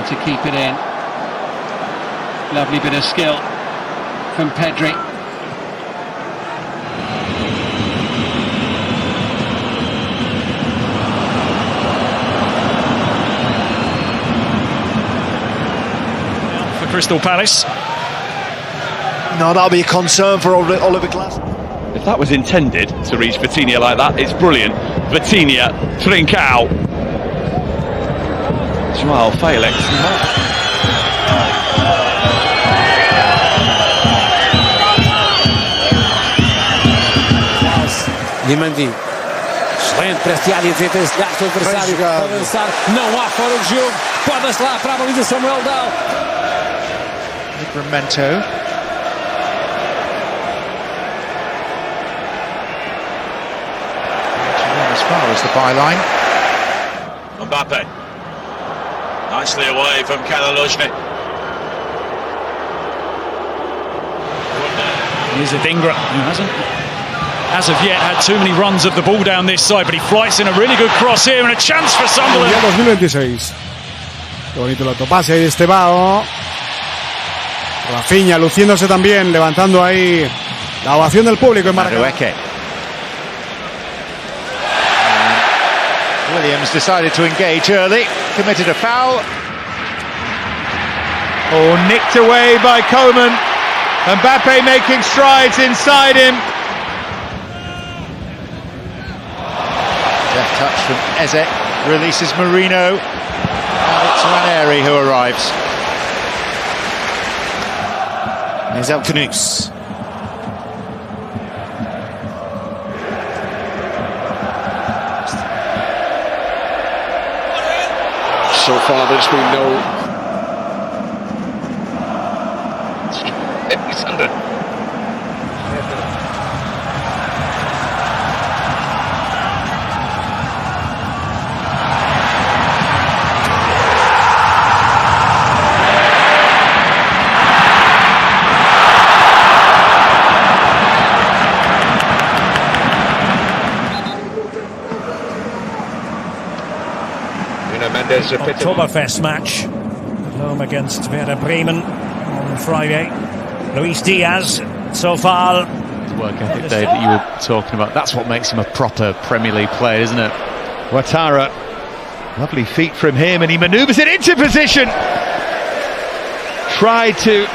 well to keep it in. Lovely bit of skill from Pedri. For Crystal Palace. No, that'll be a concern for Oliver Glass. If that was intended to reach Vitinha like that, it's brilliant. Vitinha, Trincao, Joao Felix. Limandi, excelente para esta área, tenta ensinar o adversário para avançar, não há fora de jogo, pode-se lá para a baliza Samuel Doue. Livramento. As far as the byline. Mbappe, nicely away from kylian. Here's Adingra, who hasn't, as of yet, had too many runs of the ball down this side, but he flights in a really good cross here and a chance for Sunderland. 2026. Qué bonito el autopase ahí de Estebao. Rafinha luciéndose también, levantando ahí la ovación del público en Maracanã. Williams decided to engage early, committed a foul. Oh, nicked away by Coman. Mbappe making strides inside him. Left touch from Eze, releases Marino. Now it's Ranieri who arrives. Here's El Canus. So far there's been no... He's under. Oktoberfest match at home against Werder Bremen on Friday. Luis Diaz, so far. Work ethic, Dave, that you were talking about. That's what makes him a proper Premier League player, isn't it? Ouattara, lovely feet from him, and he manoeuvres it into position. Tried to...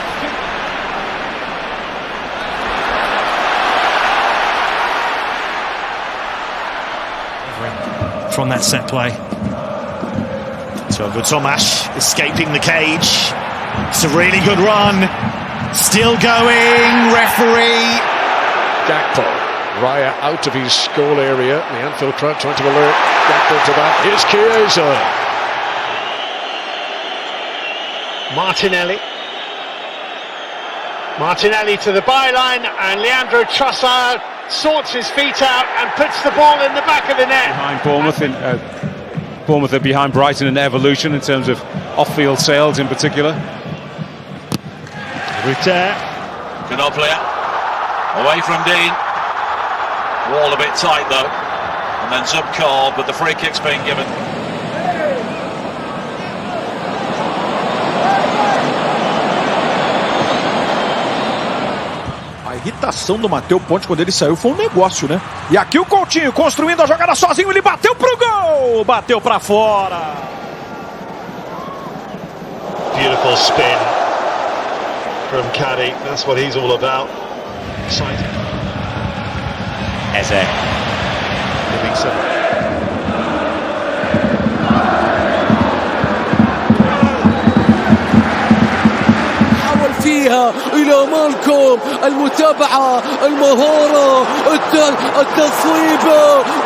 From that set play. So Tomash escaping the cage. It's a really good run. Still going. Referee. Gakpo, Raya out of his goal area. The Anfield crowd trying to alert Gakpo to that. Here's Chiesa. Martinelli to the byline, and Leandro Trossard sorts his feet out and puts the ball in the back of the net. Behind Bournemouth are behind Brighton in their evolution in terms of off-field sales in particular. Ginobili, away from Dean. Wall a bit tight though. And then Zubkov, but the free kick's being given. A irritação do Matheus Ponte quando ele saiu foi um negócio, né? E aqui o Coutinho construindo a jogada sozinho, ele bateu pro gol! Bateu pra fora! Beautiful spin from Caddy. That's what he's all about. Exciting. Eze. Livingston. حول فيها إلى مالكم، المتابعة، المهارة، التصويب،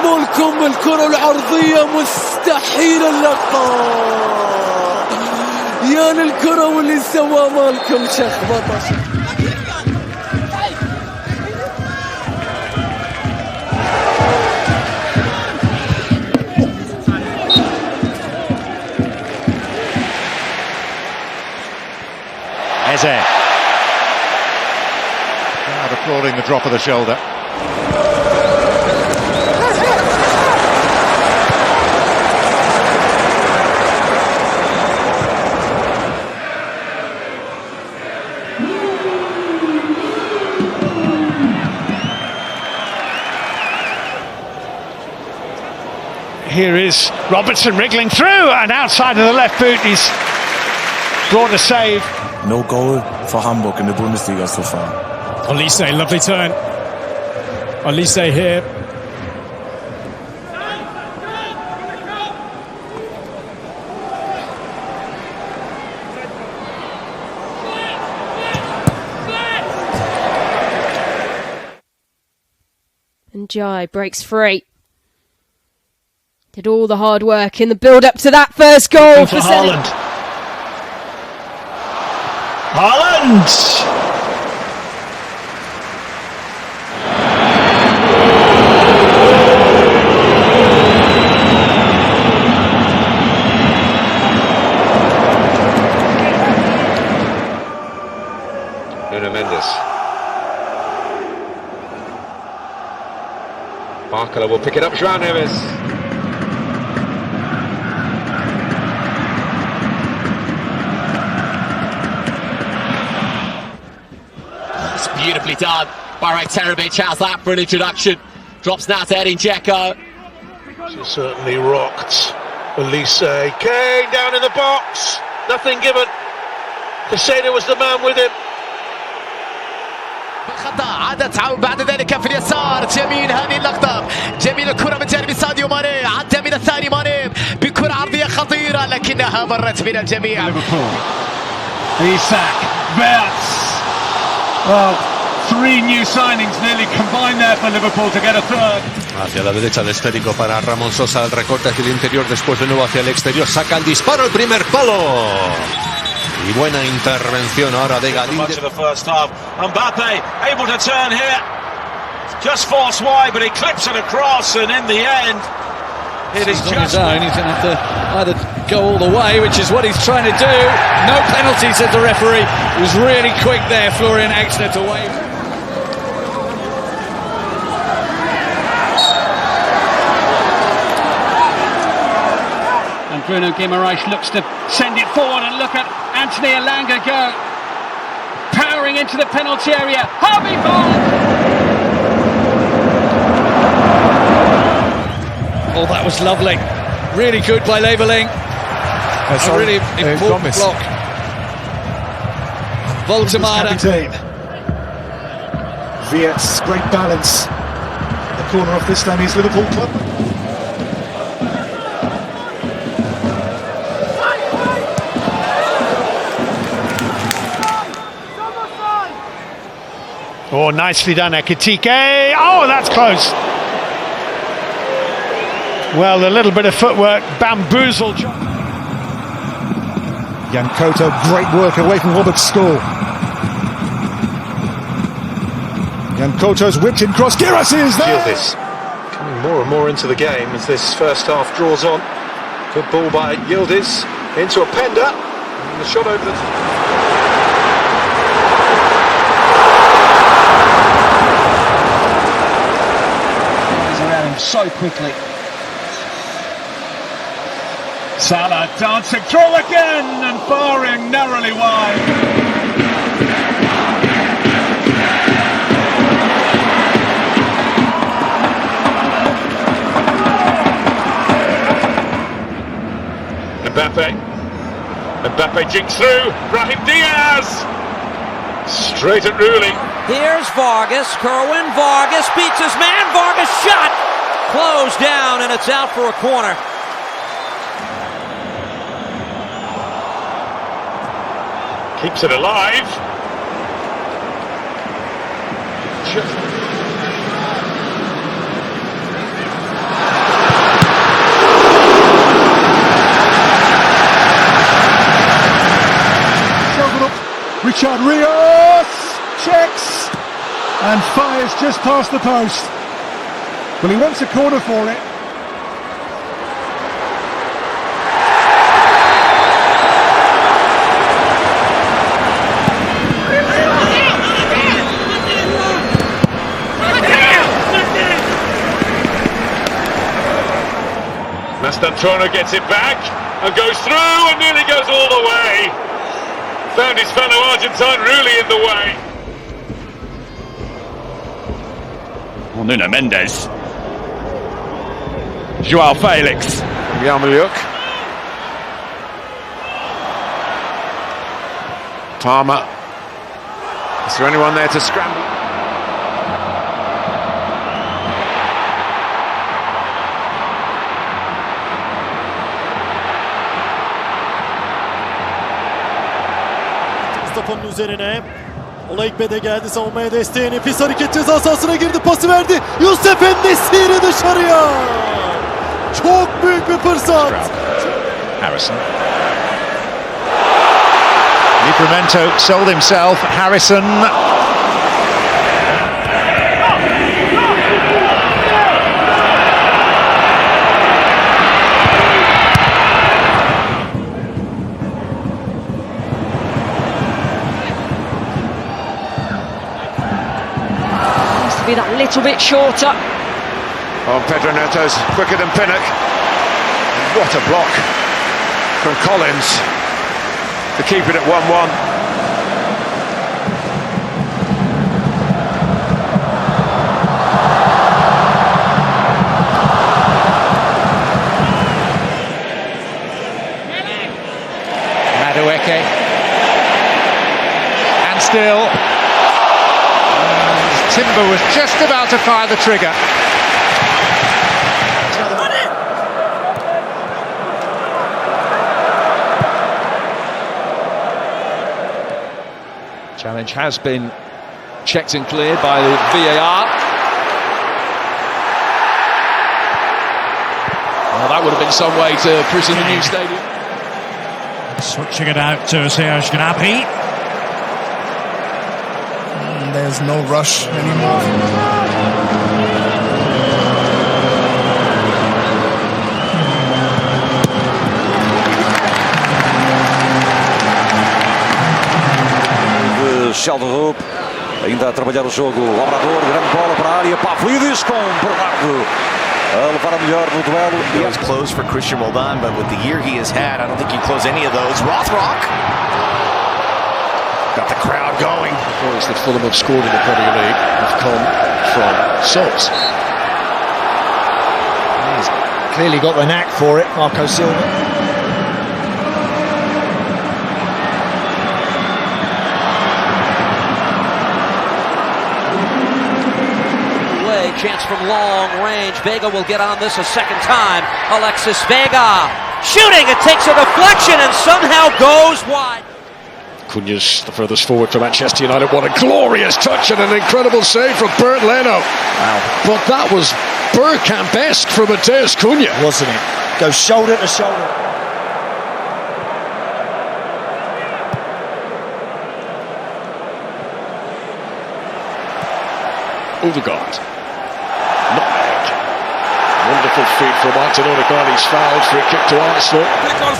مالكم الكرة العرضية مستحيل اللقاء. يا للكرة واللي سوى مالكم شخبطة. Eze. Crowd applauding the drop of the shoulder. Here is Robertson wriggling through and outside of the left boot. He's brought a save. No goal for Hamburg in the Bundesliga so far. Olise, lovely turn. Olise here. And Jai breaks free. Did all the hard work in the build-up to that first goal for Haaland. Haaland! Nuno Mendes. Barcola will pick it up. João Neves. Beautifully done by Rakitic. How's that for an introduction? Drops now to Edin Dzeko. She certainly rocked. Olise. Kane down in the box. Nothing given. Casado was the man with him. خطأ عادت بعد ذلك في اليسار. جميل هذه اللقطة. جميل الكرة من جانب ساديو ماني. عدى من الثاني ماني بكرة عرضية خطيرة لكنها مرت من الجميع. Isak, Verts. Well, 3 new signings nearly combined there for Liverpool to get a third. Hacia la derecha el esférico para Ramón Sosa, el recorte hacia el interior, después de nuevo hacia el exterior, saca el disparo, el primer palo. Y buena intervención ahora de Galín. Much of the first half. Mbappe able to turn here. Just forced wide, but he clips it across, and in the end, it is He's on his just own. He's going to have to either go all the way, which is what he's trying to do. No penalty, said the referee. He was really quick there, Florian Exner, to wave. And Bruno Guimaraes looks to send it forward, and look at Anthony Elanga go. Powering into the penalty area. Harvey Barnes! Oh, that was lovely. Really good by Leveling. A really important block. Voltemada. Viet's great balance. The corner of this time is Liverpool club. Oh, nicely done, Ekitike. Oh, that's close. Well, a little bit of footwork, bamboozled. Jan Koto, great work away from Robert's score. Jan Koto's whipped in cross. Giras is there! Yildiz coming more and more into the game as this first half draws on. Good ball by Yildiz into a Penda. And the shot over the... Around him so quickly. Salah dancing through again and firing narrowly wide. Mbappe jinks through. Brahim Diaz straight at Rooney. Here's Vargas. Kerwin Vargas beats his man. Vargas shot closed down, and it's out for a corner. Keeps it alive. Richard Rios checks and fires just past the post. Well, he wants a corner for it. Mastantuono gets it back and goes through and nearly goes all the way. Found his fellow Argentine really in the way. Well, Nuno Mendes. Joao Felix. Yamal. Palmer. Is there anyone there to scramble? Mustafa'nın üzerine. Olaikbe de geldi savunmaya desteği. Nefis hareket ceza sahasına girdi. Pası verdi. Yusuf En-Nesyri dışarıya. Çok büyük bir fırsat. Harrison. Livramento sold himself. Harrison. Be that little bit shorter. Oh, Pedro Neto's quicker than Pinnock. What a block from Collins to keep it at 1-1. Madueke. And still. Timber was just about to fire the trigger. Challenge has been checked and cleared by the VAR. Well, that would have been some way to christen the new stadium. Switching it out to Serge Gnabry. There's no rush anymore. Sheldon Hoop ainda a trabalhar o jogo. O Obrador, grande bola para a área. Pavlidis com Bernardo a levar a melhor no duelo. It was close for Christian Roldan, but with the year he has had, I don't think you close any of those. Rothrock got the crowd going. The points that Fulham have scored in the Premier League have come from subs. He's clearly got the knack for it, Marco Silva. Chance from long range. Vega will get on this a second time. Alexis Vega shooting. It takes a deflection and somehow goes wide. Cunha's the furthest forward for Manchester United. What a glorious touch and an incredible save from Bernd Leno. Wow. But that was Bergkamp-esque from Matheus Cunha. Wasn't it? Goes shoulder to shoulder. Odegaard. Wonderful feat from Martin Odegaard. He's fouled. Free kick to Arsenal. tekrar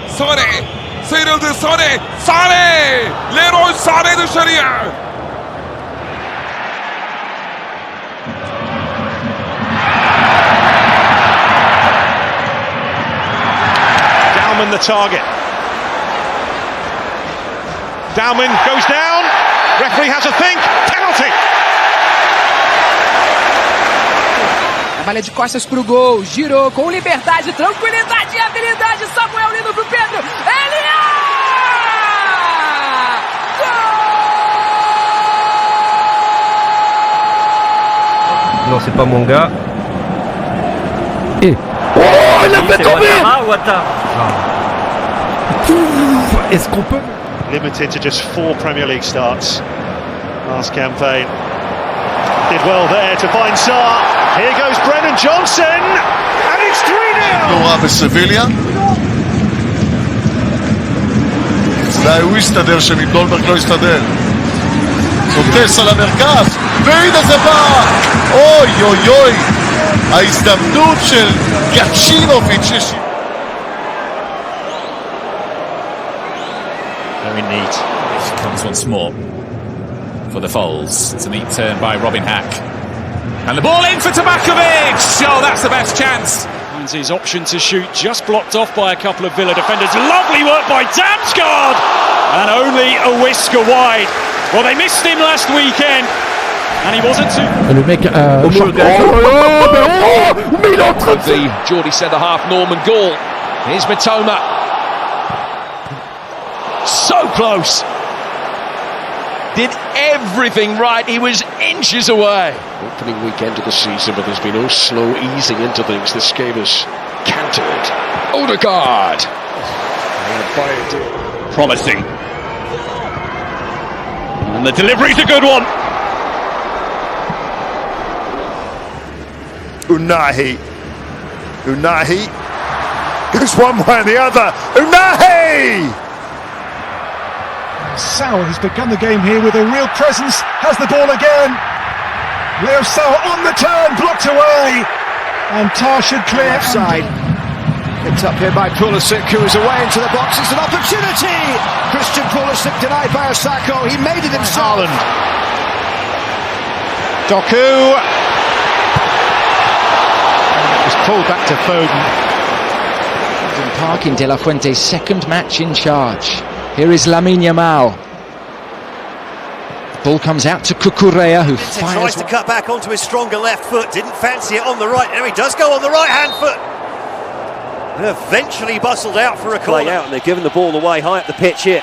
Sane sıyrıldı. Sane Leroy Sane dışarıya. Dauman the target. Dauman goes down. Referee has a think. Penalty. Trabalha de costas pro gol, girou com liberdade, tranquilidade e habilidade. Samuel lindo pro Pedro. Non, c'est pas mon gars. Et oh, il a fait tomber. Est-ce qu'on peut Limited to just 4 Premier League starts last campaign. Did well there to find Sarr. Here goes Brennan Johnson, and it's 3-0. לא רע בסביליה. אולי הוא יסתדר שמדולברג לא יסתדר. נוטס על המרכז, והנה זה בא! אוי אוי אוי! ההזדמנות של גצ'ינוביץ'. Very neat. It comes once more for the Foles. It's a neat turn by Robin Hack. And the ball in for Tabakovic! Oh, that's the best chance. Finds his option to shoot, just blocked off by a couple of Villa defenders. Lovely work by Damsgaard! And only a whisker wide. Well, they missed him last weekend. And he wasn't too. Le mec the Geordie centre-half Norman Gall. Here's Matoma. So close. Did everything right. He was inches away. Opening weekend of the season, but there's been no slow easing into things. This game is cantered. Odegaard. Promising. And the delivery's a good one. Unahi goes one way and the other. Unahi! Sauer has begun the game here with a real presence, has the ball again. Leo Sauer on the turn, blocked away. And Tar should clear. Offside. Picked up here by Pulisic, who is away into the box. It's an opportunity! Christian Pulisic denied by Osako. He made it himself. Doku. Was pulled back to Foden. Park in De La Fuente's second match in charge. Here is Lamine Yamal. The ball comes out to Cucurella, who tries to cut back onto his stronger left foot. Didn't fancy it on the right. Now he does go on the right hand foot. And eventually bustled out for a corner. Play out, and they're giving the ball away high up the pitch here.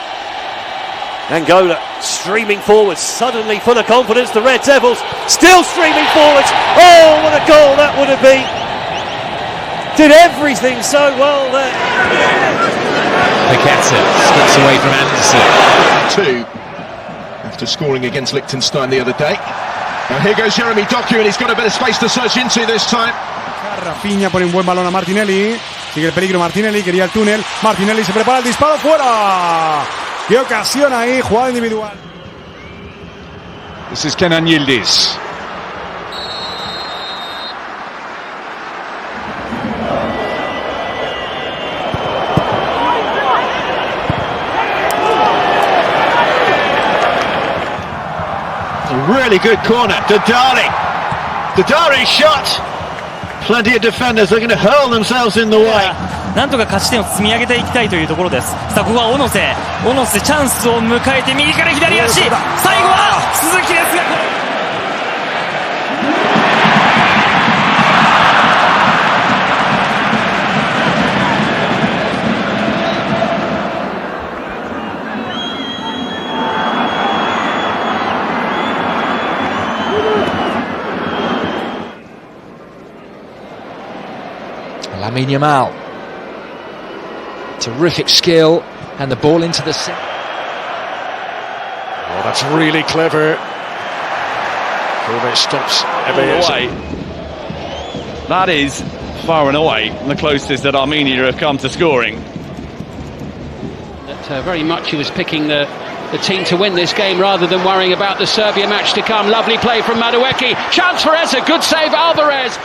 Angola streaming forwards, suddenly full of confidence. The Red Devils still streaming forwards. Oh, what a goal that would have been! Did everything so well there. Paqueta skips away from Anderson. 2 after scoring against Liechtenstein the other day. Now here goes Jeremy Doku, and he's got a bit of space to search into this time. Rafinha pone un buen balón a Martinelli. Sigue el peligro Martinelli, quería el túnel. Martinelli se prepara el disparo, fuera. Qué ocasión ahí, jugada individual. This is Kenan Yildiz. Really good corner. Dadari shot. Plenty of defenders are going to hurl themselves in the way. なんとか勝ち点を積み上げていきたいというところです。さあここは小野瀬チャンスを迎えて右から左足。最後は鈴木ですがこれ。Lamine Yamal. Terrific skill, and the ball into the centre. Oh, that's really clever. Kovac stops away. That is far and away the closest that Armenia have come to scoring. That very much he was picking the team to win this game rather than worrying about the Serbia match to come. Lovely play from Madueke. Chance for Eza. Good save, Alvarez.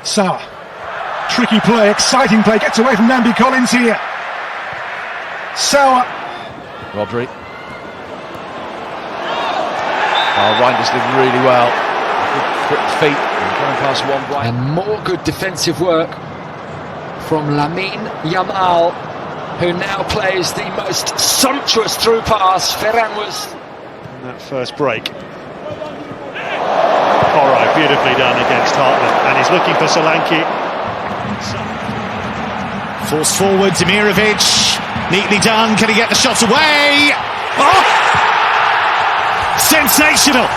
Sauer. Tricky play, exciting play, gets away from Nambi Collins here. Sauer. Rodri. Oh, Reinders did really well. Good quick feet, going past one right. And more good defensive work from Lamine Yamal, who now plays the most sumptuous through pass. Ferran was in that first break. Alright, beautifully done against Hartman, and he's looking for Solanke. Forced forward, Demirovic, neatly done. Can he get the shot away? Oh! Sensational!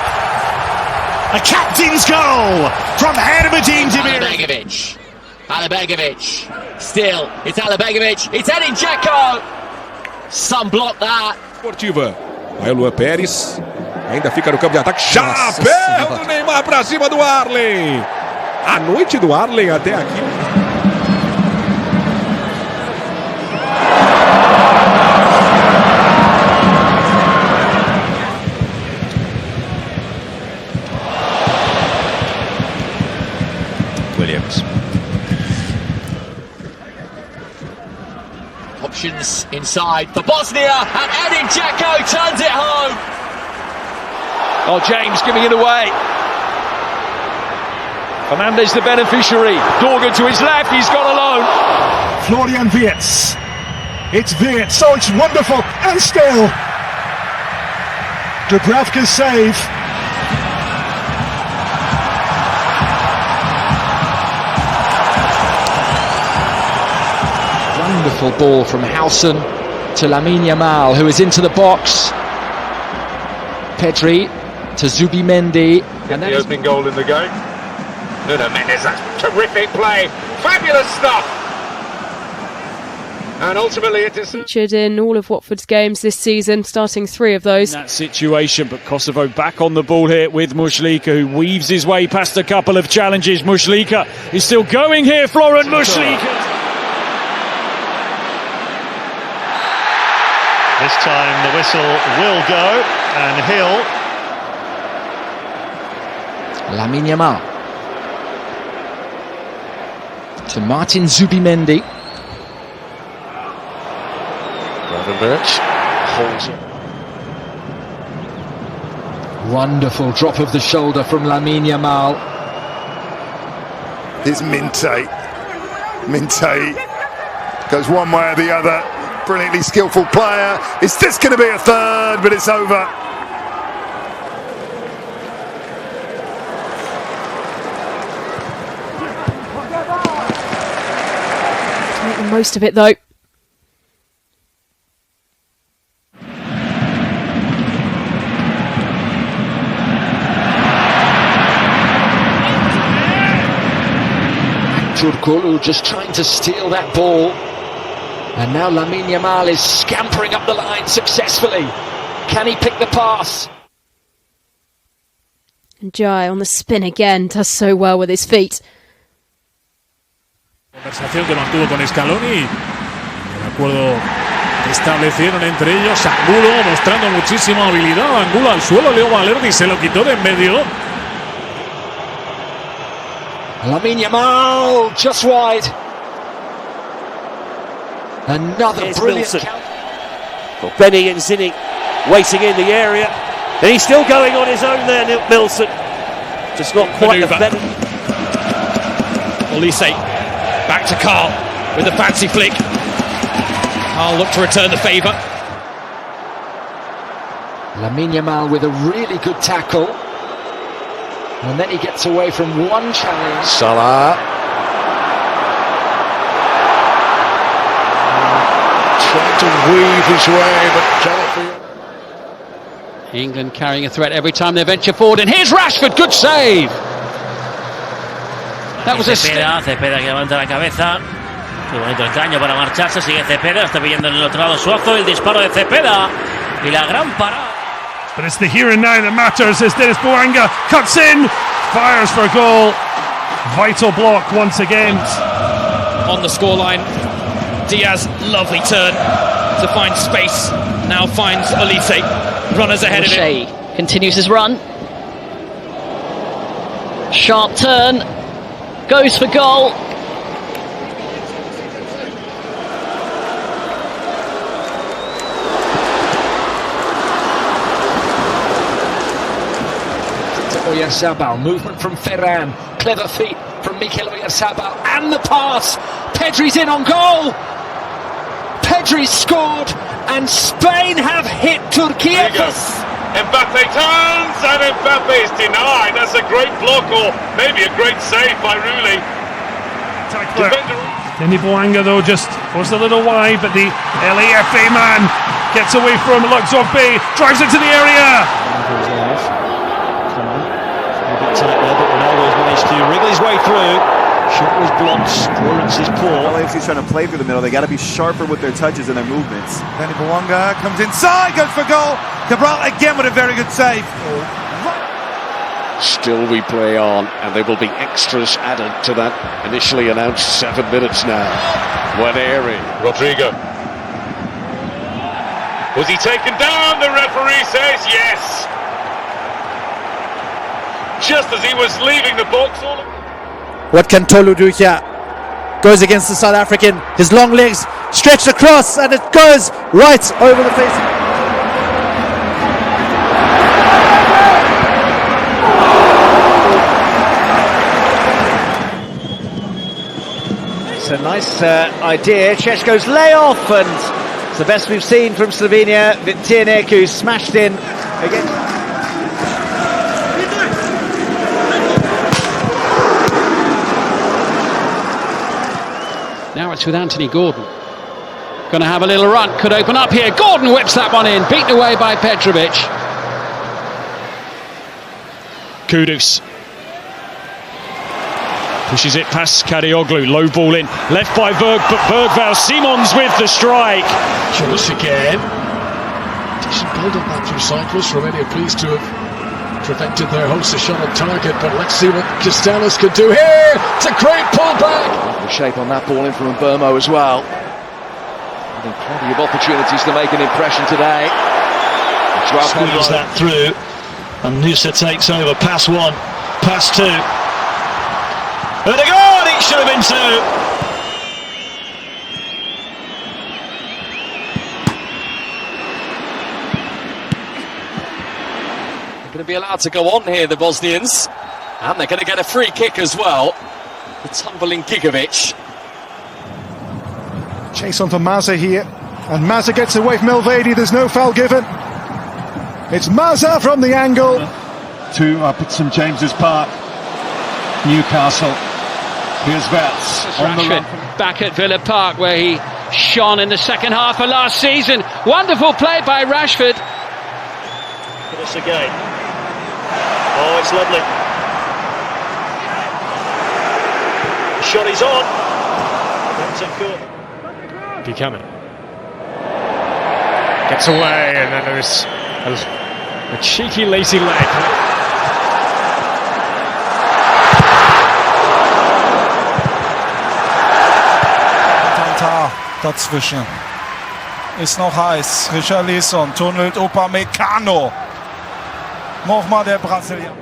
A captain's goal from Hermedin Demirovic. Alabegovic, still, it's Alabegovic, it's Edin Dzeko! Some block that. Esportiva. Aí o Luan Pérez ainda fica no campo de ataque. Chapéu do Neymar pra cima do Arlen. A noite do Arlen até aqui. Williams. Options inside for Bosnia, and Edin Dzeko turns it home. Oh, James giving it away. Fernandez the beneficiary. Dorgan to his left, he's gone alone. Florian Wirtz. It's Wirtz, oh, it's wonderful, and still. Dubravka's save. Wonderful ball from Howson to Lamine Yamal, who is into the box. Pedri to Zubimendi. And the opening goal in the game. Nuno Mendes, that's terrific play. Fabulous stuff. And ultimately it is featured in all of Watford's games this season, starting 3 of those. In that situation, but Kosovo back on the ball here with Muslika, who weaves his way past a couple of challenges. Muslika is still going here, Florent Muslika. This time the whistle will go, and Hill. Lamine Yamal to Martin Zubimendi. Birch holds it. Wonderful drop of the shoulder from Lamine Yamal. Here's Minte. Minte goes one way or the other. Brilliantly skillful player. Is this going to be a third? But it's over. Make the most of it though. Turkoglu just trying to steal that ball. And now Lamine Yamal is scampering up the line successfully. Can he pick the pass? And Jai on the spin again, does so well with his feet. Conversación que mantuvo con Scaloni. El acuerdo que establecieron entre ellos. Angulo mostrando muchísima habilidad. Angulo al suelo, Leo Valerdi se lo quitó de en medio. Lamine Yamal just wide. Another Here's brilliant Milson. count. Well, Benny and Zinni waiting in the area. And he's still going on his own there, Milson. Just not quite the better. Olise back to Carl with a fancy flick. Carl look to return the favour. Lamine Yamal with a really good tackle. And then he gets away from one challenge. Salah. Trying to weave his way, but cannot be. England carrying a threat every time they venture forward, and here's Rashford, good save. That was a Cepeda que levanta la cabeza. Qué bonito el caño para marcharse, sigue Cepeda, está pidiendo en el otro lado Suazo, el disparo de Cepeda y la gran parada. But it's the here and now that matters as Dennis Boanga cuts in, fires for a goal. Vital block once again. On the scoreline, Diaz, lovely turn to find space. Now finds Olise. Runners ahead of him. Continues his run. Sharp turn. Goes for goal. Oyarzabal, movement from Ferran, clever feet from Mikel Oyarzabal, and the pass. Pedri's in on goal. Pedri's scored, and Spain have hit Turkey. Mbappe turns and Mbappe is denied. That's a great block, or maybe a great save by Rooney. Denny Boanga though just was a little wide, but the LAFA man gets away from Luxogbe, drives into the area. Tight there, but Ronaldo's managed to wriggle his way through. Shot was blocked. Lawrence is poor. LAFC's trying to play through the middle. They got to be sharper with their touches and their movements. Danny Bouanga comes inside, goes for goal. Cabral again with a very good save. Still we play on, and there will be extras added to that initially announced 7 minutes now. Waneri. Rodrigo. Was he taken down? The referee says yes. Just as he was leaving the box. What can Tolu do here? Goes against the South African. His long legs stretched across, and it goes right over the face. It's a nice idea. Sheshko's layoff, and the best we've seen from Slovenia. Vitienek, who smashed in against. Now it's with Anthony Gordon. Going to have a little run, could open up here. Gordon whips that one in, beaten away by Petrovic. Kudus pushes it past Kadioglu, low ball in, left by Bergvall. Simons with the strike. Chillis again. Decent build up that through Cyprus. Romania pleased to have prevented their hosts a shot on target, but let's see what Castellas could do here. It's a great pullback. The shape on that ball in from Burmo as well. Having plenty of opportunities to make an impression today. Squeeze that through, and Nusa takes over. Pass one, pass two. And a goal! It should have been two. They're going to be allowed to go on here, the Bosnians, and they're going to get a free kick as well. The tumbling Gigovic. Chase on for Mazza here, and Mazza gets away from Elvedi. There's no foul given. It's Mazza from the angle. To up at St James's Park, Newcastle. Here's Vets on the run. Back at Villa Park, where he shone in the second half of last season. Wonderful play by Rashford. This again. Oh, it's lovely. The shot is on. That's a good. Buchanan gets away, and then there's a cheeky, lazy leg. Dazwischen. Ist noch heiß. Richarlison tunnelt Upamecano. Nochmal der Brasilianer.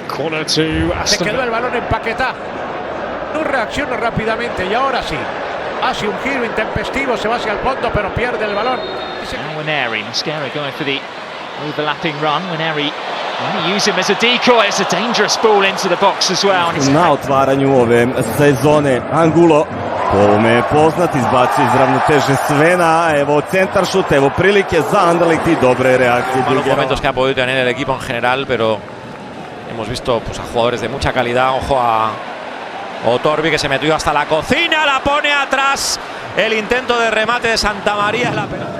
Corner to Aston. Se quedó el balón en Paquetá. No reacciona rápidamente y ahora sí. Hace un giro intempestivo, se va hacia el fondo, pero pierde el balón. Now Waneri, Mosquera going for the overlapping run. Waneri only use him as a decoy. It's a dangerous ball into the box as well. Na otvaranju ove sezone Angulo, po ovome je poznat, izbacio iz ravnoteže Svena, evo centar šut, evo prilike za Anderlecht y dobre reakcije. Los momentos que ha podido tener el equipo en general, pero hemos visto pues, a jugadores de mucha calidad. Ojo a Otorbi, que se metió hasta la cocina, la pone atrás. El intento de remate de Santa María es la pelota.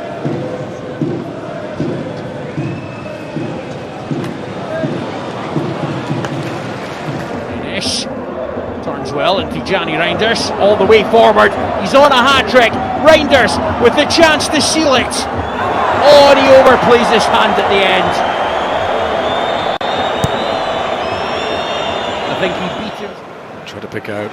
Turns well, and Tijani Reinders all the way forward. He's on a hat-trick. Reinders with the chance to seal it. Oh, and he overplays his hand at the end. I think he beat him. Trying to pick out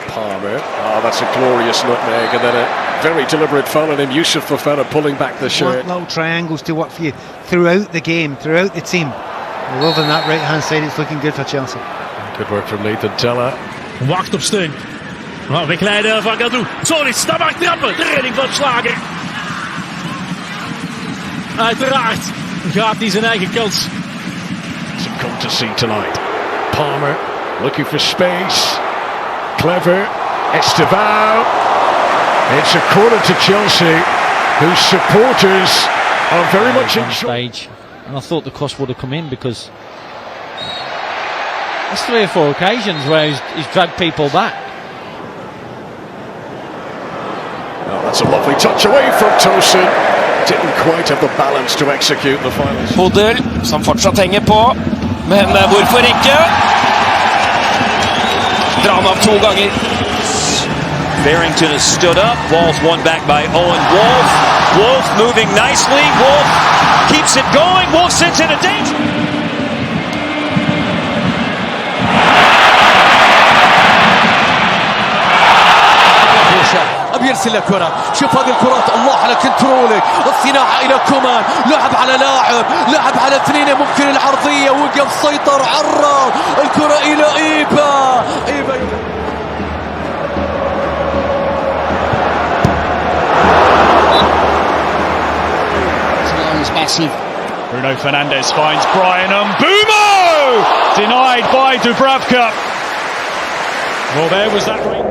Palmer. Oh, that's a glorious nutmeg, and then a very deliberate foul on him. Yusuf Fofana pulling back the shirt. Little triangles to work for you throughout the game, throughout the team. Over on that right-hand side, it's looking good for Chelsea. Good work from Nathan Teller. Wacht op steun. Nou, wegleiden van Gadou. Zoris, daar mag trappen. De redding van Slager. Uiteraard gaat hij zijn eigen kans. It's a come to see tonight. Palmer looking for space. Clever. Estevao. It's a corner to Chelsea, whose supporters are very much in stage. And I thought the cross would have come in because there's 3 or 4 occasions where he's dragged people back. Oh, that's a lovely touch away from Tosin. Didn't quite have the balance to execute the final. Hodel, som fortsatt henger på. Men hvorfor ikke? Drar han av 2 ganger. Barrington has stood up. Ball's won back by Owen Wolf. Wolf moving nicely. Wolf keeps it going. Wolf sits in a danger. بيرسل كرة. شوف هذه الكرات، الله على كنترولك، الصناعة إلى كومان، لعب على لاعب على 2، ممكن العرضية، وقف سيطر، عرض الكرة إلى إيبا. Massive. Bruno Fernandes finds Brian Mbeumo! Denied by Dubravka. Well, there was that ring.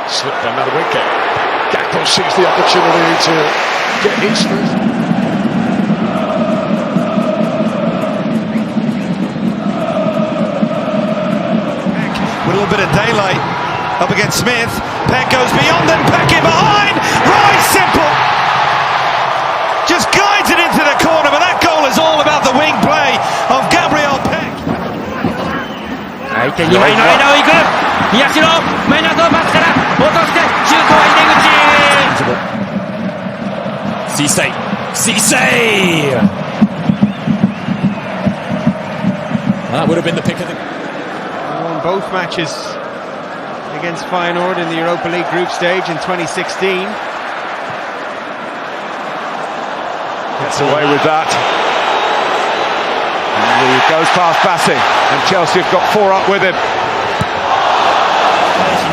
Slipped another wicket. Gakpo sees the opportunity to get his first. With a little bit of daylight up against Smith. Peck goes beyond and Peck in behind. Right, simple. Just guides it into the corner, but that goal is all about the wing play of Gabriel Peck. 相手2枚の間を行く宮代マイナスのパスから落としてシュートは入り口 Cisse That would have been the pick of the... Won both matches against Feyenoord in the Europa League group stage in 2016. Gets away with that. And he goes past Bassi, and Chelsea have got 4 up with him.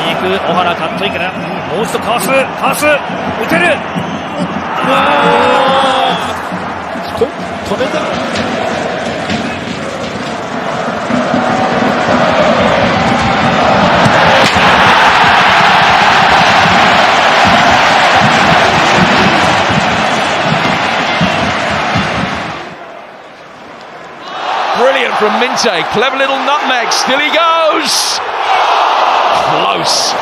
に行く小原カットインからもう一度かわす打てる止めた。Brilliant from Minte, clever little nutmeg, still he goes! Close.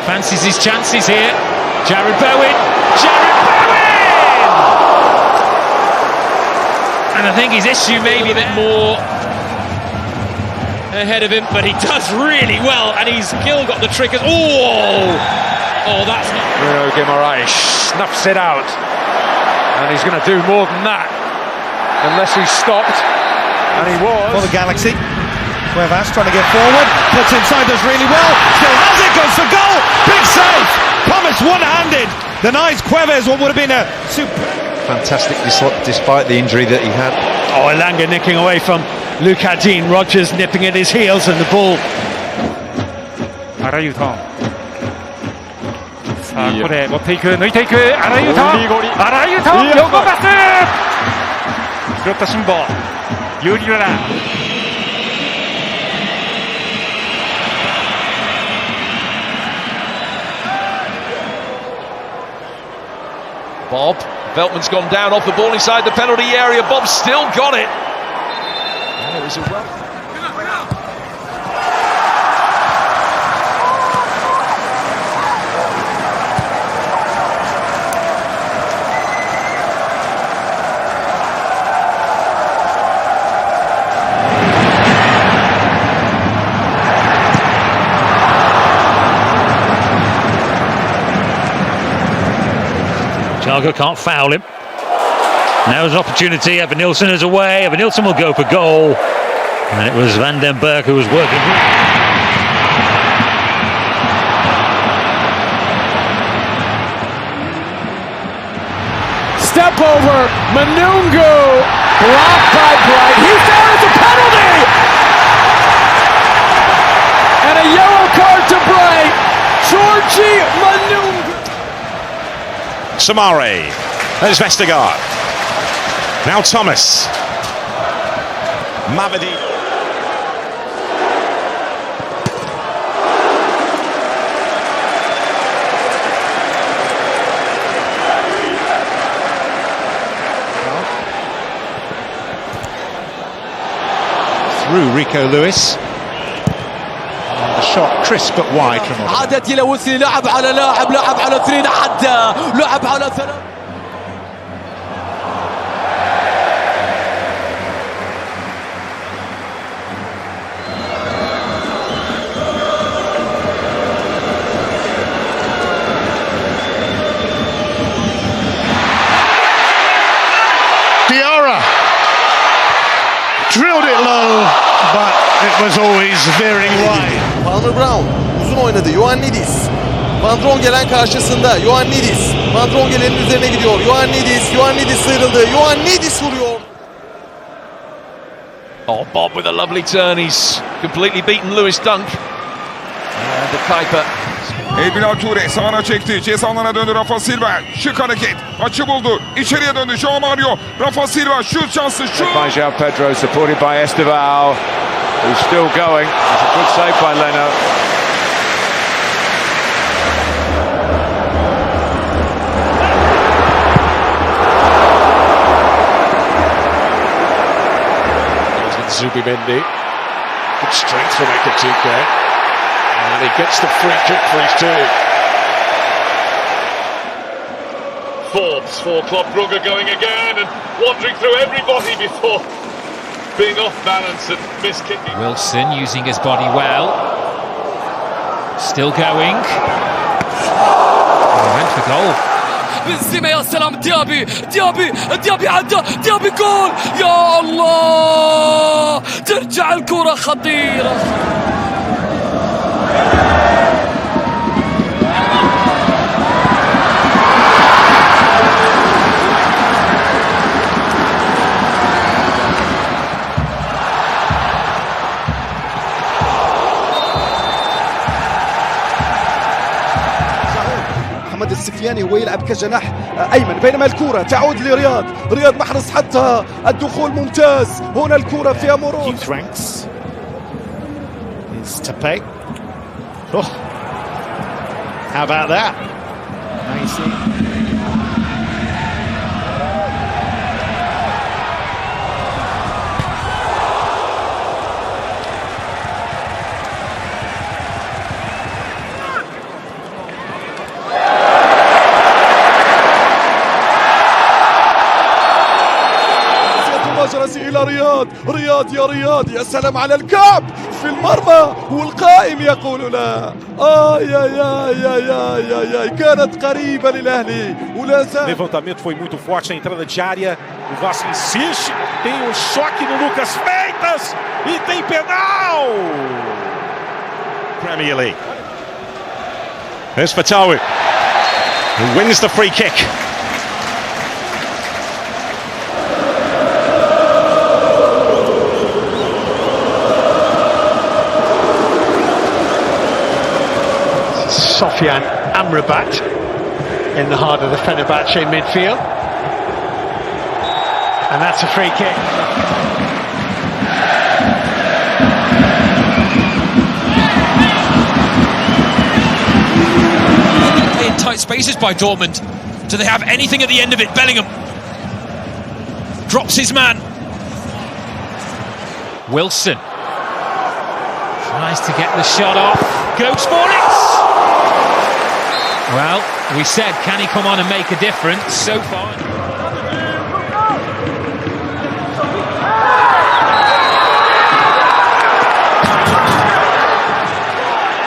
Fancies his chances here. Jared Bowen! And I think his issue may be a bit more ahead of him, but he does really well, and he's still got the trick. Oh, that's not... Bruno Guimaraes snuffs it out, and he's going to do more than that, unless he's stopped, and he was. For the Galaxy. Cuevas trying to get forward, puts inside, does really well, still has it, goes for goal, big save, Thomas one-handed, denies Cuevas what would have been a super... Fantastic despite the injury that he had. Oh, Elanga nicking away from Luka Dean, Rodgers nipping at his heels and the ball. アラユータさあここで持っていく抜いていくアラユータ横パス拾った辛抱ユーリララ Bob, Veltman's gone down off the ball inside the penalty area. Bob's still got it. Oh, it was a well. Thiago can't foul him. Now's an opportunity. Evan Nilsson is away. Evan Nilsson will go for goal. And it was Van den Berg who was working. Step over, Manungu, blocked by Bright. He's there, it's a penalty! And a yellow card to Bright. Georgie Manungu. Samare, there's Vestergaard. Now Thomas. Mavidi. Through Rico Lewis. The shot crisp but wide from Ottawa. عادت إلى وسلي لعب على لاعب على اثنين عدى لعب على ثلاث as always, veering wide. Palmer Brown uzun oynadı. Ioannidis. Van Drongelen karşısında. Ioannidis. Van Drongelen'in üzerine gidiyor. Ioannidis sıyrıldı. Ioannidis vuruyor. Oh, Bob with a lovely turn. He's completely beaten Lewis Dunk. And the Kuiper. Bilal Toure sağına çekti. Ceza alanına döndü Rafa Silva. Şık hareket. Açı buldu. İçeriye döndü. João Mario. Rafa Silva şut şansı. Şut. By João Pedro, supported by Estevao, who's still going. It's a good save by Leno. Zubimendi. Good strength from Ekatike. And he gets the free kick for his team. Forbes for Club Brugge going again and wandering through everybody before being off balance and miskicking. Wilson using his body well. Still going. He went for goal. بنزيما يا سلام ديابي عدى ديابي جول يا الله ترجع الكرة خطيرة محمد السفياني هو يلعب كجناح أيمن بينما الكرة تعود لرياض محرز حتى الدخول ممتاز هنا الكرة فيها مرور Keeps ranks. Is Tape. Oh. How about that? Messi. إلى رياض يا سلام على الكعب في المرمى والقائم يقول لا يا كانت قريبة للأهلي ولا زال. Levantamento foi muito forte, a entrada de área. O Vasco insiste, tem um choque no Lucas Freitas e tem penal. Premier League. There's Fatawi, who wins the free kick. Sofian Amrabat in the heart of the Fenerbahce midfield. And that's a free kick. In tight spaces by Dortmund. Do they have anything at the end of it? Bellingham drops his man. Wilson tries to get the shot off. Goes for it. Well, we said, can he come on and make a difference? So far.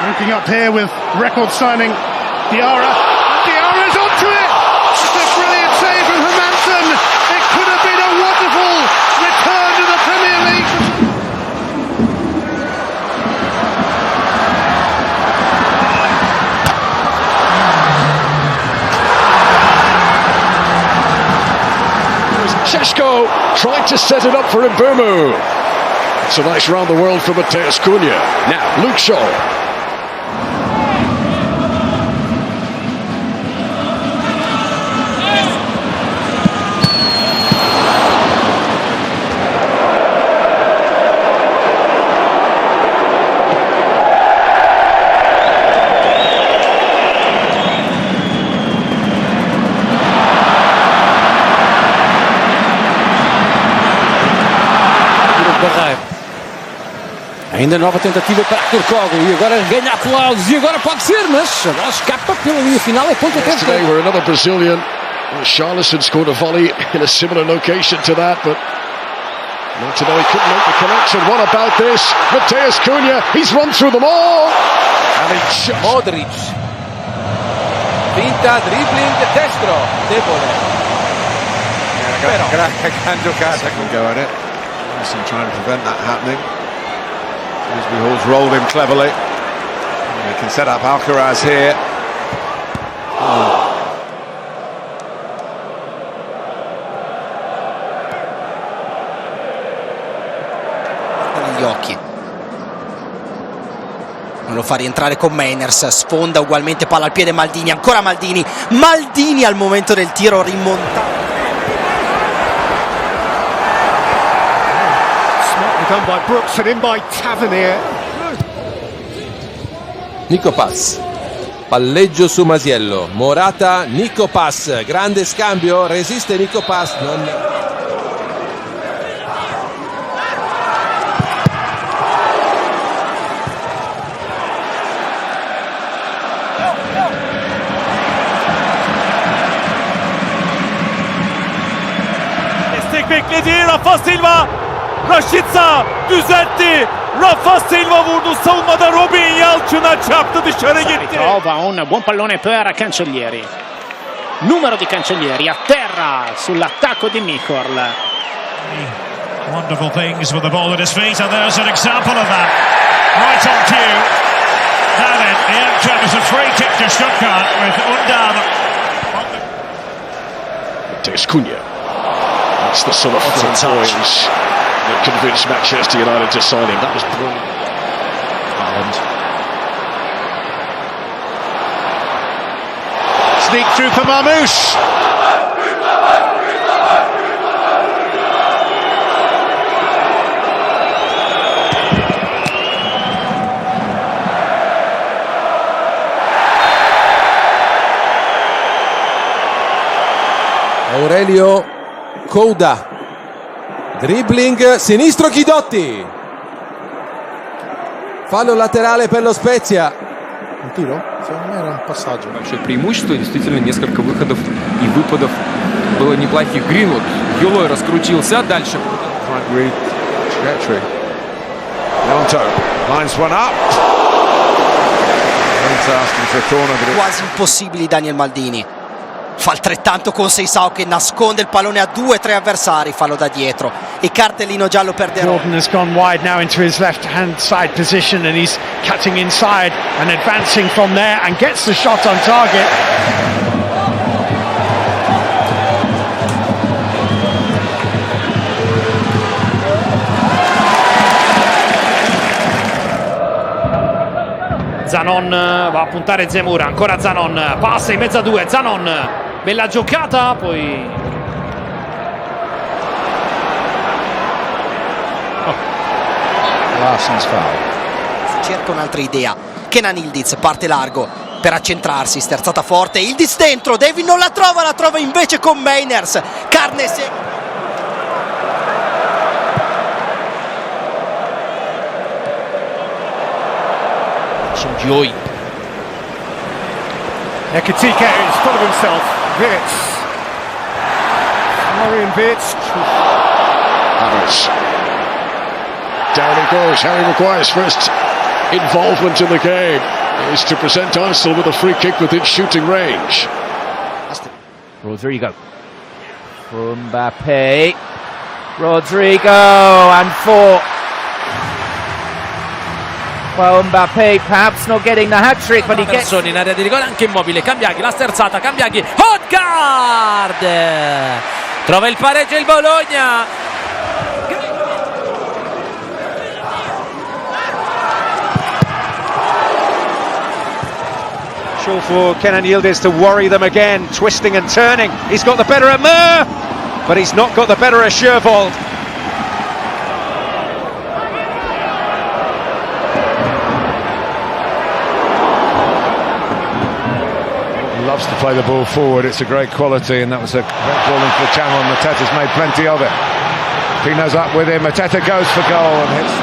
Linking up here with record signing Diarra. Diarra's onto it! It's a brilliant save from Hermansen. It could have been a wonderful return to the Premier League. Šeško tried to set it up for Mbeumo. It's a nice round the world for Mateus Cunha. Now, Luke Shaw. Ainda nova tentativa para Turcogo e agora ganha aplausos e agora pode ser, mas agora escapa pela linha final e ponto até Today we're another Brazilian. Charleston scored a volley in a similar location to that, but not to know he couldn't make the connection. What about this? Mateus Cunha, he's run through them all. And he just... Modric. Finta, dribbling, destro. Debole. Gran giocata can go at it. Trying to prevent that happening. Hall's rolled him cleverly. He can set up Alcaraz here. Negli occhi. Non lo fa rientrare con Mainers, sfonda ugualmente, palla al piede Maldini, ancora Maldini al momento del tiro rimontato. Smartly done by Brooks and in by Tavernier. Nico Pass, palleggio su Masiello, Morata, Nico Pass, grande scambio, resiste Nico Pass, Destek bekledi Rafa Silva, Rashica düzeltti, Rafa Silva vurdu, savunmada Robin Yalçın'a çarptı, dışarı gitti. Trova un buon pallone per Cancellieri, numero di Cancellieri a terra sull'attacco di Michol. Wonderful things with the ball at his feet, and there's an example of that. Right on cue. Now then, the outcome is a free kick to Stuttgart with Undam. It's Cunha. That's the sort of poise that convinced Manchester United to sign him. That was brilliant. Sneak through for Marmoush. Aurelio Couda, dribbling sinistro Chidotti, fallo laterale per lo Spezia. Un tiro? Secondo me era un passaggio. Большое преимущество, действительно несколько выходов и выпадов было неплохих. Гринвуд, Юлой раскрутился, дальше. Lonto lines one up. Quasi impossibili Daniel Maldini. Fa altrettanto con Seisao che nasconde il pallone a 2-3 avversari, fallo da dietro e cartellino giallo per De Rossi. Jordan has gone wide now into his left hand side position and he's cutting inside and advancing from there and gets the shot on target. Zanon va a puntare Zemura, ancora Zanon, passa in mezzo a due, Zanon, bella giocata, poi cerca un'altra idea. Kenan Yildiz parte largo per accentrarsi, sterzata forte, Yildiz dentro, David non la trova invece con Mainers, carne secca. Joy. Ekitike is full of himself. Wirtz. Florian Wirtz. Havertz. Down he goes. Harry Maguire's first involvement in the game is to present Arsenal with a free kick within shooting range. Rodrigo. For Mbappe. Rodrigo and 4. Well, Mbappe perhaps not getting the hat-trick, but he gets... in area di rigore, anche Immobile, Cambiaghi, la sterzata, Cambiaghi, Odegaard! Trova il pareggio il Bologna! Sure for Kenan Yildiz to worry them again, twisting and turning. He's got the better of Mur, but he's not got the better of Shervold. Loves to play the ball forward, it's a great quality, and that was a great ball into the channel, and Mateta's made plenty of it. Pino's up with him, Mateta goes for goal and hits.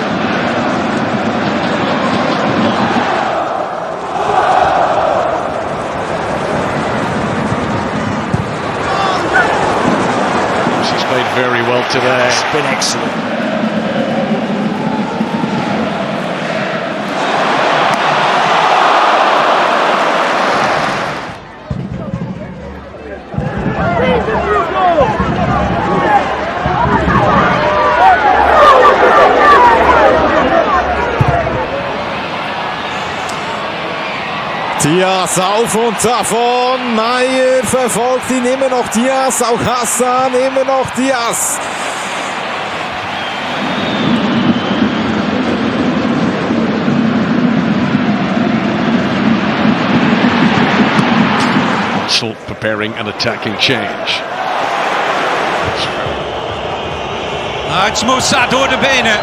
She's played very well today. It's been excellent. Diaz auf und davon. Maier verfolgt ihn, immer noch Diaz. Auch Hassan, immer noch Diaz. Preparing an attacking change. Het Moussa door de benen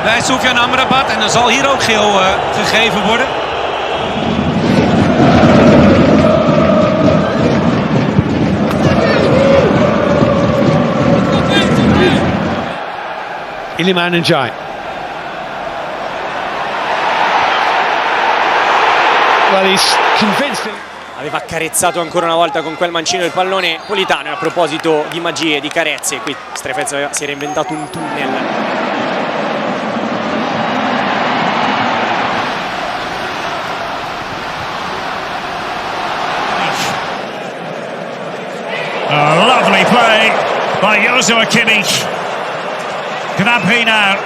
bij Soufiane Amrabat. En dan zal hier ook geel gegeven worden. Iliman Ndiaye. Well, he's convinced him. Aveva carezzato ancora una volta con quel mancino il pallone Politano. E a proposito di magie, di carezze, qui Strefez si era inventato un tunnel. A lovely play by Joshua Kimmich. Gnabry now.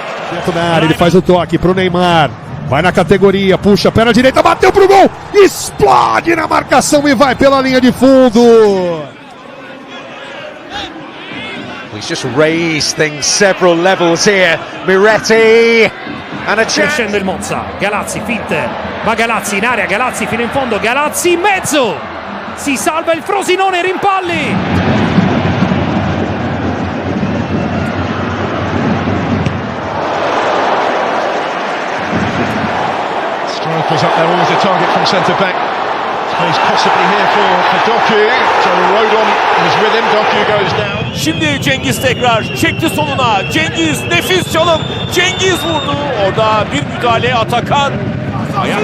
Ele faz o toque pro Neymar. Vai na categoria, puxa, perna direita, bateu pro gol, explode na marcação e vai pela linha de fundo. He's just raised things several levels here. Miretti and a chance. Scende il Monza, Galazzi finte, va Galazzi in area, Galazzi fino in fondo, Galazzi in mezzo, si salva il Frosinone, rimpalli. Was up there, always a target from centre back. Space possibly here for Doku. So Rodon was with him. Doku goes down. Şimdi Cengiz tekrar çekti soluna. Cengiz nefis çalım. Cengiz vurdu. Orada bir müdahale Atakan. Ayak.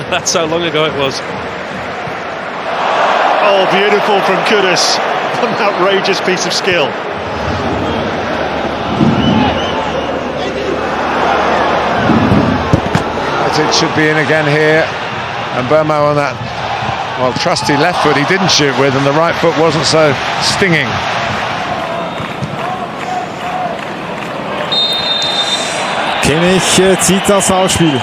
That's how long ago it was. Oh, beautiful from Kudus. An outrageous piece of skill. It should be in again here. And Burmo on that, well, trusty left foot he didn't shoot with, and the right foot wasn't so stinging. Kimmich zieht das Ausspiel.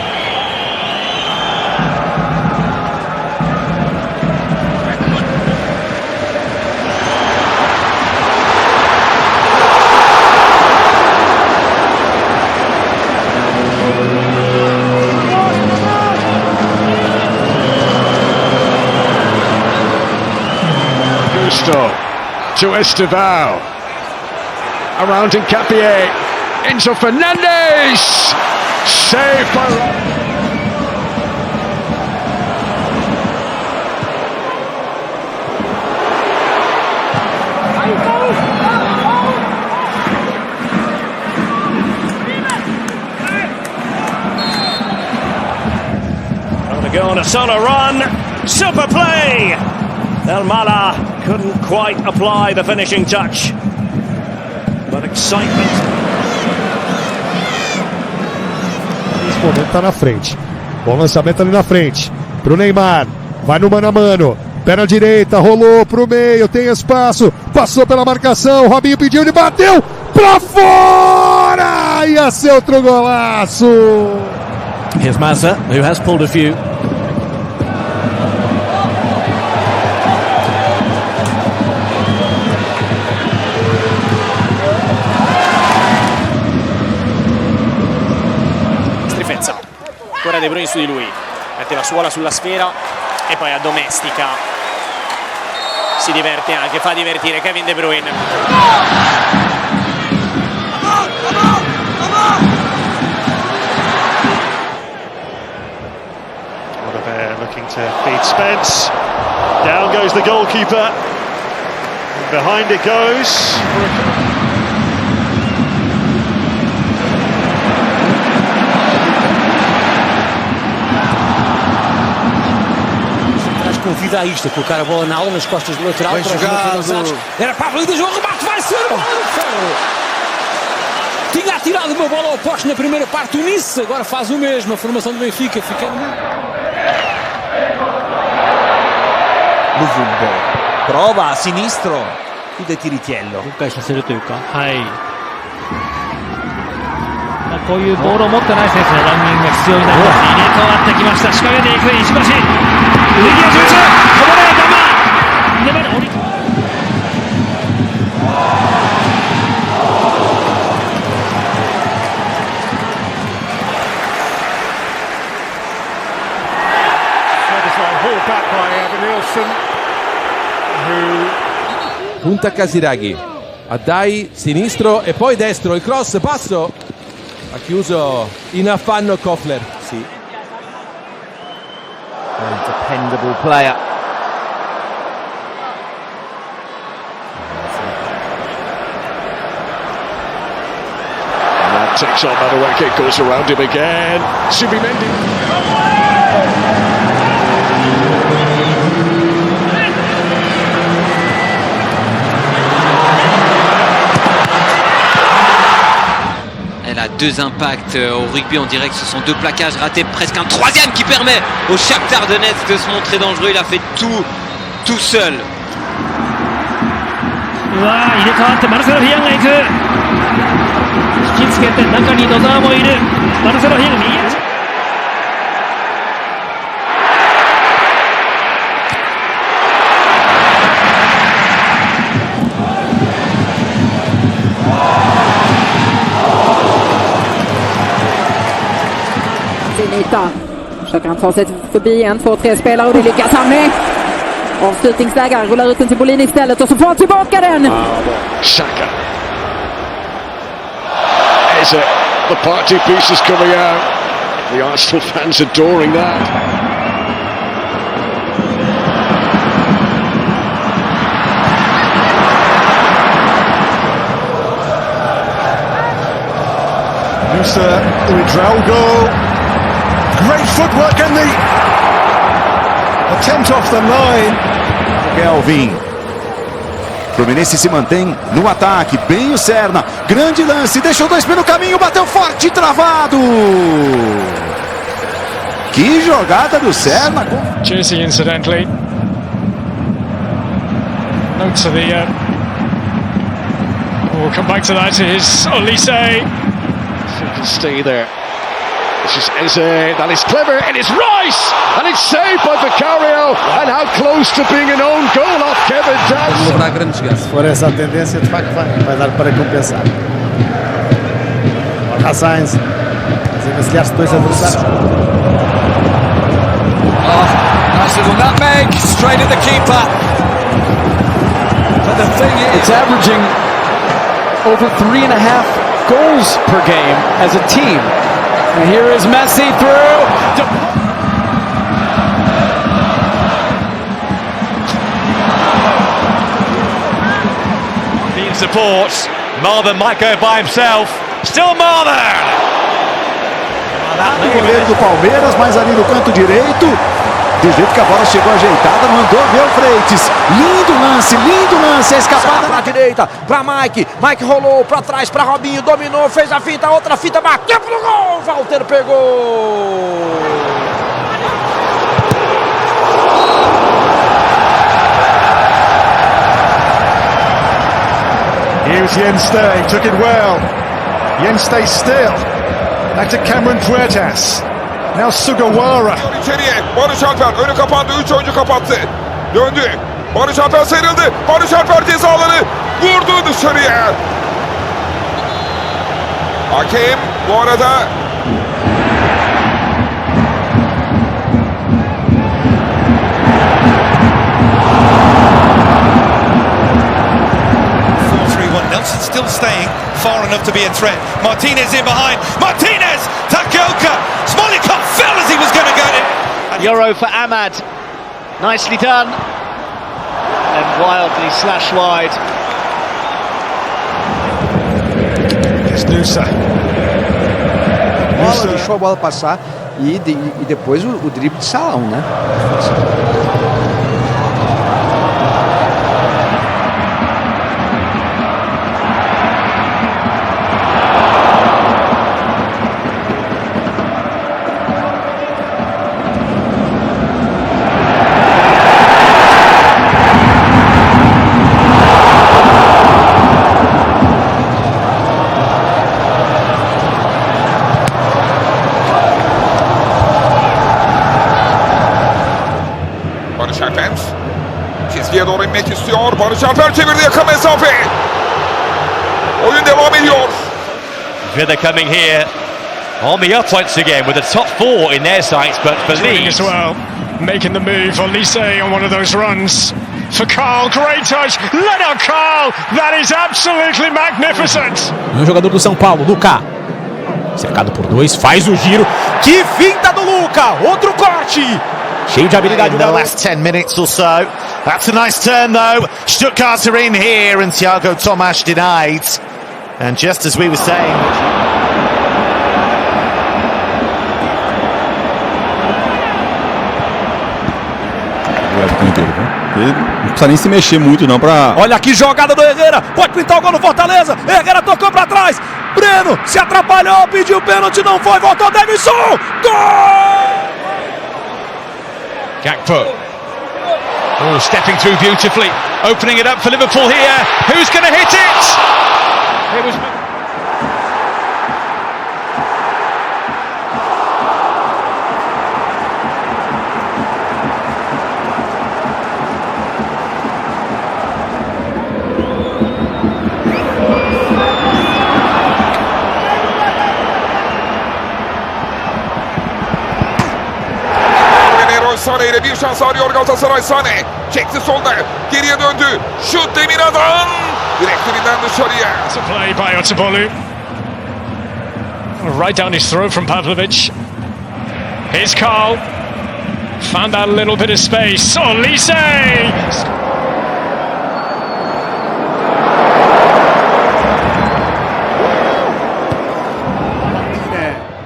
To Estevao. Around Hincapié. Enzo Fernandez. Saved by... On to go on a solo run. Super play. El Mala couldn't quite apply the finishing touch. But excitement. Nesse momento tá na frente. Bom lançamento ali na frente. Pro Neymar. Vai no mano a mano. Perna direita, rolou pro meio, tem espaço. Passou pela marcação. Robinho pediu, ele bateu pra fora! Ia ser outro golaço. Here's Mazza, who has pulled a few. Ancora De Bruyne su di lui, mette la suola sulla sfera e poi addomestica, si diverte anche, fa divertire Kevin De Bruyne. Looking to feed Spence, down goes the goalkeeper, and behind it goes. Convida a isto, colocar a bola na aula nas costas do lateral. Bem jogado. Era para a Liga, o remate vai ser bola de ferro. Tinha atirado uma bola ao poste na primeira parte, o Nice agora faz o mesmo. A formação do Benfica fica Luvumbo prova a sinistro, chiude Tiritiello. 回させるというか、はい。こういうボールを持ってない選手のランニングが必要になります。入れ替わってきました。仕掛けていく石橋。右足打つ。こぼれ球。粘る。Punta Casiraghi, a dai sinistro e poi destro, il cross, passo, ha chiuso in affanno Kofler. Sì. A dependable player. And that takes on Madueke, goes around him again. Subimendi. Elle a deux impacts au rugby, on dirait que ce sont deux plaquages ratés, presque un troisième qui permet au Shakhtar Donetsk de se montrer dangereux. Il a fait tout seul. うわー、入れ替わってマルセロ・ヒアンが行く。引きつけて中に野沢もいる。マルセロ・ヒアンが右足。Yta. Försöker han ta sig förbi 1, 2, 3 spelare och det lyckas han med. Avslutningsläge, rullar ut den till Bolin istället och så får han tillbaka den. Saka. Eze, the party piece is coming out. The Arsenal fans adoring that. Musa Uidraogo. Great footwork and the attempt off the line. Kelvin. Fluminense se mantém no ataque, bem o Serna, grande lance, deixou dois pés no caminho, bateu forte, travado. Que jogada do Serna. Jersey, incidentally. Note to the. We'll come back to that. It is Olise. So he can stay there. This is Eze, that is clever, and it's Rice, and it's saved by Vicario, and how close to being an own goal off Kevin Johnson. Se for essa tendência, de facto vai dar para compensar. Borja Sainz, desenvencilhar-se dois adversários. Nice little nutmeg, straight at the keeper. But the thing is, It's averaging over 3.5 goals per game as a team. And here is Messi through. Team supports. Marvin might go by himself. Still Marvin! O goleiro do Palmeiras, mas ali no canto direito. Do jeito que a bola chegou ajeitada, mandou ver o Freitas. Lindo lance, a escapada na direita, pra Mike rolou pra trás, pra Robinho, dominou, fez a finta, outra finta, bateu pro gol, Walter pegou. Here's Yenstay, took it well. Yenstay still. Back to Cameron Puertas. Now Sugawara. İçeriye Barış Alper önü kapandı, 3 oyuncu kapattı. Döndü. Barış Alper sıyrıldı. Barış Alper cezaları vurdu dışarıya. Hakem bu arada Nelson still staying far enough to be a threat. Martinez in behind. Martinez! Takoka! Smolikov fell as he was going to go in. Euro for Ahmad. Nicely done. And wildly slashed wide. It's Nusa. Bola, deixou a bola passar e depois o drible de salão, né? istiyor. Barış Alper çevirdi yakın mesafe. Oyun devam ediyor. They're coming here on the up once again with the top four in their sights, but for Leeds as well, making the move. Olise on one of those runs for Carl. Great touch. Let out Carl. That is absolutely magnificent. O jogador do São Paulo, Luca. Cercado por dois, faz o giro. Que finta do Luca! Outro corte! Cheio de habilidade. In the last 10 minutes or so. That's a nice turn though. Stuttgart are in here and Thiago Tomas denied. And just as we were saying... Ele não precisa nem se mexer muito não pra... Olha que jogada do Herrera, pode pintar o gol no Fortaleza. Herrera tocou pra trás, Breno se atrapalhou, pediu pênalti, não foi, voltou Davidson, gol! Gakpo. Oh, stepping through beautifully, opening it up for Liverpool here. Who's going to hit it? It was... Sane ile bir şans arıyor Galatasaray. Sane çekti solda, geriye döndü, şut Demira'dan direktifinden dışarıya. It's a play by Otabolu. Right down his throat from Pavlovic. Here's Carl. Found that little bit of space. Olise!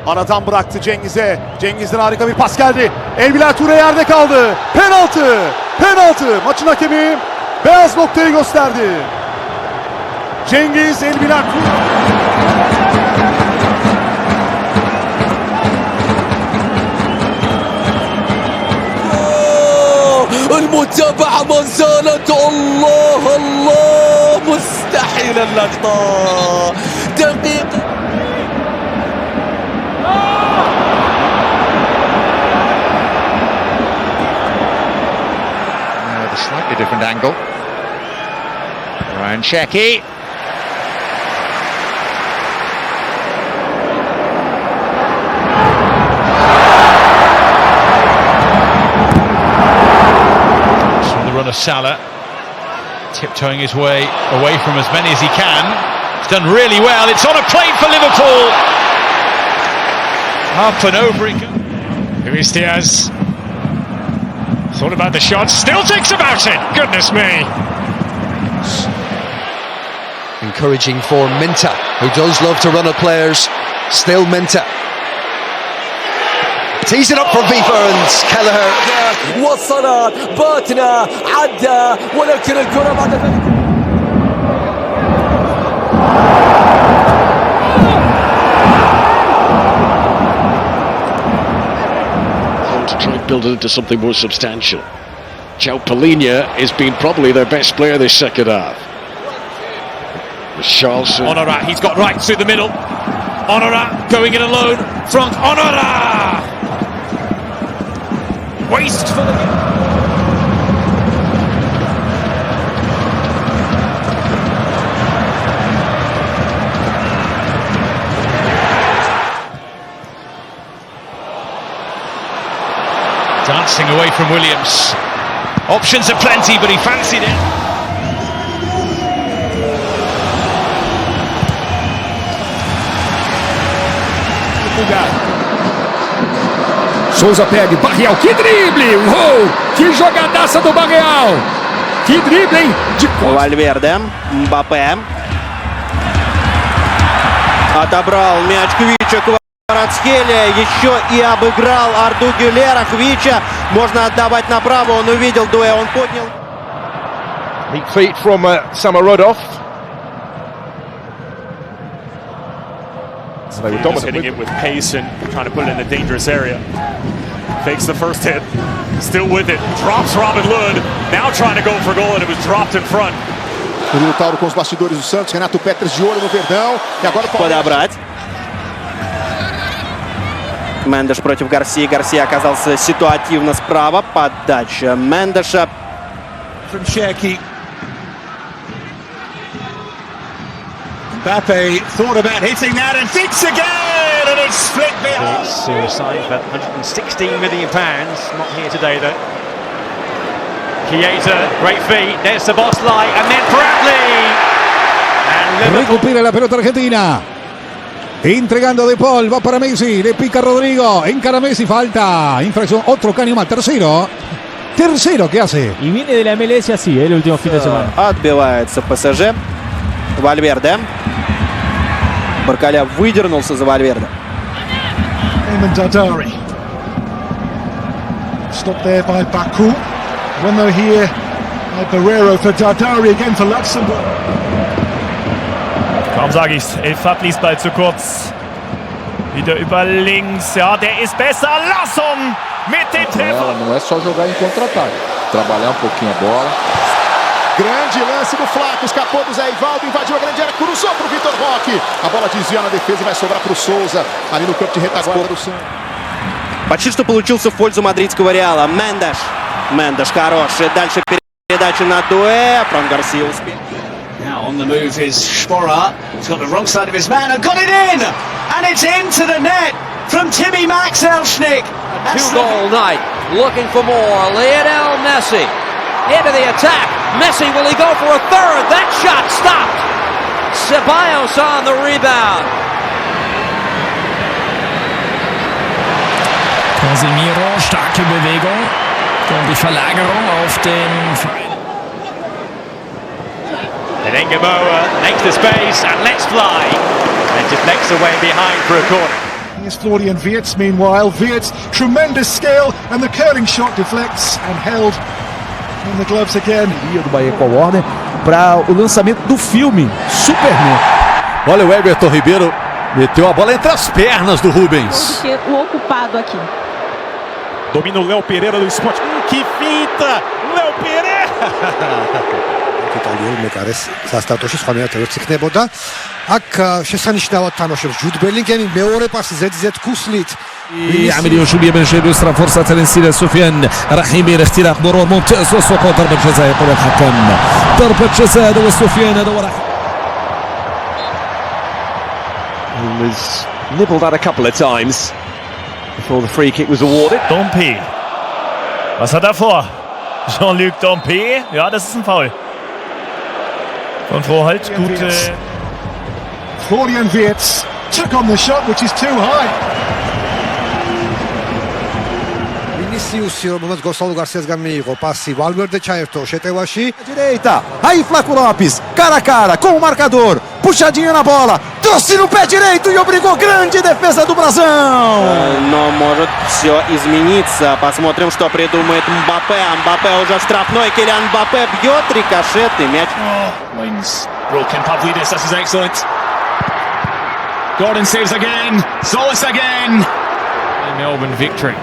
Aradan bıraktı Cengiz'e. Cengiz'den harika bir pas geldi. Elbilal Ture yerde kaldı. Penaltı. Penaltı. Maçın hakemi beyaz noktayı gösterdi. Cengiz, Elbilal Ture. المتابعة ما زالت الله الله مستحيل اللقطة دقيقة. A slightly different angle. Ryan Shecky. Of Salah, tiptoeing his way away from as many as he can. He's done really well. It's on a plate for Liverpool. Up and over it goes. Luis Diaz. Thought about the shot, still thinks about it. Goodness me. Encouraging for Minta, who does love to run at players. Still Minta. Tees it up for Viva and Kelleher. وصلت باتنا عدى ولكن الكرة بعد ذلك To try and build it into something more substantial. João Palhinha has been probably their best player this second half. Charleston. Honorat, he's got right through the middle. Honorat going in alone. Frank Honorat! Wasteful again. Dancing away from Williams. Options are plenty, but he fancied it. Souza pega, Barreal, que drible! Uou! Que jogadaça do Barreal! Que drible, hein? Вальверде, Мбаппе. Отобрал мяч Квича, Кваратскхелия, еще и обыграл Арду Гюлера. Квича можно отдавать направо, он увидел Доue, он поднял. Weak feet from Samarodov. He's hitting it with pace and trying to put it in a dangerous area. Fakes the first hit, still with it, drops Robin Lund, now trying to go for goal and it was dropped in front. Murilo Tauro com os bastidores do Santos, Renato Petras de olho no Verdão. E agora подобрать. Мендеш против Гарсии. Гарсия оказался ситуативно справа. Подача Мендеша. From Cherky, Mbappe thought about hitting that and thinks again, and it's split behind. It's signed for £116 million. Not here today though. Chiesa, great feet. There's the boss light, and then Bradley. And Liverpool. Recupera la pelota argentina. Entregando De Paul, va para Messi, le pica Rodrigo, encara Messi, falta, infracción, otro caño más, tercero que hace. Y viene de la MLS así, el último fin de semana. Отбивается ПСЖ. Вальверде. Баркаля выдернулся за Вальверде. Dadari. Stopped there by Baku. When they're here, Barrero for Dadari again for Luxembourg. Kaum sage ich's, El Fadlis Ball zu kurz. Wieder über links, ja, der ist besser. Lassum mit dem Treffer. Não é só jogar em contra-ataque, trabalhar um pouquinho a bola. Grande lance do Flaco, escapou do Zé Ivaldo, invadiu a grande área, cruzou para o Vitor Roque. A bola desvia na defesa e vai sobrar para o Souza, ali no campo de retaguarda do Santos. Почти что получился в пользу мадридского Реала. Мендеш хороший. Дальше передача на Доue. Фран Гарсия успел. Now on the move is Sporar. He's got the wrong side of his man and got it in! And it's into the net from Timmy Max Elshnik. Two-goal night, looking for more. Lionel Messi into the attack. Messi, will he go for a third? That shot stopped. Ceballos on the rebound. Casemiro, starke Bewegung. Und die Verlagerung auf den Verein. And then Gamoa makes the space and lets fly. And deflects away behind for a corner. Here's Florian Wirtz meanwhile. Wirtz, tremendous skill, and the curling shot deflects and held in the gloves again. Do Bahia com a Warner para o lançamento do filme Superman. Olha o Everton Ribeiro, meteu a bola entre as pernas do Rubens. O ocupado aqui. Domina o Léo Pereira do Sport. Que finta! Léo Pereira! იტალიურ მეკარეს სასტარტოში სხვა მეათეებს იქნებოდა. აქ შესანიშნავად თამაშობს ჯუდ ბელინგემი მეორე პასი زد كوسليت. عملية شوبية بن شيب يسرى فرصة تنسيل سفيان رحيمي اختراق مرور ممتاز وسقوط ضربة جزاء يقول الحكم. ضربة جزاء دو سفيان دو He was nibbled at a couple of times before the free kick was awarded. Dompe. Was hat er vor? Jean-Luc Dompe. Ja, das ist ein Foul. Von Vorhalt, gute. Florian Wirtz took on the shot, which is too high. Vinicius, რომელსაც გოსალო გარსიასგან მიიღო პასი, ვალვერდე ჩაერთო შეტევაში. Direita, aí Flaco Lopes, cara a cara com o marcador, puxadinha na bola, trouxe no pé direito e obrigou, grande defesa do Brasão. Но может все измениться. Посмотрим, что придумает Мбаппе. Мбаппе уже в штрафной. Килиан Мбаппе бьет рикошетный мяч. Wings. Broken Pavlidis, this is excellent. Gordon saves again. Solis again. Melbourne victory.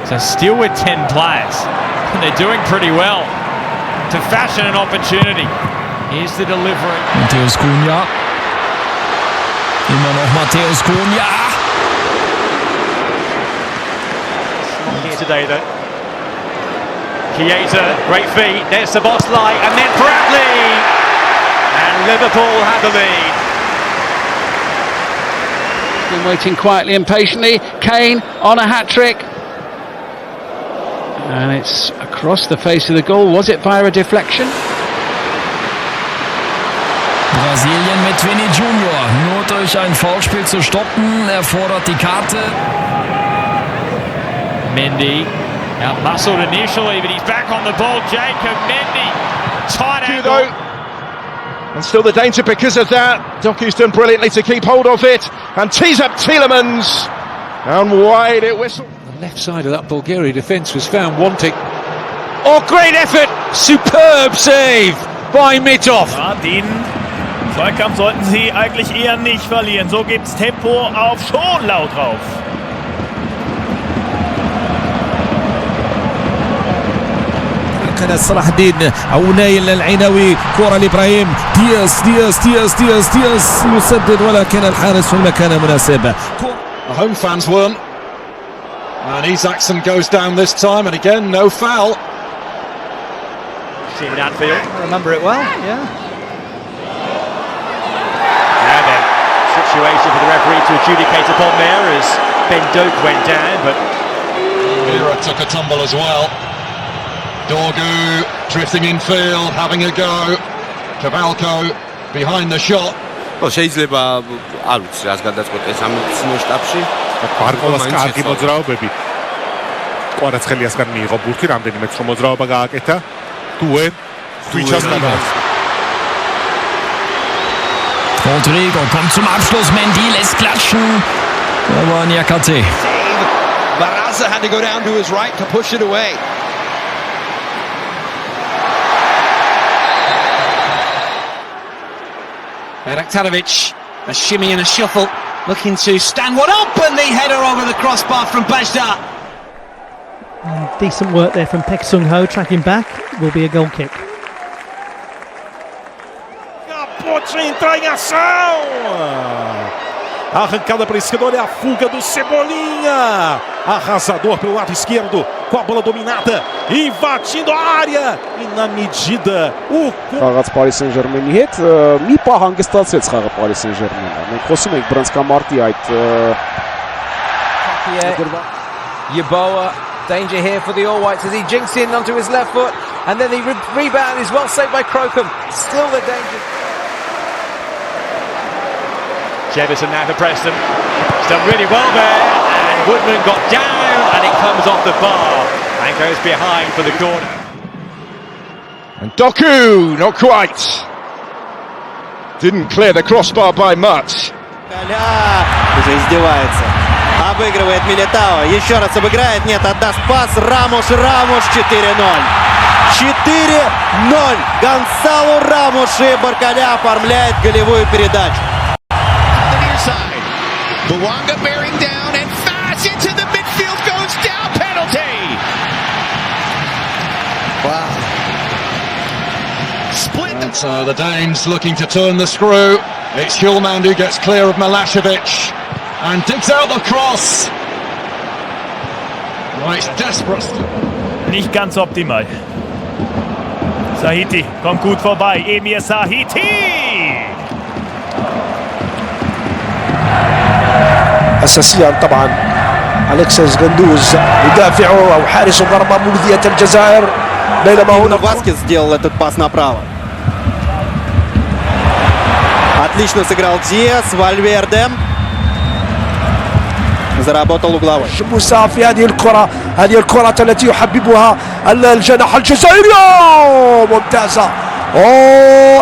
So still with 10 players. And they're doing pretty well to fashion an opportunity. Here's the delivery. Matthäus Cunha. Immer noch Matthäus Cunha. Not here today though. Chiesa, great feet. There's the boss light, and then Bradley. And Liverpool have the lead. Been waiting quietly and patiently. Kane on a hat-trick. And it's across the face of the goal. Was it via a deflection? Brasilien mit Vini Junior. Nur durch ein Foulspiel zu stoppen. Er fordert die Karte. Mendy out-muscled initially, but he's back on the ball. Jacob Mendy. Tight angle. And still the danger because of that. Doku's done brilliantly to keep hold of it and tees up Tielemans. And wide it whistled. The left side of that Bulgaria defence was found wanting. Oh, great effort! Superb save by Mitov. Ja, den Zweikampf sollten sie eigentlich eher nicht verlieren. So gibt's Tempo auf Schonlau drauf. كان صلاح الدين او نايل العيناوي، كرة لابراهيم دياز دياز دياز دياز دياز يسدد ولكن الحارس في المكان المناسب. The home fans weren't. And Isaacson goes down this time, and again, no foul. Seen in Anfield. I remember it well, yeah. situation for the referee to adjudicate upon there as doku went down, but Mira took a tumble as well. Dogu drifting in field, having a go. Cavalco behind the shot. შეიძლება არ ვიცი რას გადაწყვეტეს ამ ცნო შტაბში. ბარკოლას კარგი მოძრაობები. კვარაცხელიასგან მიიღო ბურთი, რამდენიმე ცრო მოძრაობა გააკეთა. დუე თვიჩას გადააწყდა. Rodrigo kommt zum Abschluss, Mendy lässt klatschen. Aber Niakate. Barraza had to go down to his right to push it away. Beraktarovic, a shimmy and a shuffle, looking to stand one up, and the header over the crossbar from Bajda. Decent work there from Pek Sung-ho, tracking back, will be a goal kick. Pode entrar em ação! Arrancada para a esquerda, olha a fuga do Cebolinha! Arrasador pelo lado esquerdo, com a bola dominada, invadindo a área e na medida o... Խաղաց Paris Saint-Germain-ի հետ մի պահ հանգստացրեց խաղը Paris Saint-Germain-ը։ Մենք խոսում ենք բռնցքամարտի այդ Yeboah, danger here for the All Whites as he jinks in onto his left foot, and then the rebound is well saved by Crocombe. Still the danger. Jefferson now for Preston. He's done really well there, and Woodman got down, and it comes off the bar and goes behind for the corner. And Doku, not quite. Didn't clear the crossbar by much. Уже издевается. Обыгрывает Милитао. Еще раз обыграет. Нет, отдаст пас. Рамош. 4-0. 4-0. Гонсало Рамош и Баркаля оформляет голевую передачу. Bouanga bearing down and fast into the midfield goes down, penalty. Wow. Split. And so the Danes looking to turn the screw. It's Hjulmand who gets clear of Milashevic and digs out the cross. Right, it's desperate. Nicht ganz optimal. Sahiti kommt gut vorbei. Emir Sahiti! اساسيا طبعا الكسس غندوز يدافع او حارس المرمى مولودية الجزائر بينما هنا Васкес сделал этот пас направо. Отлично сыграл Диас. Вальверде заработал угловой. موسى في هذه الكرة التي يحببها الجناح الجزائري ممتازة.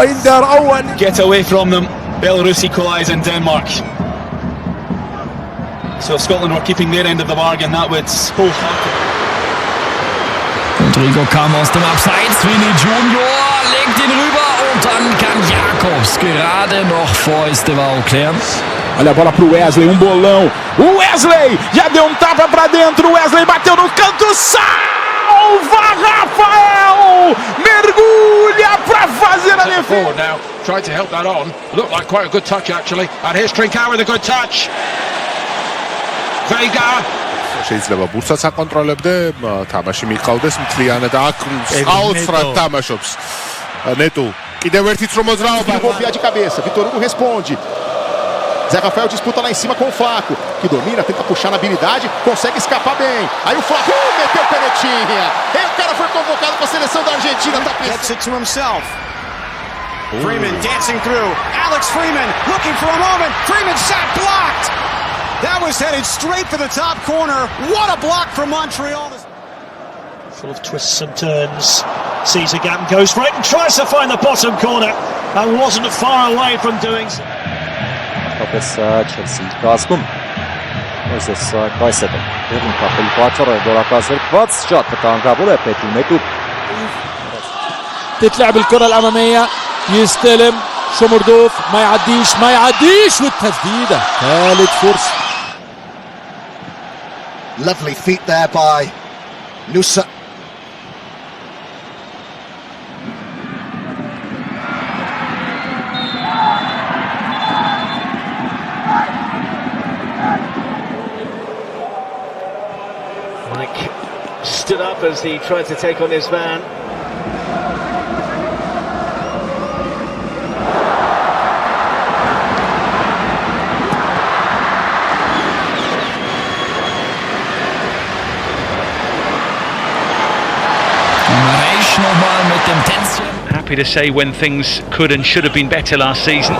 انذار اول. Get away from them. Belarus equalise in Denmark. So if Scotland were keeping their end of the bargain, that would wholeheartedly. Rodrigo kam aus dem Abseits, Vini Junior legt ihn rüber und dann kann Jakobs gerade noch vor Estevão klären. Olha a bola pro Wesley, bolão. O Wesley já deu tapa pra dentro. O Wesley bateu no canto, salva Rafael! Mergulha pra fazer a defesa. Now, tried to help that on. Looked like quite a good touch actually. And here's Trincao with a good touch. Vega. შეიძლება ბურთსაც აკონტროლებდე, თამაში მიყავდეს მთლიანად და აქ აუცხრად თამაშობს. Neto, კიდევ ერთი ცრო მოძრაობა. Golpear de cabeça, Vitor Hugo responde. Zé Rafael disputa lá em cima com o Flaco, que domina, tenta puxar na habilidade, consegue escapar bem. Aí o Flaco meteu canetinha. E o cara foi convocado para a seleção da Argentina. Gets it to himself. Freeman dancing through. Alex Freeman looking for a moment. Freeman shot blocked. That was headed straight for the top corner. What a block from Montreal. Full of twists and turns. Sees a gap and goes for it and tries to find the bottom corner. And wasn't far away from doing so. Tāpēc Chelsea կազմում Մոյսես Կայսետը դերում կապելի պատճառը դորակաز վերքված շատ վտանգավոր է պետի նետու تتلعب الكرة الأمامية يستلم شمردوف ما يعديش والتسديدة ثالث فرصة. Lovely feet there by Nusa. Mike stood up as he tried to take on his man. happy to say when things could and should have been better last season.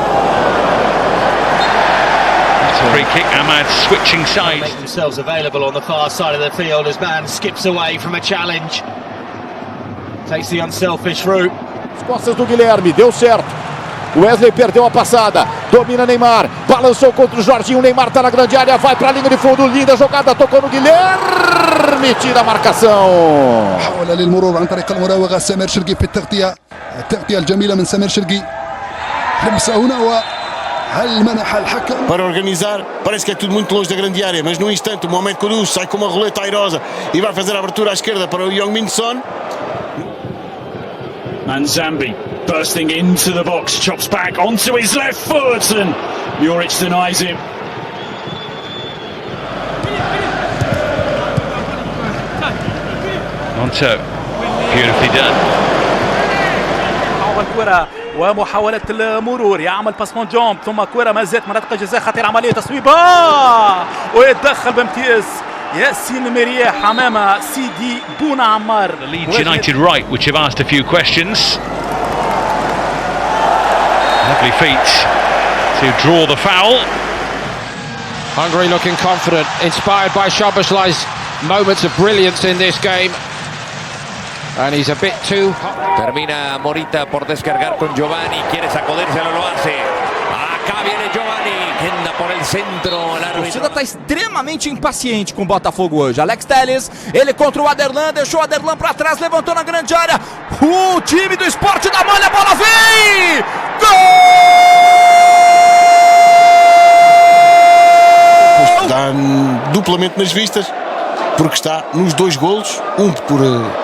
That's a free kick. Ahmad switching sides. Make themselves available on the far side of the field as man skips away from a challenge. Takes the unselfish route. As costas do Guilherme, deu certo. O Wesley perdeu a passada, domina Neymar, balançou contra o Jorginho, o Neymar tá na grande área, vai pra linha de fundo, linda jogada, tocou no Guilherme, tira a marcação. حاول للمرور عن طريق المراوغة سمير شرقي في التغطية الجميلة من سمير شرقي. لمسة هنا وهل منح الحكم؟ Para organizar, parece que é tudo muito longe da grande área, mas no instante o Mohamed Kudus sai com uma roleta airosa e vai fazer a abertura à esquerda para o Heung-min Son. Manzambi bursting into the box, chops back onto his left foot, and Juric denies him. Monto, beautifully done. الكرة ومحاولة المرور يعمل باسمون جومب ثم كرة ما زالت منطقة الجزاء خطيرة عملية تصويبة ويتدخل بامتياز ياسين مرياح أمام سيدي بونا عمار. Leeds United right, which have asked a few questions. Lovely feet to draw the foul. Hungary looking confident, inspired by Szoboszlai's moments of brilliance in this game. And he's a bit too hot. Termina Morita por descargar con Giovanni, quiere sacudírselo, lo hace. Acá viene Giovanni, que anda por el centro. A torcida está extremamente impaciente com o Botafogo hoje. Alex Telles, ele contra o Aderlan, deixou o Aderlan para trás, levantou na grande área. O time do Sport da Malha, a bola vem! Gol! Está duplamente nas vistas, porque está nos dois golos, um por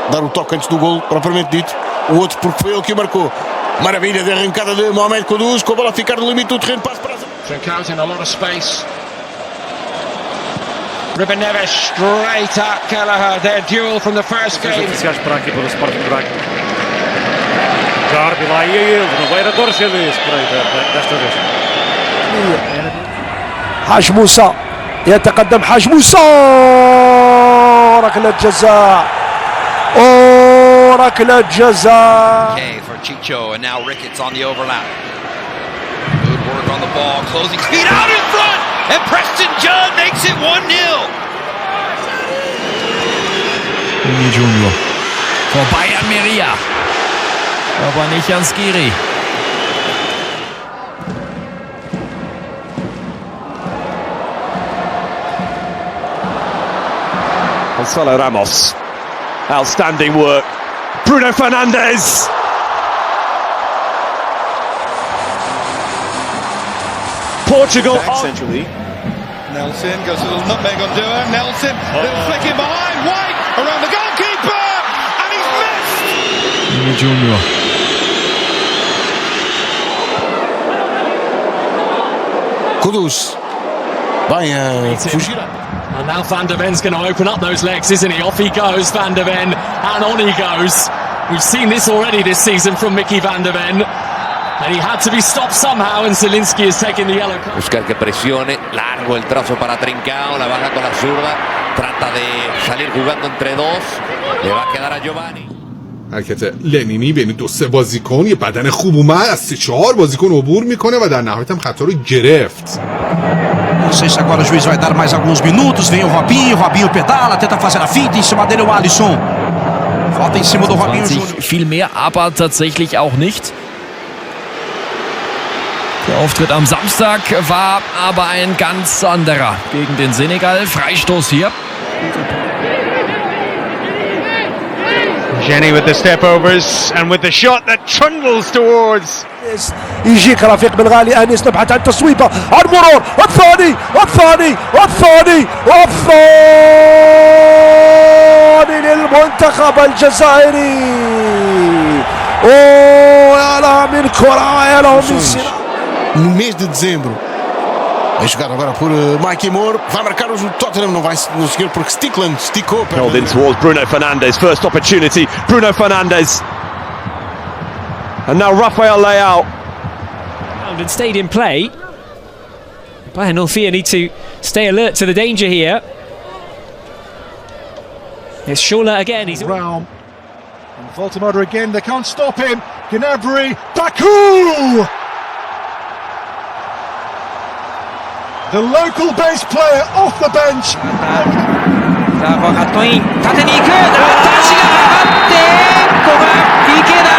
dar o toque antes do golo, propriamente dito, o outro porque foi ele que o marcou. Maravilha de arrancada de Mohamed Kudus, com a bola a ficar no limite do terreno, passe para Trincão's in a lot of space. Ruben Neves straight at Kelleher, their duel from the first game. Oficiais para aqui pelo Sport de Braga. Jardim lá e ele, não vai agora ser isso por aí desta vez. حاج موسى يتقدم حاج موسى ركلة جزاء ركلة جزاء. Okay, for Chicho, and now Ricketts on the overlap. Good work on the ball, closing speed out in front, and Preston Judd makes it 1-0. Junior vorbei an Meria, aber nicht an Skiri. Gonzalo Ramos, outstanding work. Bruno Fernandes. Portugal centrally. Nelson goes a little nutmeg on doue. Nelson, little flick in behind. White around the goalkeeper, and he's missed. Junior. Kudus vai fugir. And now Van der Ven's going to open up those legs, isn't he? Off he goes, Van der Ven, and on he goes. We've seen this already this season from Mickey Van der Ven. And he had to be stopped somehow, and Zielinski has taken the yellow card. Buscar que presione, largo el trazo para Trincão, la baja con la zurda, trata de salir jugando entre dos, le va a quedar a Giovanni. حرکت لنینی بین دو سه بازیکن، یه بدن خوب اومد از 3-4 بازیکن عبور میکنه و در نهایت هم خطا رو گرفت. Não sei se agora o juiz vai dar mais alguns minutos. Vem o Robinho pedala, tenta fazer a finta, em cima dele o Alisson. Falta em cima do Robinho Júnior. Viel mehr, aber tatsächlich auch nicht. Der Auftritt am Samstag war aber ein ganz anderer gegen den Senegal. Freistoß hier. Jenny with the step overs and with the shot that trundles towards. يجيك رفيق بالغالي انيس نبحث عن تصويبه على المرور والثاني للمنتخب الجزائري. يا لها من كره يا لها من سلاح. No mês de dezembro, é jogado agora por Mike Moore, vai marcar o Tottenham, não vai conseguir porque Stickland esticou. Held in towards Bruno Fernandes, first opportunity, Bruno Fernandes. And now Rafael Leao. And stayed in play. Bayern Northia need to stay alert to the danger here. It's Schuller again. He's Brown. And Voltemada again, they can't stop him. Gnabry, Doku! The local bass player off the bench. さあここカットイン縦に行く足が上がってここが PK だ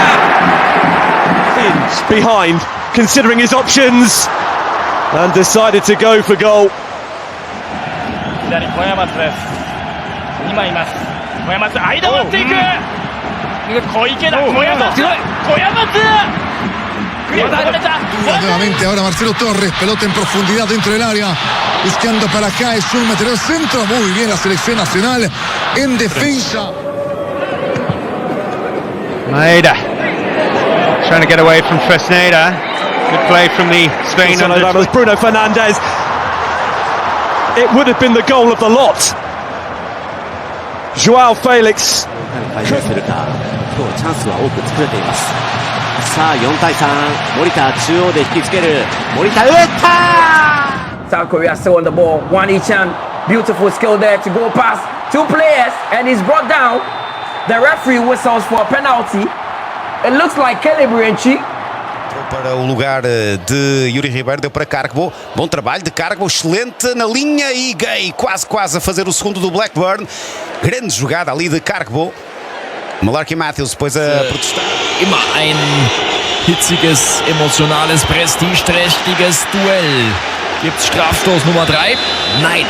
Behind, considering his options, and decided to go for goal. 左小山津です2枚います小山津間を割っていく小池だ小山津小山津 Nuevamente ahora Marcelo Torres, pelota en profundidad dentro del área, buscando para acá, es un metereo centro, muy bien la selección nacional en defensa. Maeda trying to get away from Fresneda. Good play from the Spain under. Bruno Fernandes. It would have been the goal of the lot. Joao Felix. 改善するか今日チャンスは多く作れていますさあ4対3森田中央で引きつける森田打った South Korea still on the ball. One Ichan, beautiful skill there to go past two players, and he's brought down. The referee whistles for a penalty. It looks like Kylian. Para o lugar de Yuri Ribeiro, deu para Cargbo. Bom trabalho de Cargbo, excelente na linha e Gay, quase a fazer o segundo do Blackburn. Grande jogada ali de Cargbo. Malarkey Matthews depois a protestar. Immer ein hitziges, emotionales, prestigeträchtiges Duell. Gibt's Strafstoß Nummer 3? Nein,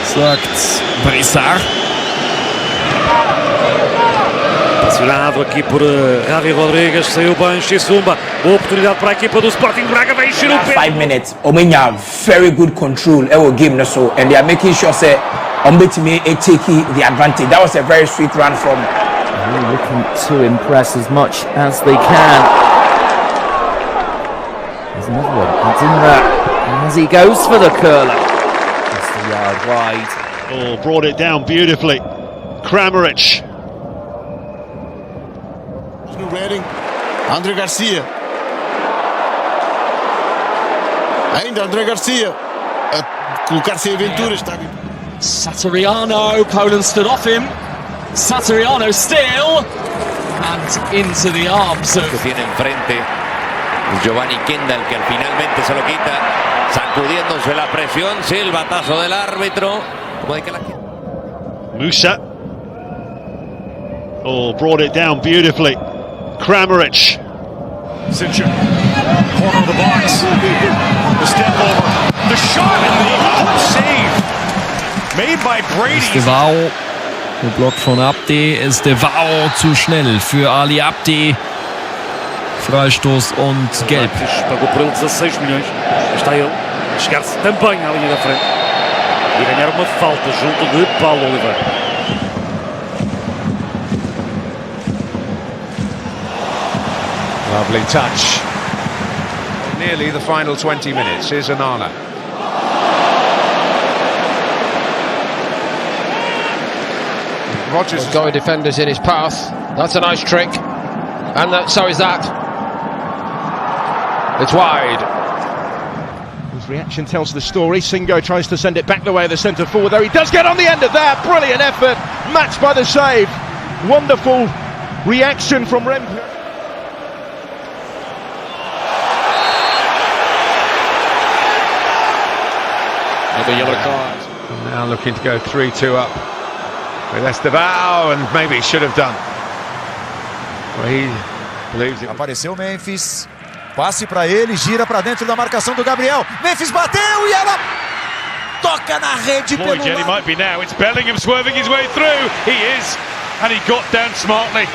sagt Brissard. Pressionado aqui por Javi Rodrigues, saiu bem, Xisumba, boa oportunidade para a equipa do Sporting Braga, vem encher o pé. 5 minutes. Omenya very good control. Ewo game so, and they are making sure say Ombetimi take the advantage. That was a very sweet run from. Really looking to impress as much as they can. There's another one. It's in there as he goes for the curler. Just a yard wide. Oh, brought it down beautifully. Kramaric. No Reading, André Garcia. Ainda André Garcia a colocar-se em aventuras. Satoriano, Poland stood off him. Satoriano still, and into the arms of... Que tiene enfrente Giovanni Kendall, que finalmente se lo quita, sacudiéndose la presión, silbatazo del árbitro. Como de que la... Musa. Oh, brought it down beautifully. Kramaric. Sincher, corner of the box, the step over, the shot, and the save made by Brady. Estevao, geblockt von Abdi. Estevao zu schnell für Ali Abdi. Freistoß und gelb. Pagou por ele 16 milhões. Está ele a chegar-se também à linha da frente e ganhar uma falta junto de Paulo Oliveira. Lovely touch. Nearly the final 20 minutes. Here's Anala. Rodgers has got defenders in his path. That's a nice trick. And so is that. It's wide. His reaction tells the story. Singo tries to send it back the way of the centre forward, though he does get on the end of that. Brilliant effort, matched by the save. Wonderful reaction from Rempe. Another yellow card. now looking to go 3-2 up with Estevao, and maybe he should have done. Well, he believes it. Apareceu Memphis. Passe para ele, gira para dentro da marcação do Gabriel. Memphis bateu e ela toca na rede pelo lado. He might be now. It's Bellingham swerving his way through. He is, and he got down smartly.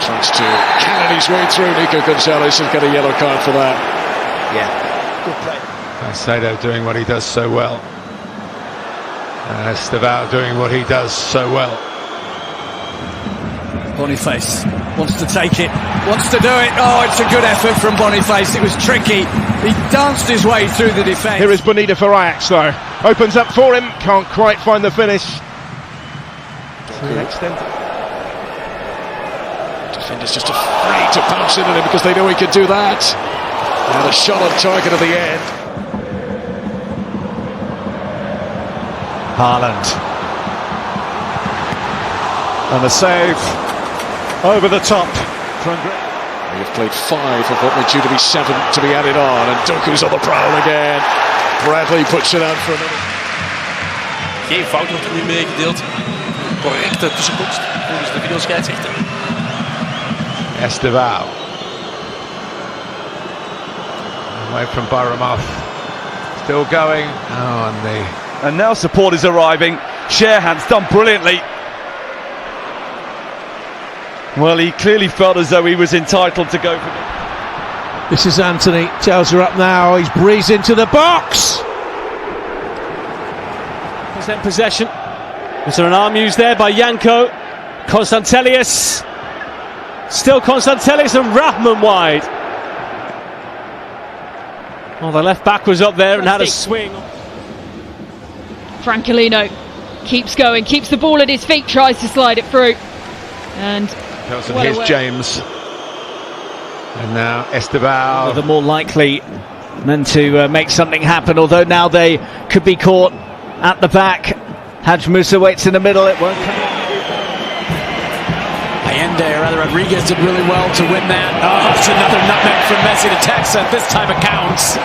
Tries to cannon his way through. Nico Gonzalez has got a yellow card for that. Yeah, good play. Caicedo doing what he does so well. Estevao doing what he does so well. Boniface wants to take it, wants to do it. Oh, it's a good effort from Boniface. It was tricky. He danced his way through the defence. Here is Bonita for Ajax, though. Opens up for him, can't quite find the finish. To an extent. Defenders just afraid to bounce into him because they know he can do that. And a shot on target at the end. Haaland. And a save over the top from They've played 5 of what were due to be 7 to be added on, and Doku's on the prowl again. Bradley puts it out for a minute. Geen fout wordt er nu meegedeeld. Correcte tussenkomst volgens de videoscheidsrechter. Estevao. Away from Baramoth. Still going. Oh, and now support is arriving. Sharehand's done brilliantly. Well, he clearly felt as though he was entitled to go for it. This is Anthony. Tells her up now. He's breezed into the box. Present possession. Was there an arm used there by Janko? Konstantelius. Still Konstantelius and Rahman wide. Well, the left back was up there and had a swing. Francolino keeps going, keeps the ball at his feet, tries to slide it through. And here's James. And now Estevao. They're more likely than to make something happen, although now they could be caught at the back. Haj Musa waits in the middle, it won't come. Rodriguez did really well to win that. Oh, it's another nutmeg from Messi to Texas. This time it counts.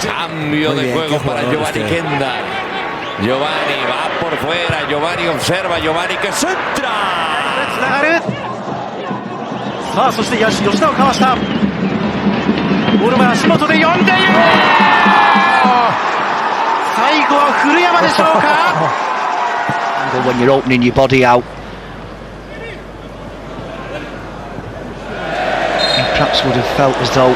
Cambio de juego para Giovanni Kendall. Giovanni va por fuera. Giovanni observa. Giovanni que centra. さあそして吉田をかわした。ゴール前足元で呼んでいる。最後は古山でしょうか。When you're opening your body out. Perhaps would have felt as though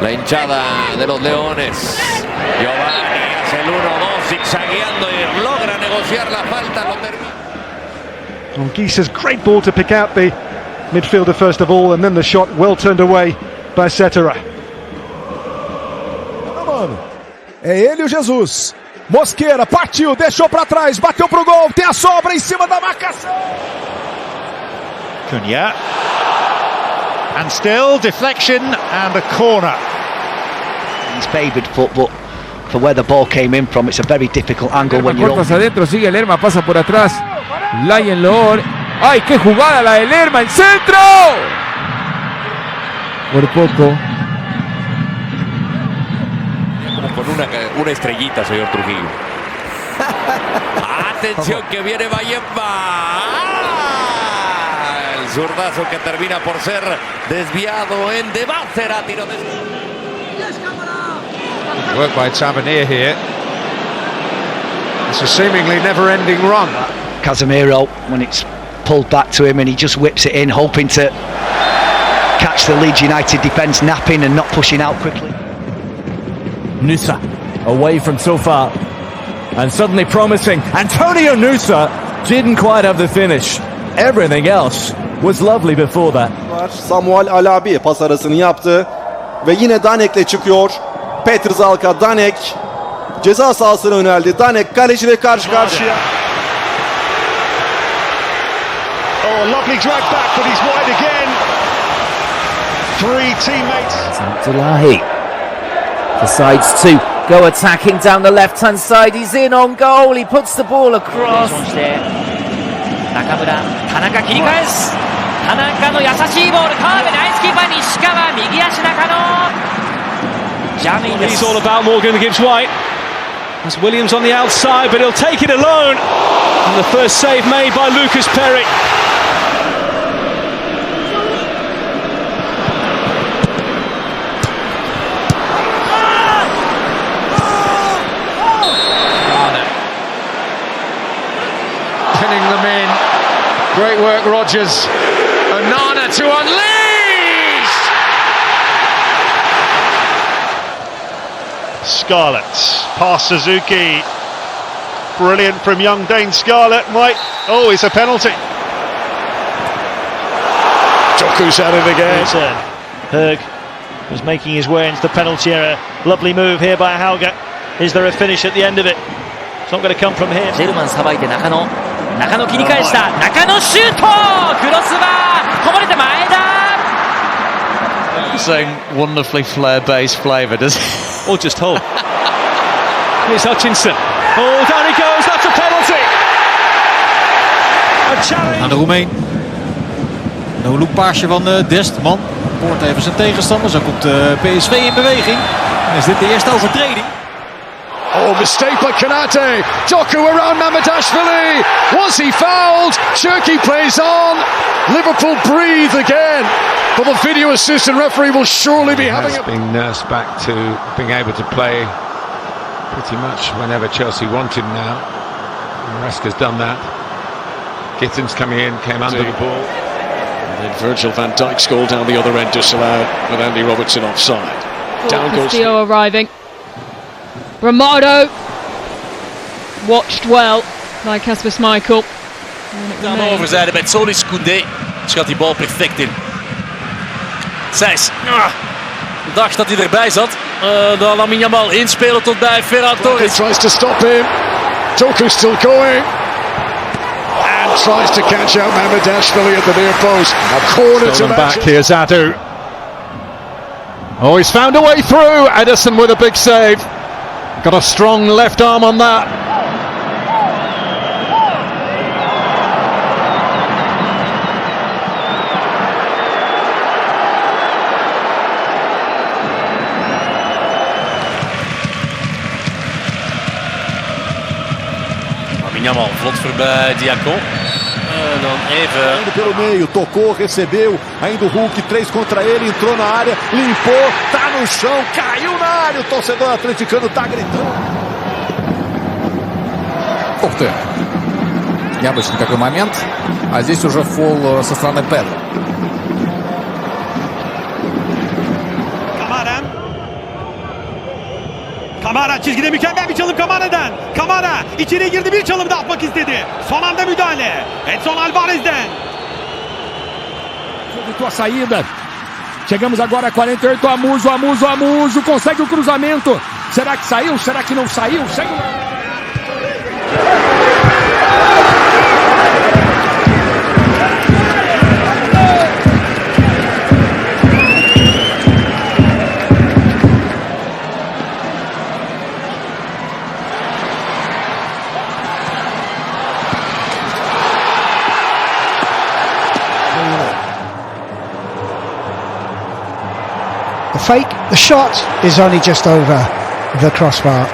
la hinchada de los Leones. Giovanni hace el 1-2 zigzagueando y logra negociar la falta. Lo termina. Well, Giese's great ball to pick out the midfielder first of all, and then the shot well turned away by Cetera. É ele o Jesus. Mosqueira partiu, deixou para trás, bateu pro gol, tem a sobra em cima da marcação. Cunha. And still deflection and a corner. He's favoured foot, but for where the ball came in from, it's a very difficult angle when you're cortas adentro, sigue Lerma, pasa por atrás. Lion Lord. ¡Ay, qué jugada la de Lerma! ¡En centro! Por poco. Con una estrellita, señor Trujillo. Atención que viene Bayemba. El zurdazo que termina por ser desviado en de Bácera. Tiro de... Work by Tavernier here. It's a seemingly never-ending run. Casemiro, when it's pulled back to him and he just whips it in, hoping to catch the Leeds United defence napping and not pushing out quickly. Nusa away from so far and suddenly promising. Antonio Nusa didn't quite have the finish. Everything else was lovely before that. Samuel Alabi pas arasını yaptı ve yine Danek'le çıkıyor. Petr Zalka, Danek ceza sahasına yöneldi. Danek kaleciyle karşı karşıya. Oh, lovely drag back, but he's wide again. 3 teammates. Abdullahi decides to go attacking down the left-hand side. He's in on goal. He puts the ball across. 中村、田中切り返す。田中の優しいボール。川辺ナイスキーパー西川、右足中野。ジャミンです。 It's all about Morgan gives White. That's Williams on the outside, but he'll take it alone. And the first save made by Lucas Perry. Pinning them in. Great work, Rodgers. Onana to unleash! Scarlett past Suzuki. Brilliant from young Dane Scarlett. Oh, it's a penalty. Doku's at it again. Berg was making his way into the penalty area. Lovely move here by Hauger. Is there a finish at the end of it? It's not going to come from here. ジェルマンさばいて中野中野切り返した。中野シュート。クロスバーこぼれて前田。Saying wonderfully flair-based flavour, does it? Or just hold. Here's Hutchinson. Oh, down he goes. That's a penalty. A challenge. Aan de Roemeen. No look paasje van Dest. Man poort even zijn tegenstander. Zo komt PSV in beweging. En is dit de eerste overtreding? Oh, mistake by Konate. Doku around Mamadashvili. Was he fouled? Turkey plays on. Liverpool breathe again. But the video assistant referee will surely be having it. Being nursed back to being able to play pretty much whenever Chelsea wanted now. Maresca's done that. Gittins coming in, came under the ball. And then Virgil van Dijk goal down the other end disallowed with Andy Robertson offside. Down goes Castillo arriving. Romano watched well by Kasper Schmeichel. Aan de overzijde bij Solis Koundé. Schat die bal perfect in. Seis. Ik dacht dat hij erbij zat. Dan Lamine Yamal inspelen tot bij Ferran Torres. Tries to stop him. Doku still going. And tries to catch out Mamadashvili at the near post. A corner to back here, Zadu. Oh, he's found a way through. Ederson with a big save. Got a strong left arm on that. Yamal vlot voorbij Diacon. En dan even. Indo pelo meio, tocou, recebeu. Ainda o Hulk, 3 contra ele, entrou na área, limpou, tá no chão, caiu na área. O torcedor atleticano tá gritando. Ух ты! Необычный такой момент. А здесь уже фол со стороны Педро. Kamara çizgide mükemmel bir çalım Kamara'dan. Kamara içeriye girdi, bir çalım da atmak istedi. Son anda müdahale. Edson Alvarez'den. Evitou a saída. Chegamos agora a 48. Amuso consegue o cruzamento. Será que saiu? Será que não saiu? Segue o... The fake, the shot is only just over the crossbar.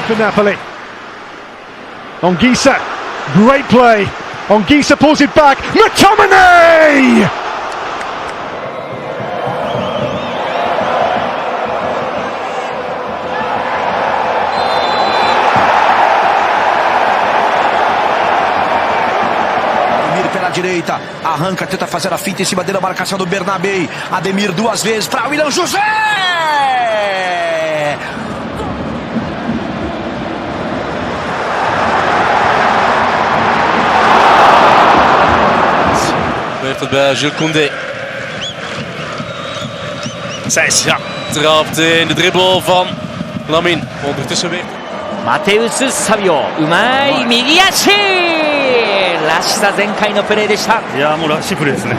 For Napoli. Ongisa, great play. Ongisa pulls it back. McTominay! Pela direita, arranca, tenta fazer a finta em cima dele, a marcação do Bernabé. Ademir 2 vezes para William José! Gebeurt het bij Jules Koundé. Seis, ja, trapt in de dribbel van Lamine. Ondertussen weer. マテウス・サビオ、うまい右足らしさ全開のプレーでした。いや、もうらしいプレーですね。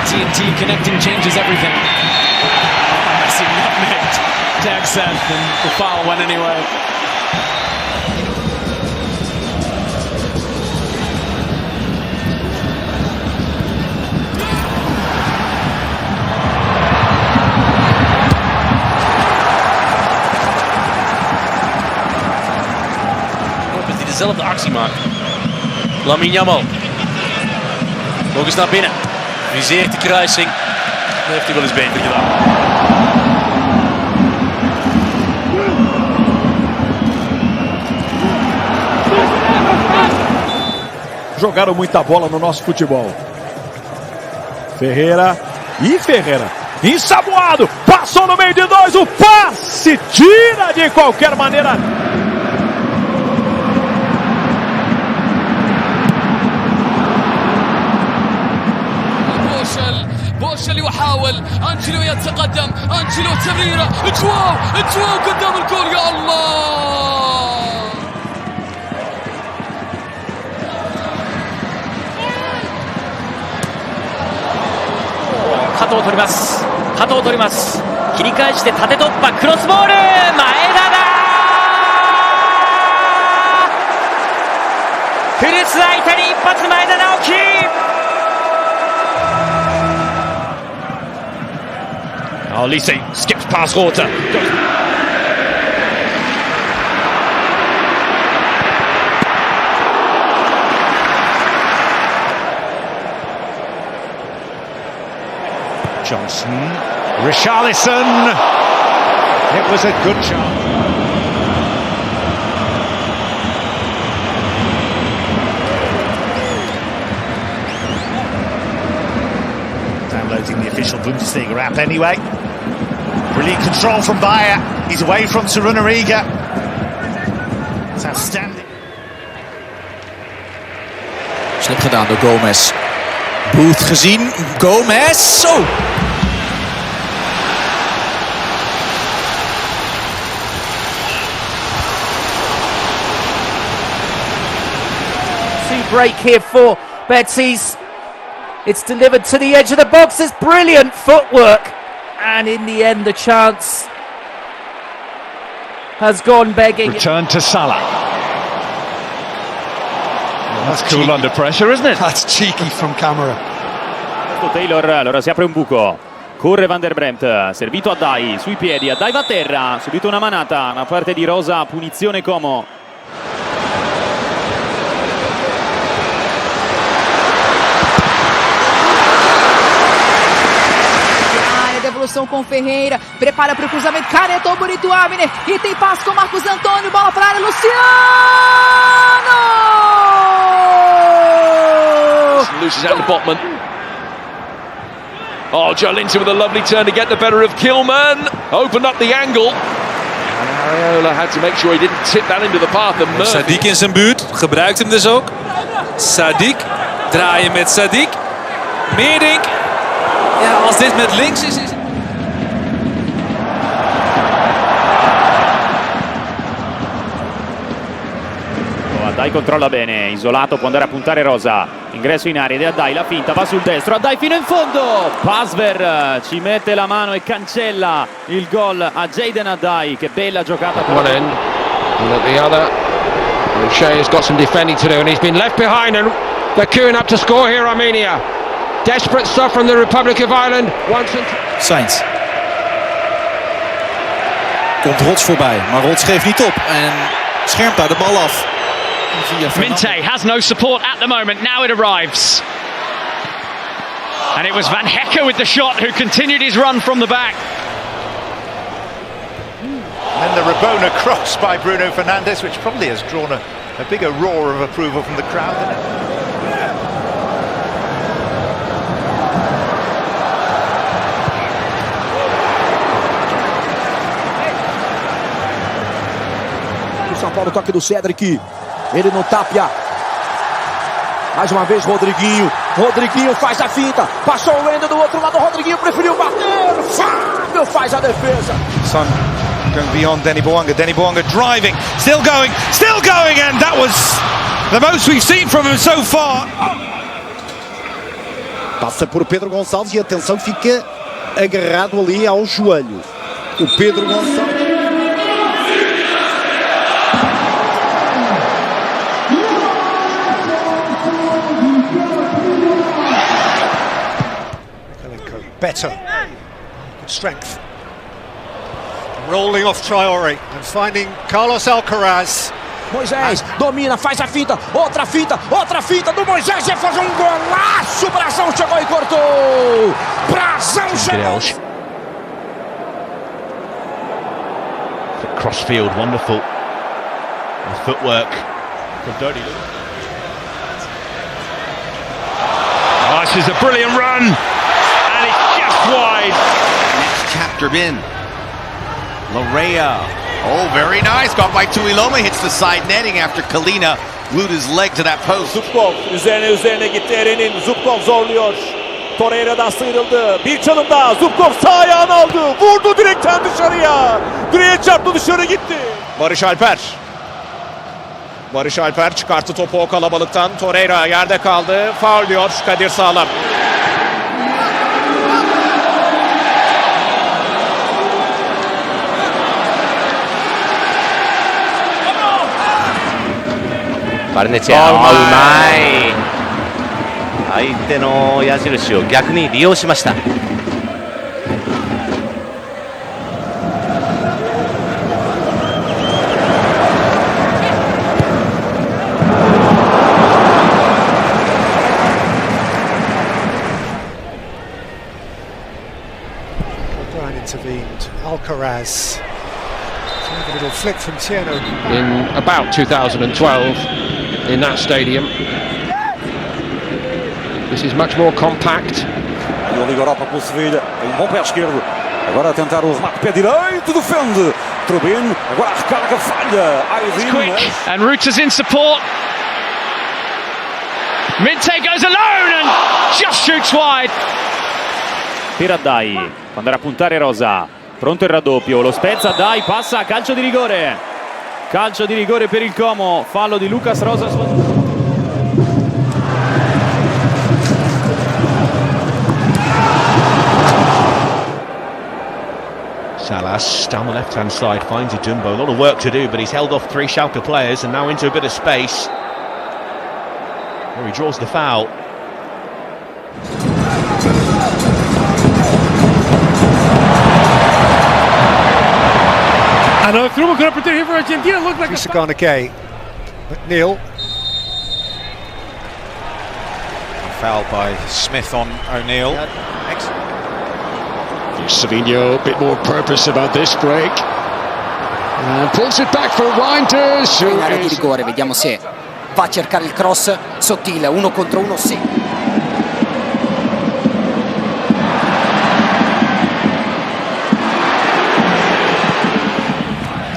AT&T connecting changes everything. Messi nutmegged Jackson, and the foul went anyway. Die dezelfde actie maakt. Lamine Yamal. Nog eens naar binnen. viseert de kruising. Dat heeft hij wel eens beter gedaan. Jogaram muita bola no nosso futebol. Ferreira. Ensaboado. Passou no meio de dois. O passe. Tira de qualquer maneira. بوشل يحاول أنجلو يتقدم أنجلو تمريرة جواو قدام الجول يا الله角を取ります切り返して縦突破クロスボール前田だ古巣相手に一発前田直樹Olise skips past Horta. Johnson, Richarlison. It was a good chance. Downloading the official Bundesliga app anyway. Brilliant control from Bayer. He's away from Sarunariga. It's outstanding. Slim gedaan door Gomez. Booth gezien. Gomez. Zo. Break here for Betis. It's delivered to the edge of the box. It's brilliant footwork. And in the end, the chance has gone begging. Return to Salah. That's cool cheeky. Under pressure, isn't it? That's cheeky from camera. Taylor, allora si apre un buco. Corre Van der Bremt, servito a Dai, sui piedi, a Dai va a terra, subito una manata, una parte di Rosa, punizione Como. Devolução com Ferreira, prepara para o cruzamento, caretou bonito o Abner e tem passe com Marcos Antônio, bola para a área, Luciano! Loses out to Botman. Oh, Joe Linton with a lovely turn to get the better of Kilman. Opened up the angle. And Areola had to make sure he didn't tip that into the path of Murphy. Sadiq in zijn buurt, gebruikt hem dus ook. Sadiq, draaien met Sadiq. Meerdink. Ja, als dit met links is... Dai controlla bene, isolato, può andare a puntare Rosa, ingresso in area ed è Dai, la finta, va sul destro, Dai fino in fondo, Pasver ci mette la mano e cancella il gol a Jayden Dai, che bella giocata. One end, and at the other, and Shea's got some defending to do and he's been left behind and they're queuing up to score here, Armenia. Desperate stuff from the Republic of Ireland. Sainz. Komt Rots voorbij, maar Rots geeft niet op en schermt daar de bal af. Minte has no support at the moment. Now it arrives. And it was Van Hecker with the shot who continued his run from the back. And then the Rabona cross by Bruno Fernandes, which probably has drawn a bigger roar of approval from the crowd than it. São Paulo, toque do Cedric. Ele no Tapia. Mais uma vez Rodriguinho. Rodriguinho faz a finta. Passou o Wendel do outro lado. Rodriguinho preferiu bater. Fábio faz a defesa. Son going beyond Denny Bouanga. Denny Bouanga driving. Still going. And that was the most we've seen from him so far. Passa por Pedro Gonçalves e atenção, fica agarrado ali ao joelho. O Pedro Gonçalves. Better, good strength, rolling off Traore and finding Carlos Alcaraz, Moisés domina, faz a finta, outra finta do Moisés, ia fazer um golaço, Brazão chegou e cortou, Brazão chegou. Crossfield, wonderful. The footwork from Doty. Oh, this is a brilliant run, and it's just wide. Next chapter in. Larea. Oh, very nice. Got by Tuiloma. Hits the side netting after Kylian glued his leg to that post. Zubkov üzerine gitti Eren'in. Zubkov zorluyor. Torreira'dan sıyrıldı. Bir çalım daha. Zubkov sağ ayağını aldı. Vurdu direkten dışarıya. Direğe çarptı, dışarı gitti. Barış Alper çıkarttı topu o kalabalıktan. Torreira yerde kaldı. Faul diyor Kadir Sağlam.バルネチア、うまい。相手の矢印を逆に利用しました。Intervened. Alcaraz. A little flick from Tieno. In about 2012 in that stadium. This is much more compact. E o Liga Europa pelo Sevilha, em bom pé esquerdo. Agora a tentar o remate, pé direito, defende. Trubin, agora a recarga, falha. Quick, and Ruta's in support. Minte goes alone and just shoots wide. Per Dai, può andare a puntare Rosa. Pronto il raddoppio, lo spezza, Dai, passa, calcio di rigore. Calcio di rigore per il Como, fallo di Lucas Rosa. Salas down the left-hand side finds Idumbo. A lot of work to do, but he's held off three Schalke players and now into a bit of space. Where he draws the foul. I know, through a good opportunity for Argentina. Looked like a Gay. McNeil. Foul by Smith on O'Neill. Savino, a bit more purpose about this break. And pulls it back for Reinders. In area di rigore, vediamo se va a cercare il cross sottile, 1 contro 1, sì.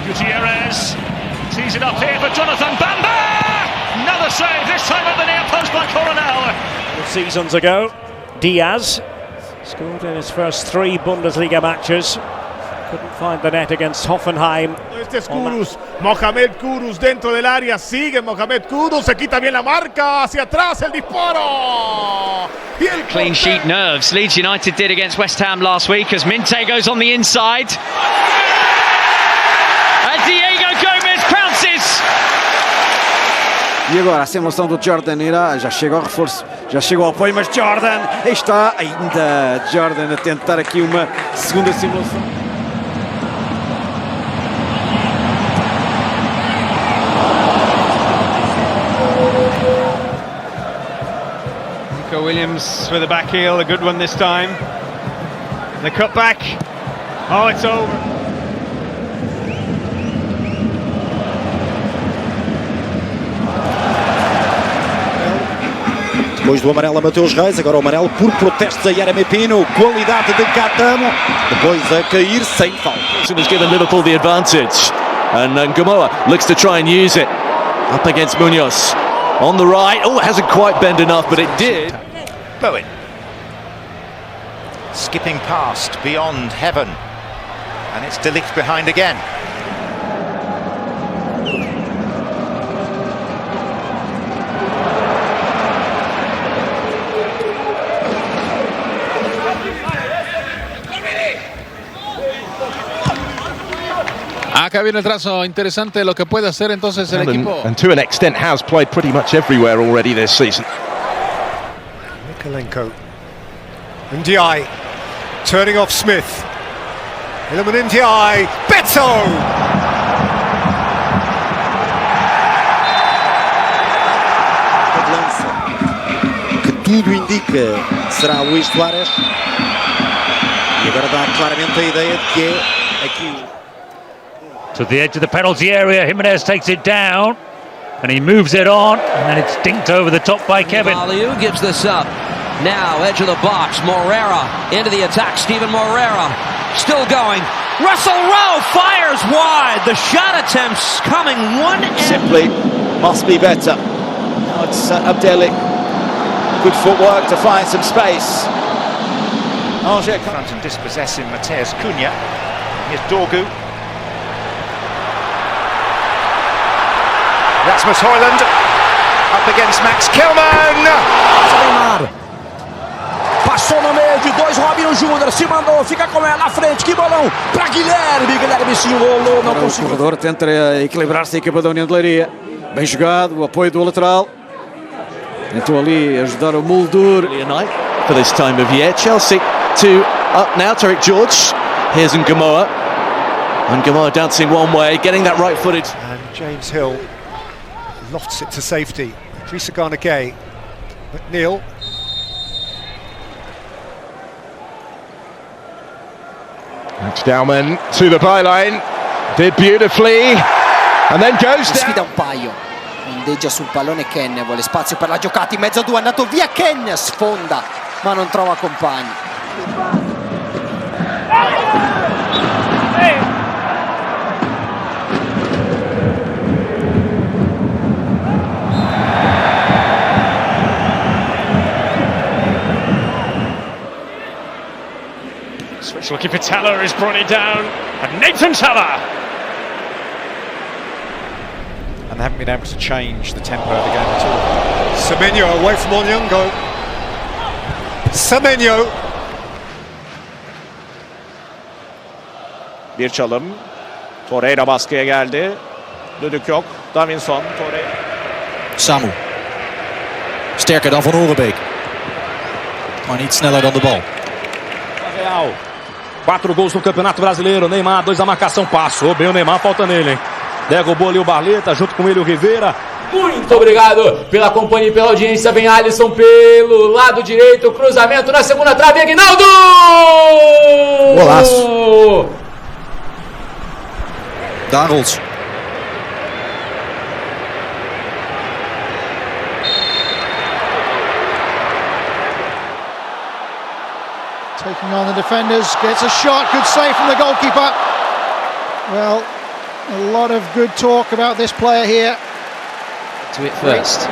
Gutierrez tees it up here for Jonathan Bamba. Another save, this time at the near post by Coronel. Seasons ago, Diaz scored in his first 3 Bundesliga matches. Couldn't find the net against Hoffenheim. Este es Kudus, Mohamed Kudus dentro del área, sigue Mohamed Kudus, se quita bien la marca, hacia atrás el disparo. Clean sheet nerves, Leeds United did against West Ham last week as Minte goes on the inside. And Diego Gomes pounces. E agora a simulação do Jordan irá, já chega ao reforço, já chegou ao apoio, mas Jordan está ainda, Jordan a tentar aqui uma segunda simulação. Nico Williams with a back heel, a good one this time. The cut back, oh it's over. Depois do amarelo a Mateus Reis, agora o amarelo por protestos a Yeremy Pino, qualidade de Catamo, depois a cair sem falta. Has given Liverpool the advantage, and Gamoa looks to try and use it up against Munoz on the right. Oh, it hasn't quite bent enough, but it did. Bowen skipping past beyond heaven, and it's De Ligt behind again. Acá viene el trazo interesante lo que puede hacer entonces el equipo. And to an extent has played pretty much everywhere already this season. Nikolenko. Ndiaye turning off Smith. Iliman Ndiaye. Beto! tudo indica será Luís Suárez. E agora dá claramente a ideia de que é aqui. To the edge of the penalty area, Jimenez takes it down and he moves it on, and then it's dinked over the top by Kevin. Aliu gives this up. Now edge of the box, Morera into the attack. Steven Morera still going. Russell Rowe fires wide. The shot attempts coming one end. Simply must be better. Now it's Abdelli. Good footwork to find some space. Angers front and dispossessing Mateus Cunha. Here's Dogu. Rasmus Højlund up against Max Kylian. Neymar. Passou no meio de dois, Robinho Júnior se mandou, fica com ela à frente, que bolão para Guilherme se enrolou, não conseguiu. O corredor tenta equilibrar-se a equipa da União de Leiria. Bem jogado, o apoio do lateral. Tentou ali ajudar o Muldur. For this time of year, Chelsea up now, Tariq George. Here's Ngamoa. And Ngamoa dancing one way, getting that right footed. And James Hill lofts it to safety. Idrissa Gana Gueye. McNeil. That's Dauman to the byline. Did beautifully. And then goes down. Sfida un paio. Ondeggia sul pallone Ken, vuole spazio per la giocata in mezzo a due, è andato via Ken, sfonda ma non trova compagni. Switch looking for Teller, has brought it down, and Nathan Teller. And they haven't been able to change the tempo of the game at all. Semenyo away from Onyungo. Semenyo. Bir çalım. Torreira baskıya geldi. Düdük yok. Davinson, Torreira. Samu. Sterker dan Van Horenbeek. Maar niet sneller dan de bal. Real. 4 gols no Campeonato Brasileiro. Neymar, 2 a marcação. Passou bem o Neymar, falta nele, hein? Derrubou ali o Barleta, junto com ele o Rivera. Muito obrigado pela companhia e pela audiência. Vem Alisson pelo lado direito. Cruzamento na segunda trave. Aguinaldo! Golaço. Darels. Taking on the defenders, gets a shot, good save from the goalkeeper. Well, a lot of good talk about this player here. To it first.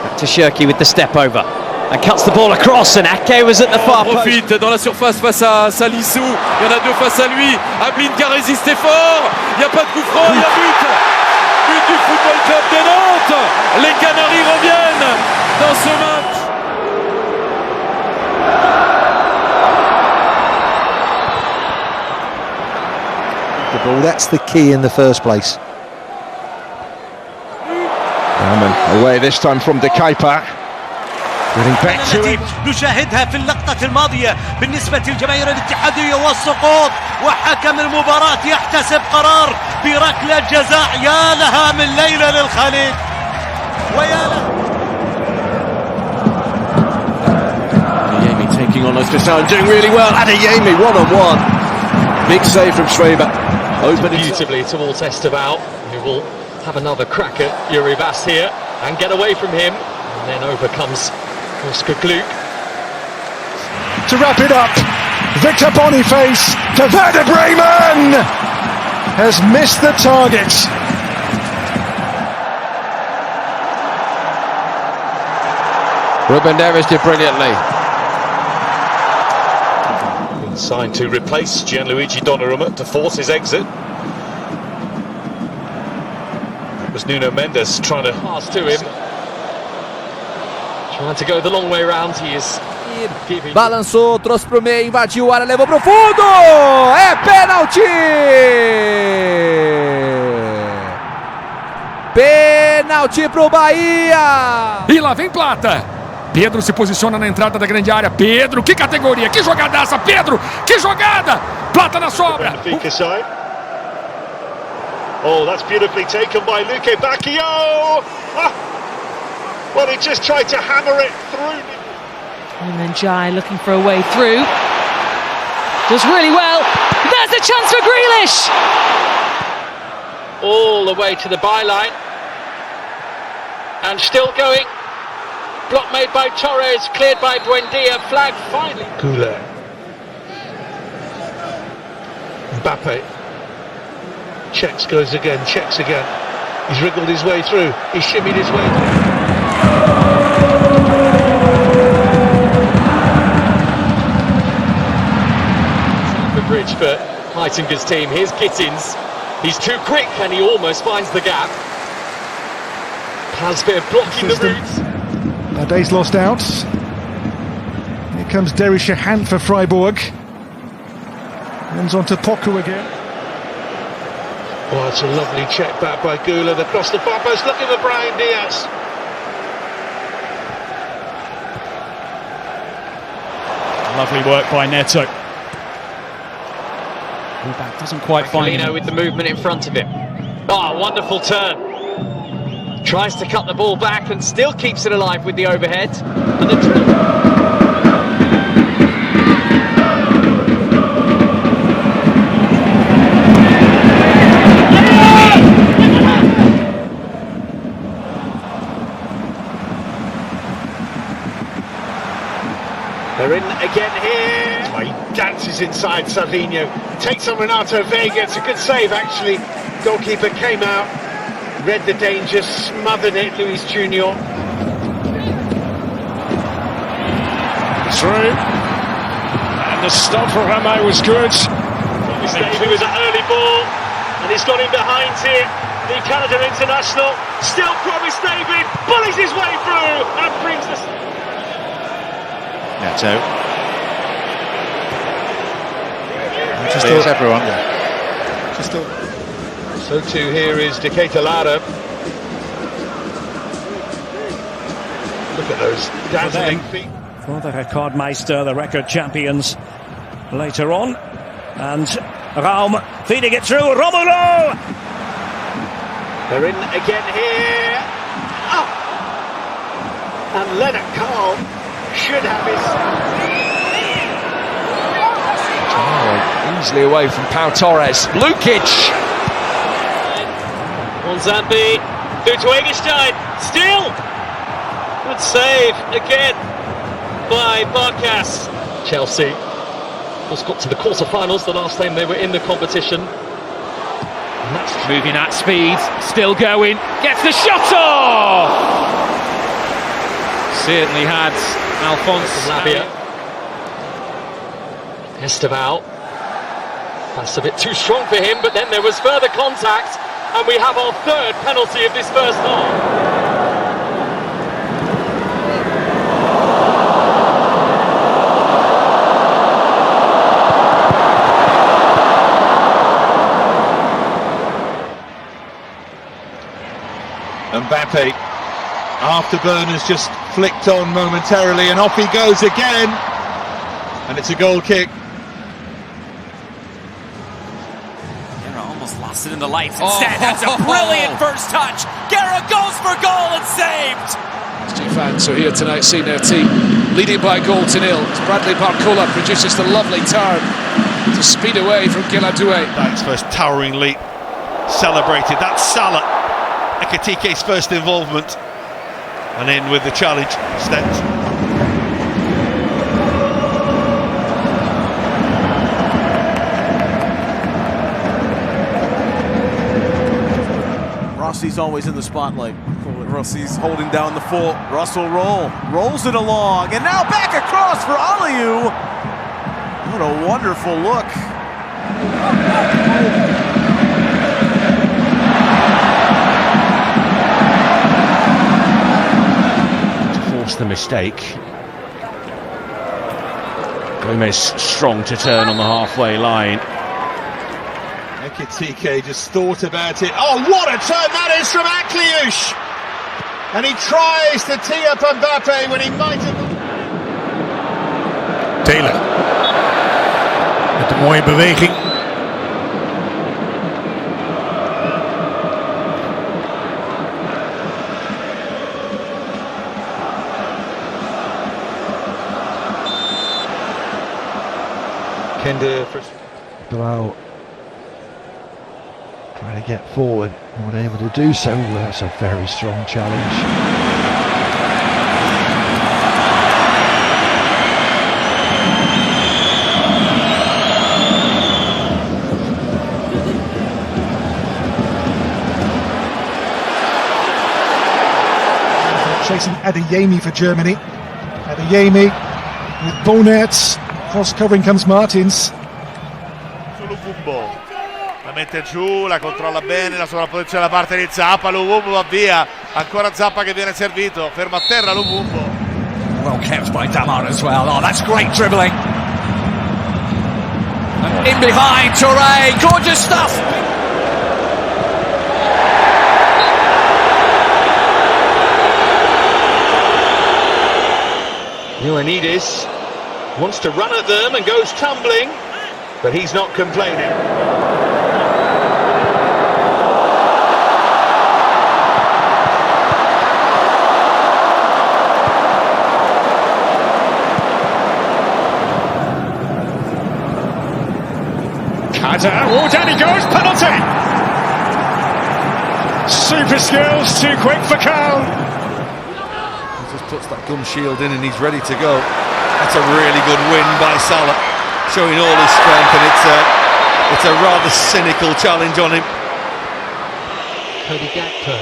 Back to Shirky with the step over. And cuts the ball across, and Ake was at the far post. Profite dans la surface face à Salissou. Il y en a 2 face à lui. Ablin qui a résisté fort. Il n'y a pas de coup franc, il y a but. But du Football Club de Nantes. Les Canaries reviennent dans ce match. Well, that's the key in the first place. Away this time from De Kuyper. Getting back to it. نشاهدها في اللقطة الماضية بالنسبة للجماهير الاتحادية والسقوط، وحكم المباراة يحتسب قرار بركلة جزاء. يا لها من ليلة للخليج ويا لها. Adeyemi taking on Austria and doing really well. Adeyemi one-on-one. Big save from Schreiber. Opening beautifully towards Esteval, who will have another crack at Uribas here and get away from him. And then over comes Oscar Gluck. To wrap it up, Victor Boniface to Werder Bremen has missed the target. Ruben Neves did brilliantly. Signed to replace Gianluigi Donnarumma to force his exit. That was Nuno Mendes trying to pass to him. Trying to go the long way round. He is giving. Balançou, trouxe pro meio, invadiu a área, levou pro fundo! É pênalti! Pênalti pro Bahia! E lá vem Plata. Pedro se posiciona na entrada da grande área. Pedro, que categoria, que jogadaça, Pedro, que jogada! Plata na sobra. Oh, that's beautifully taken by Luque Bacchio. Well, he just tried to hammer it through. And then Jai looking for a way through. Does really well. There's a chance for Grealish! All the way to the byline. And still going. Block made by Torres, cleared by Buendia, flag finally. Kylian. Mbappe. Checks again. He's wriggled his way through. He shimmied his way through. The bridge for Heitinger's team. Here's Gittins. He's too quick and he almost finds the gap. Pasveer blocking the route. Days lost out. Here comes Derry Shahan for Freiburg. Ends on to Poku again. Oh, it's a lovely check back by Gula. Across the far post, looking for Brian Diaz. Lovely work by Neto. Back doesn't quite find Kylian with the movement in front of him. Oh, wonderful turn. Tries to cut the ball back and still keeps it alive with the overhead. And the They're in again here. Oh, he dances inside Savinho. Takes on Renato Vega. It's a good save, actually. Goalkeeper came out, read the danger, smothered it, Luis Junior. Through. And the stop for Rame was good. Promise David was an early ball, and he's got him behind here. The Canada international. Still Promise David. Bullies his way through and brings the... Neto. There's everyone. So too here is Decatur Lara. Look at those dazzling feet. For the Rekordmeister, the record champions, later on. And Raum feeding it through. Romulo! They're in again here. Oh! And Leonard Carl should have his... Easily away from Pau Torres. Lukic! Monzambi through to Eggestein. Still! Good save again by Barkas. Chelsea just got to the quarter-finals the last time they were in the competition. And that's moving at speed, still going, gets the shot off! Certainly had Alphonse Labia. Esteval. That's a bit too strong for him, but then there was further contact, and we have our third penalty of this first half. Mbappe, afterburners just flicked on momentarily, and off he goes again, and it's a goal kick. Almost lost it in the lights. Instead, that's a brilliant first touch. Guerra goes for goal and saved. Fans are here tonight seeing their team leading by a goal to nil. Bradley Barcola produces the lovely turn to speed away from Doue. That's first towering leap, celebrated. That's Salah, Ekitike's first involvement, and in with the challenge steps. Rossi's always in the spotlight. Rossi's holding down the fort. Russell rolls it along, and now back across for Aliou. What a wonderful look. To force the mistake. Gomez strong to turn on the halfway line. Ekitike just thought about it. Oh, what a turn that is from Akliouche! And he tries to tee up Mbappe when he might have... Taylor. Met een mooie beweging. defender. Bilal trying to get forward, not able to do so. That's a very strong challenge. Chasing Adeyemi for Germany. Adeyemi with Bonnet. Cross covering comes Martins. Luvumbo la mette giù, la controlla bene, la sovrapposizione da parte di Zappa. Luvumbo va via, ancora Zappa che viene servito, ferma a terra Luvumbo. Well kept by Damar as well. Oh, that's great dribbling. In behind, Touré, gorgeous stuff. Ioannidis wants to run at them and goes tumbling, but he's not complaining. Cutter, oh, down he goes, penalty! Super skills, too quick for Cal. Just puts that gum shield in and he's ready to go. That's a really good win by Salah, showing all his strength, and it's a rather cynical challenge on him. Cody Gakpo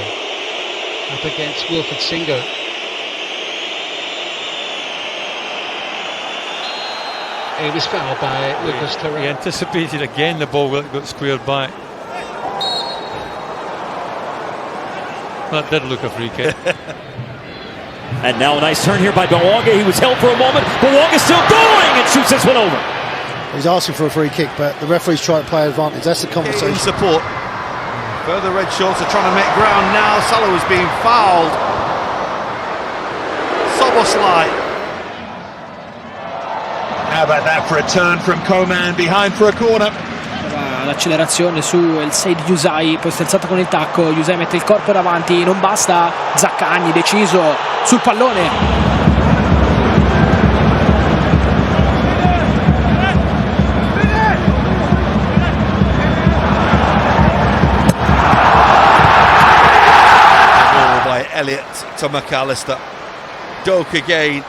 up against Wilfred Singo. He was fouled by Lucas Torreira. He anticipated again the ball got squared back. That did look a free kick. And now a nice turn here by Bawanga. He was held for a moment. Bawanga's still going and shoots this one over. He's asking for a free kick, but the referee's trying to play advantage. That's the conversation. In support. Further red shorts are trying to make ground now. Salah was being fouled. Soboslai. How about that for a turn from Coman behind for a corner? L'accelerazione su il 6 di Yusai, poi sterzato con il tacco. Yusai mette il corpo davanti, non basta. Zaccagni deciso sul pallone. Ball by Elliott to McAllister. Doku again.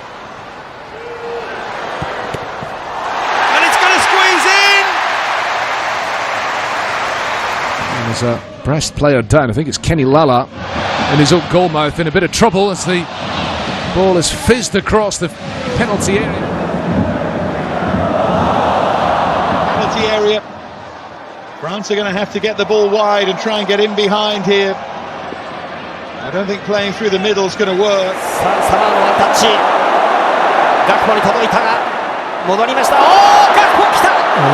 There's a Brest player down. I think it's Kenny Lala in his own goal mouth, in a bit of trouble as the ball is fizzed across the penalty area. Penalty area. France are going to have to get the ball wide and try and get in behind here. I don't think playing through the middle is going to work. サラのワンタッチ。ガクポに届いたが戻りました。おー、ガクポ来た。左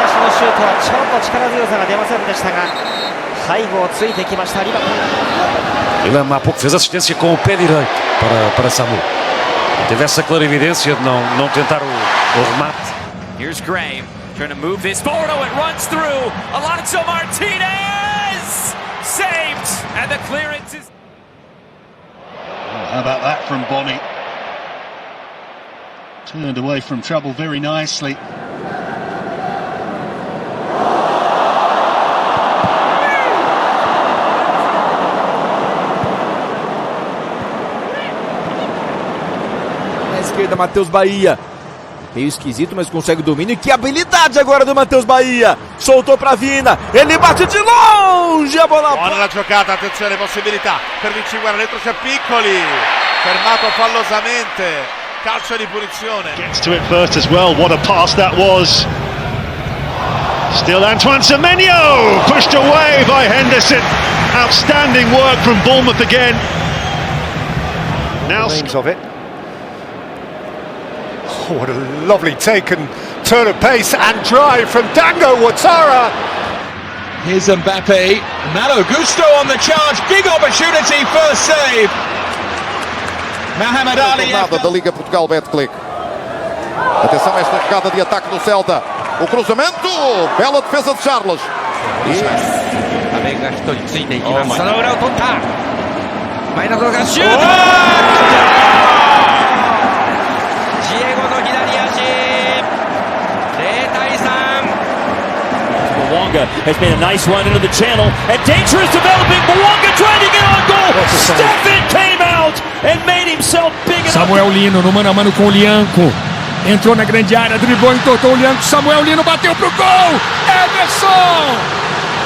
足のシュートはちょっと力強さが出ませんでしたが、背後をついてきましたリバプール。Ele há pouco fez assistência com o pé direito para Samu. Teve essa clarividência de não tentar o remate. Here's Gray trying to move this forward. Oh, it runs through. Alonso Martinez saved, and the clearance is. How about that from Bonnie? Turned away from trouble very nicely. Na esquerda, Matheus Bahia. Meio esquisito, mas consegue o domínio. E que habilidade agora do Matheus Bahia. Soltou pra Vina. Ele bate de longe. A bola. Buona la giocata, attenzione, possibilità per Vinci Guerra. Dentro c'è Piccoli. Fermato fallosamente. Calcio di punizione. Gets to it first as well. What a pass that was. Still Antoine Semenyo. Pushed away by Henderson. Outstanding work from Bournemouth again. Now names of it. Oh, what a lovely take and turn of pace and drive from Dango Ouattara. Here's Mbappe. Malo Gusto on the charge. Big opportunity, first save. Mohamed Ali. Da Liga Portugal Betclic. Atenção a esta jogada de ataque do Celta. O cruzamento. Bela defesa de Charles. 阿部が一人ついていきます。その裏を取った。前田がシュート。ジエゴの左足。0対 Bouanga has made a nice run into the channel, and danger is developing. Bouanga trying to get on goal. Stefan came out and made himself big enough. Samuel Lino no mano a mano com o Lianco. Entrou na grande área, driblou, entortou o Lianco. Samuel Lino bateu pro gol. Ederson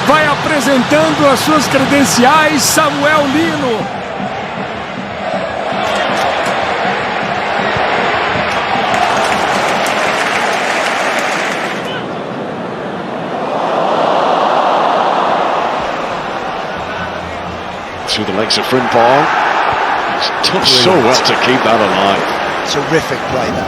vai apresentando as suas credenciais. Samuel Lino. Through the legs of Frimpong. He's done so well to keep that alive. Terrific play there.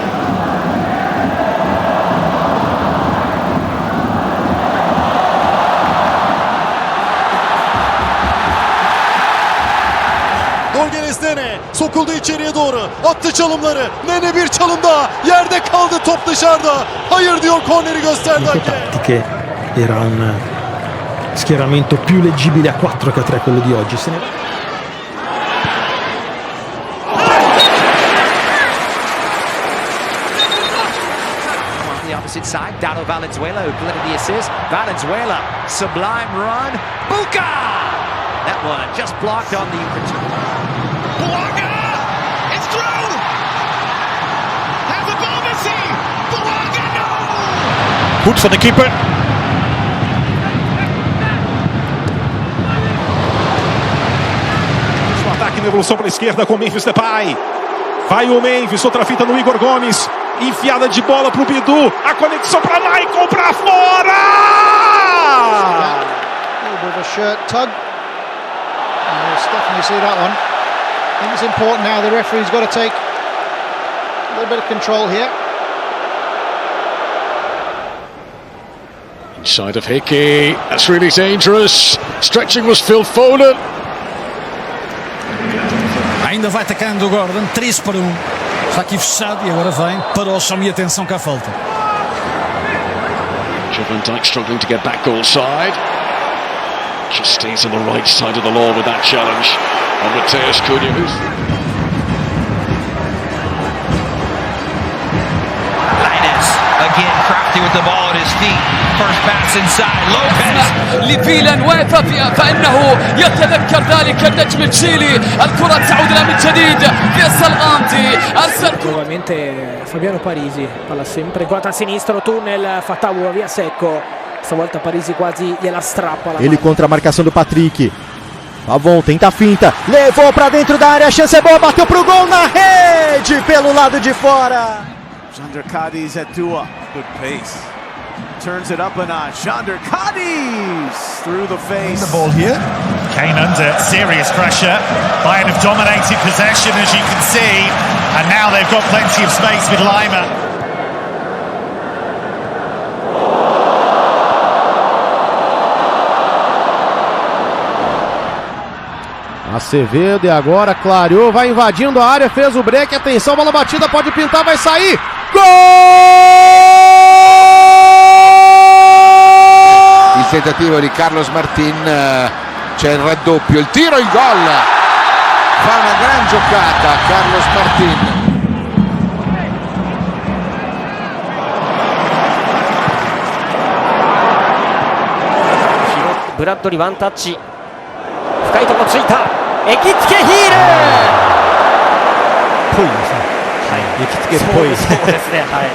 Gol Nene sokuldu içeriye doğru. Attı çalımları. Nene bir çalım daha. Yerde kaldı, top dışarıda. Hayır diyor, korneri gösterdi hakem. Che era un schieramento più leggibile a 4 che a 3 quello di oggi. The opposite side, Dado Valenzuela who delivered the assist. Valenzuela, sublime run. Buka! That one just blocked on the return. Bouanga! It's through! Has the ball, Messi! Bouanga, no! Good for the keeper. Ataque na evolução para a esquerda com o Memphis Depay. Vai o Memphis, outra fita no Igor Gomes. Enfiada de bola para o Bidu. A conexão para Michael, para fora! A little bit of a shirt tug. You'll definitely see that one. I think it's important now. The referee's got to take a little bit of control here. Inside of Hickey. That's really dangerous. Stretching was Phil Foden. Ainda vai atacando o Gordon, 3-1. Está aqui fechado e agora vem para o chame e atenção que há falta. Van Dijk struggling to get back goal side. Just stays on the right side of the law with that challenge. And Mateus Cunha, Again, crafty with the ball at his feet. First pass inside. Lopez. لفيلان واقف فإنه يتذكر ذلك النجم التشيلي. الكرة تعود له من جديد. فيصل غامدي أرسل. Nuovamente Fabiano Parisi, palla sempre inquadrata a sinistro, tunnel, fa tavola via secco. Stavolta Parisi quasi gliela strappa. Ele contra a marcação do Patrick. Pavon tenta a finta, levou pra dentro da área, a chance é boa, bateu pro gol na rede, pelo lado de fora. Chandra Cadiz at Doue, good pace. Turns it up a notch. Chandra Cadiz through the face. The ball here. Came under serious pressure. Bayern have dominated possession, as you can see, and now they've got plenty of space with Lima. Acevedo e agora clareou, vai invadindo a área, fez o break, atenção, bola batida, pode pintar, vai sair. Gol! Il tentativo di Carlos Martin, c'è il raddoppio, il tiro, il gol. Fa una gran giocata Carlos Martin.ブラッドリーワンタッチ、深いとこついた、エキつけヒールぽいですね。はい、エキつけっぽい。そうですね、はい。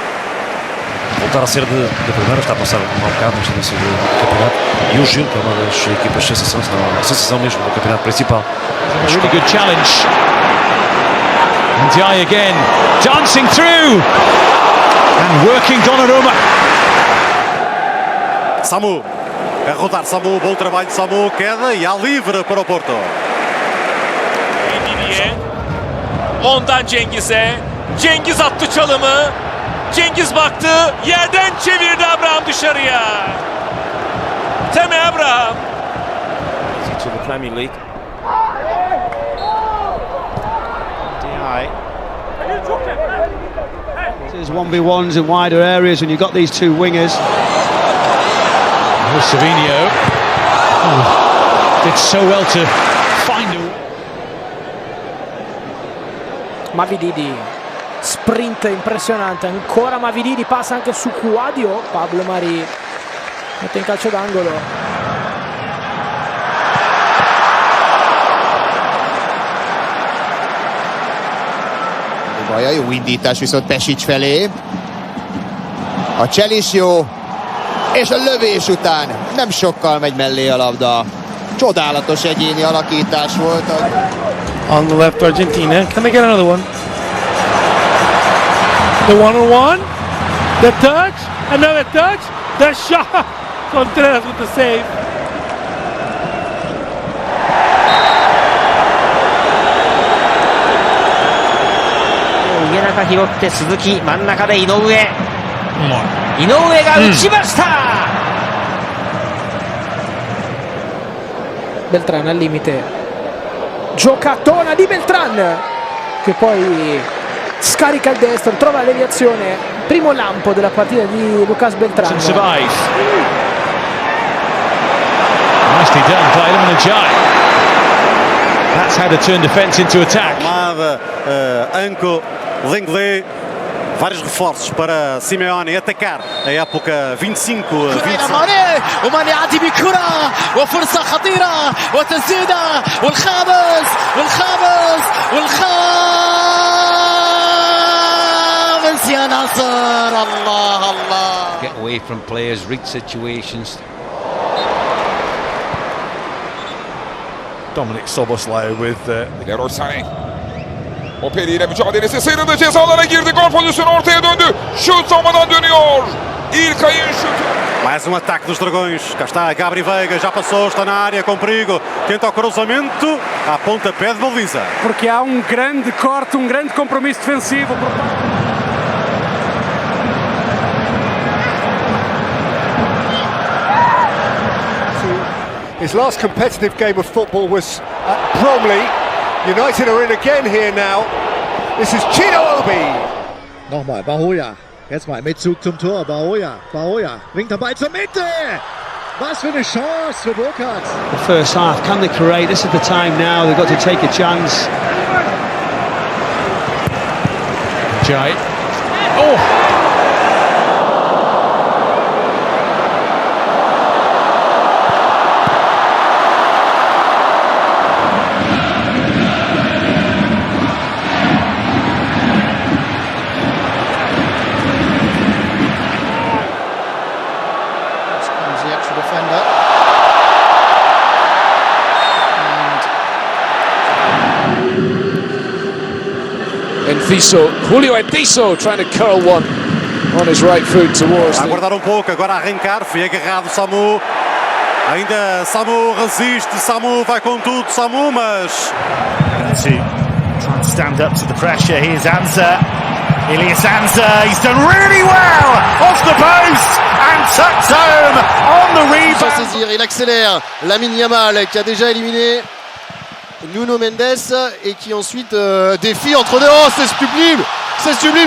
Voltar a ser de primeira, está a passar um mau bocado neste início do campeonato, e o Gil, que é uma das equipas sensação, a sensação mesmo do campeonato principal. A really good challenge. And Ndiaye again, dancing through and working Donnarumma. Samu, a rodar Samu, bom trabalho de Samu, queda e há livre para o Porto. Didiye, ondan Cengiz'e, Cengiz attı çalımı, Cengiz baktı, yerden çevirdi Abraham dışarıya. Temi Abraham. To the Premier League. There's 1v1s in wider areas when you've got these two wingers. Savinho did so well to find a... Mavididi, sprint impressionante, ancora Mavididi, passa anche su Cuadio, Pablo Mari mette in calcio d'angolo. Baja jó indítás viszont Pesic felé. A cselés jó, és a lövés után nem sokkal megy mellé a labda. Csodálatos egyéni alakítás volt. On the left, Argentina. Can they get another one? The one-on-one. The touch. Another touch. The shot. Contreras with the save.中拾って鈴木、真ん中で井上。井上が打ちました。Beltran al limite, giocatona di Beltran che poi scarica il destro, trova la deviazione, primo lampo della partita di Lucas Beltran. Nicely done by Lamine. That's how to turn defence into attack. Anco, Lenglet, vários reforços para Simeone atacar a época 25. وماني يعدي بكرة وفرصة خطيرة وتسديدة والخامس يا ناصر. الله Get away from players, read situations. Dominic Szoboszlai with Leroy Sané. O Pereira mücadelesi sıyrıldı, ceza alanına girdi, gol pozisyonu ortaya döndü. Şut savunmadan dönüyor. İlkay'ın şutu. Mais ataque dos Dragões. Cá está Gabri Veiga, já passou, está na área com perigo. Tenta o cruzamento, à pontapé de baliza. Porque há grande corte, grande compromisso defensivo por parte. His last competitive game of football was at Bromley. United are in again here now. This is Chino Obi. Nochmal, Bahoja. Jetzt mal mit Zug zum Tor. Bahoja bringt den Ball zur Mitte. Was für eine Chance für Burkhardt. The first half, can they create? This is the time now. They've got to take a chance. Jai. Oh! Julio Enciso trying to curl one on his right foot towards a guardar pouco, agora a arrancar, foi agarrado Samu. Ainda Samu resiste, Samu vai com tudo, Samu, mas... Trying to stand up to the pressure, here's Anza. Ilias Anza, he's done really well off the post and tucked home on the rebound. Il accélère, Lamine Yamal qui a déjà éliminé Nuno Mendes et qui ensuite défie entre deux. Oh, c'est sublime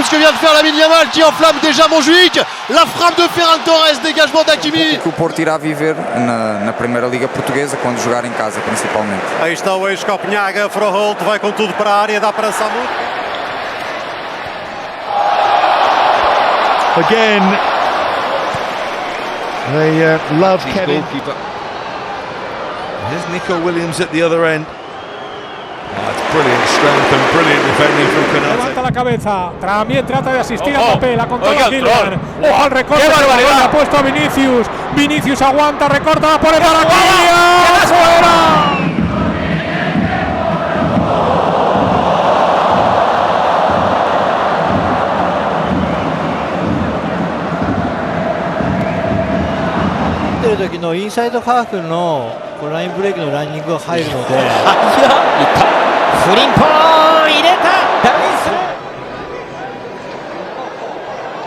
ce que vient de faire Lamine Yamal qui enflamme déjà Montjuic. La frappe de Ferran Torres, dégagement d'Hakimi. Que o Porto irá viver na Primeira Liga Portuguesa quando jogar em casa, principalmente. Aí está o ex-Copenhaga, Froholt vai com tudo para a área, dá para Samu. Again, they love Kevin. Here's Nico Williams at the other end. That's brilliant strength and brilliant defending from Konate. Levanta la cabeza, también trata de asistir a Mbappé, la controla Kylian. Al recorte, le ha puesto a Vinicius. Vinicius aguanta, recorta, pone para Kylian. ¡Fuera!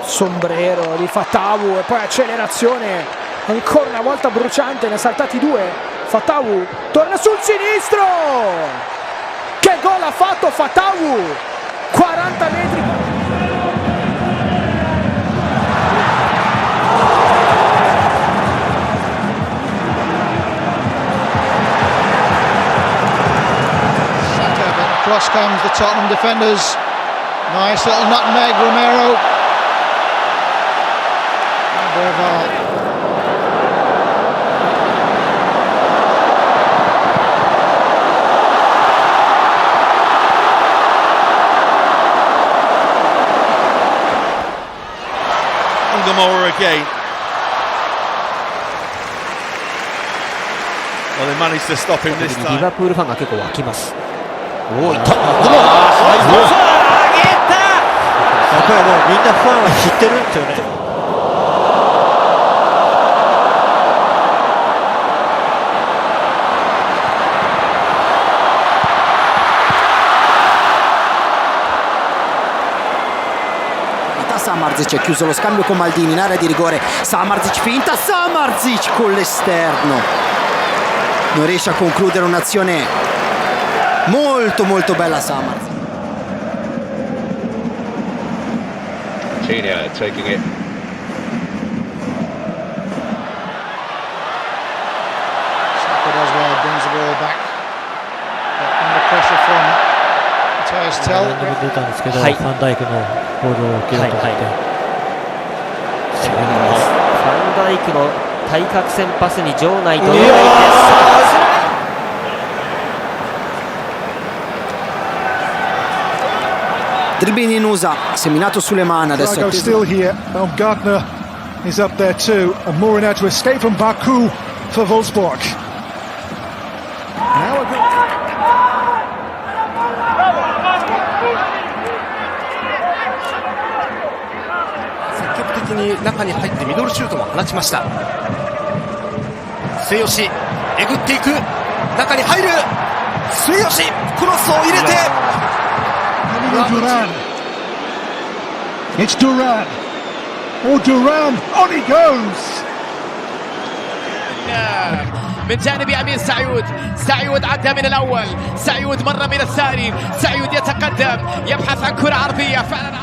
Sombrero di Fatawu e poi accelerazione ancora una volta bruciante, ne ha saltati due. Fatawu torna sul sinistro, che gol ha fatto Fatawu, 40 metri. Cross comes the Tottenham defenders. Nice little nutmeg, Romero. again. Well, they managed to stop him this リ time. バプールファンが結構沸きます。おお、いった。やっぱりもうみんなファンは知ってるんですよね。Samardzic ha chiuso lo scambio con Maldini in area di rigore. Samardzic finta, Samardzic con l'esterno. Non riesce a concludere un'azione molto molto bella Samardzic. Argentina taking it. Saka does well, brings the ball back. But under pressure from Matthias Tell. 出たんですけど、ファンダイクのボールを受けようと思って、ファンダイクの対角線パスに場内どれぐらいですか。Dribbling in USA, seminato sulle mani adesso. Drago still here. Gardner is up there too. And Mourinho to escape from Baku for Wolfsburg. Now a good... 積極的に中に入ってミドルシュートも放ちました。末吉えぐっていく、中に入る末吉、クロスを入れて Duran. It's Duran. Oh, Duran. On he goes. من جانب أمين سعيود، سعيود عدى من الأول، سعيود مر من الثاني، سعيود يتقدم يبحث عن كرة عرضية فعلا.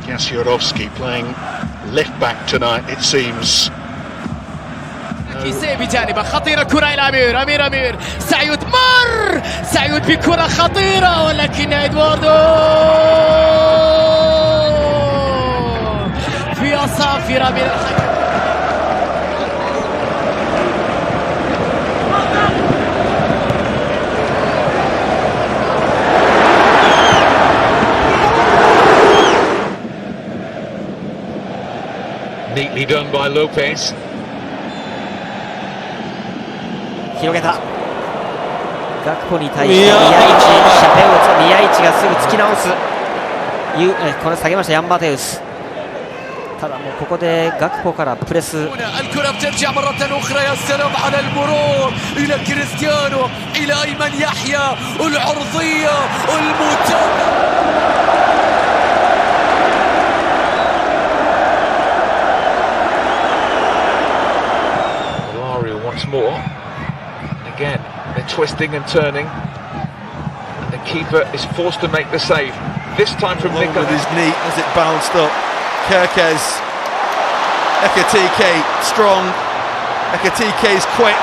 Kasiorowski playing left back tonight it seems. كيسيه بجانبه خطيرة، كرة إلى أمير سعيود مر، سعيود بكرة خطيرة ولكن إدواردو في أصافرة من الحكم. Neatly done by Lopez. 広げた。ガクポに対して宮市がすぐ突き直す。これ下げましたヤンバテウス。ただもうここでガクポからプレス。الكرة بترجع مرة أخرى، يا سلام على المرور إلى كريستيانو إلى أيمن يحيى، العرضية once more. Again, they're twisting and turning, and the keeper is forced to make the save. This time from Nick with his knee as it bounced up. Kerkez, Ekatike strong. Ekatike's quick.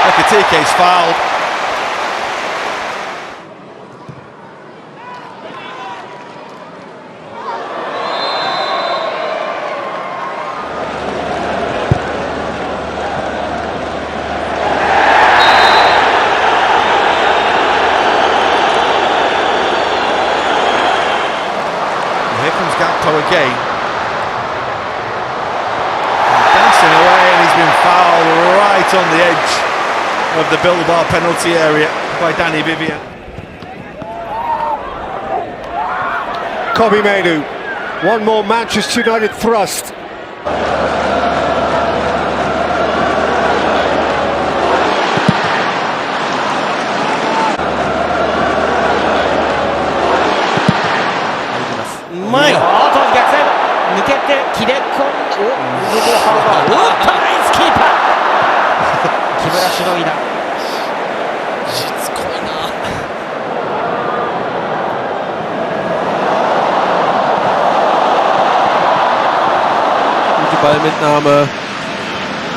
Ekatike's fouled. Again, dancing away, and he's been fouled right on the edge of the Bilbao penalty area by Danny Vivian. Kobe Mainu, one more Manchester United thrust. Ballmitnahme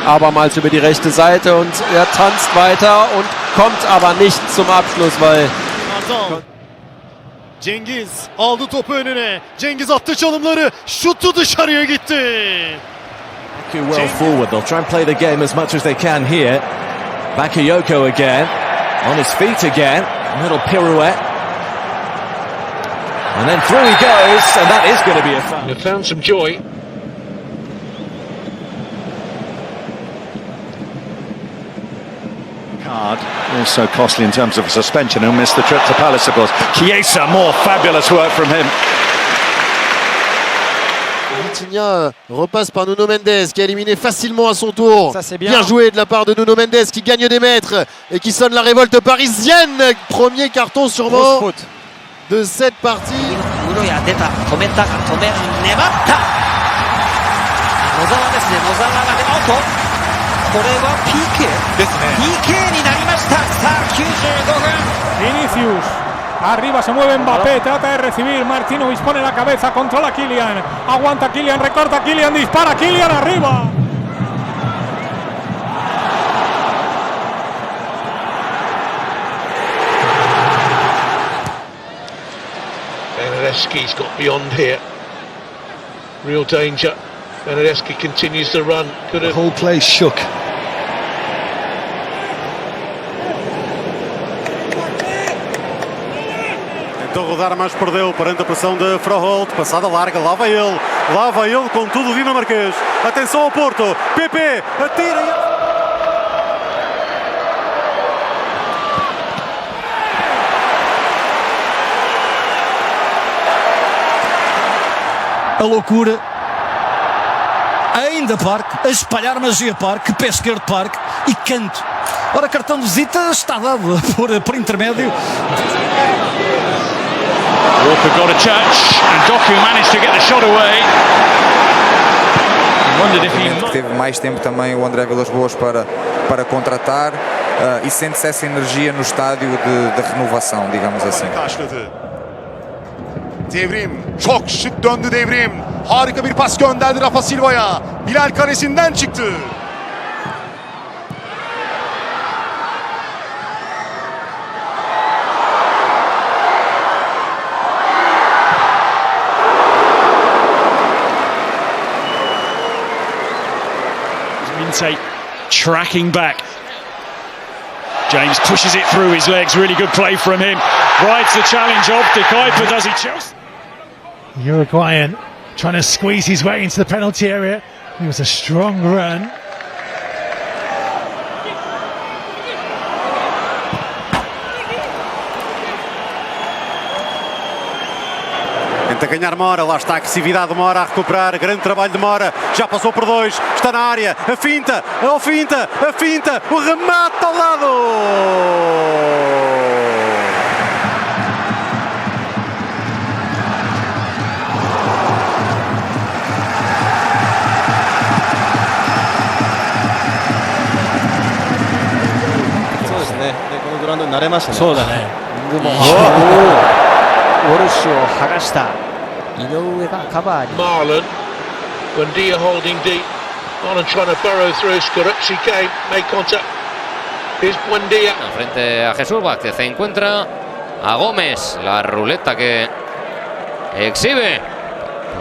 abermals über die rechte Seite und er tanzt weiter und kommt aber nicht zum Abschluss, weil Cengiz aldı topu önüne. Cengiz attı çalımları. Şutu dışarıya gitti. Well forward. They'll try and play the game as much as they can here. Bakayoko again. On his feet again. Little pirouette. And then through he goes, and that is going to be a foul. They found some joy Hard, also costly in terms of a suspension. He'll miss the trip to Palace, of course. Chiesa, more fabulous work from him. Vitinha repasse par Nuno Mendes qui a éliminé facilement à son tour. Ça, c'est bien joué de la part de Nuno Mendes qui gagne des mètres et qui sonne la révolte parisienne. Premier carton sûrement de cette partie. これは PK ですね。PK になりました。さあ95分。 Vinicius. Arriba se mueve Mbappé, trata de recibir. Martinovic pone la cabeza, controla Kylian. Aguanta Kylian, recorta Kylian, dispara Kylian arriba. Benedeschi's got beyond here. Real danger. Benedeschi continues to run. Could have. The whole place shook. Tentou rodar, mas perdeu perante a pressão de Froholt. Passada larga, lá vai ele com tudo o dinamarquês. Atenção ao Porto, PP, atira e... A loucura, ainda Parque, a espalhar magia Parque, pé esquerdo Parque e canto. Ora, cartão de visita está dado por intermédio. Walker got a touch and Doku managed to get the shot away. Teve mais tempo também o André Vilas-Boas para contratar e sente-se essa energia no estádio de renovação, digamos assim. Devrim, çok şık döndü Devrim. Harika bir pas gönderdi Rafa Silva'ya. Bilal kalesinden çıktı. Minte tracking back. James pushes it through his legs. Really good play from him. Rides the challenge of the keeper. Does he choose? Uruguayan trying to squeeze his way into the penalty area. It was a strong run. Tenta ganhar Mora, lá está a agressividade de Mora a recuperar, grande trabalho de Mora, já passou por dois, está na área, a finta, o remate ao lado! Marlon, Buendia holding deep, on and trying to burrow through. Skorupski came, made contact. Here's Buendia. Frente a Jesús Vázquez, se encuentra a Gómez, la ruleta que exhibe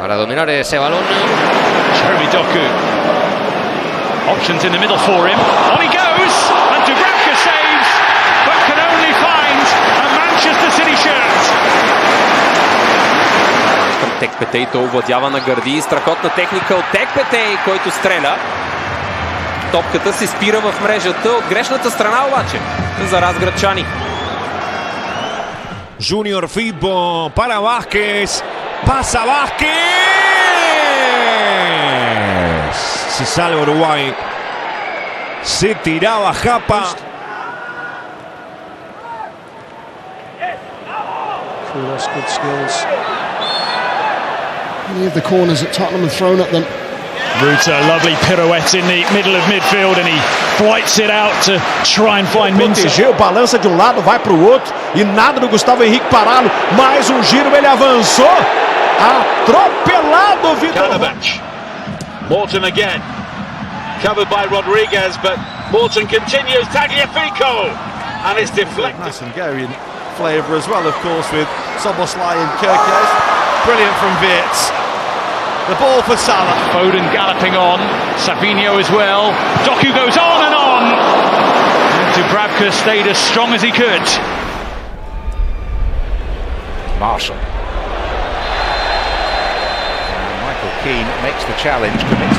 para dominar ese balón. Jeremy Doku. Options in the middle for him. On he goes, and Dubravka saves, but can only find a Manchester City shirt. Към Текпетей, той овладява на гърди. Страхотна техника от Текпетей, който стреля. Топката се спира в мрежата от грешната страна обаче за разградчани. Junior Firpo para Vázquez. Pasa Vázquez. Se sale Uruguay. Se tiraba Japa. That's good skills. Many of the corners that Tottenham have thrown at them. Ruta, lovely pirouette in the middle of midfield and he flights it out to try and find Minte. Protegeu, balança de um lado, vai para o outro e nada do Gustavo Henrique pará-lo. Mais um giro, ele avançou. Atropelado, Vitor. Morton again. Covered by Rodriguez, but Morton continues. Tagliafico. And it's deflected. Nice Hungarian flavour as well, of course, with Soboslai and Kirkes. Brilliant from Wirtz. The ball for Salah. Foden galloping on. Savinho as well. Doku goes on and on. And Dubravka stayed as strong as he could. Marshall. Michael Keane makes the challenge, commits.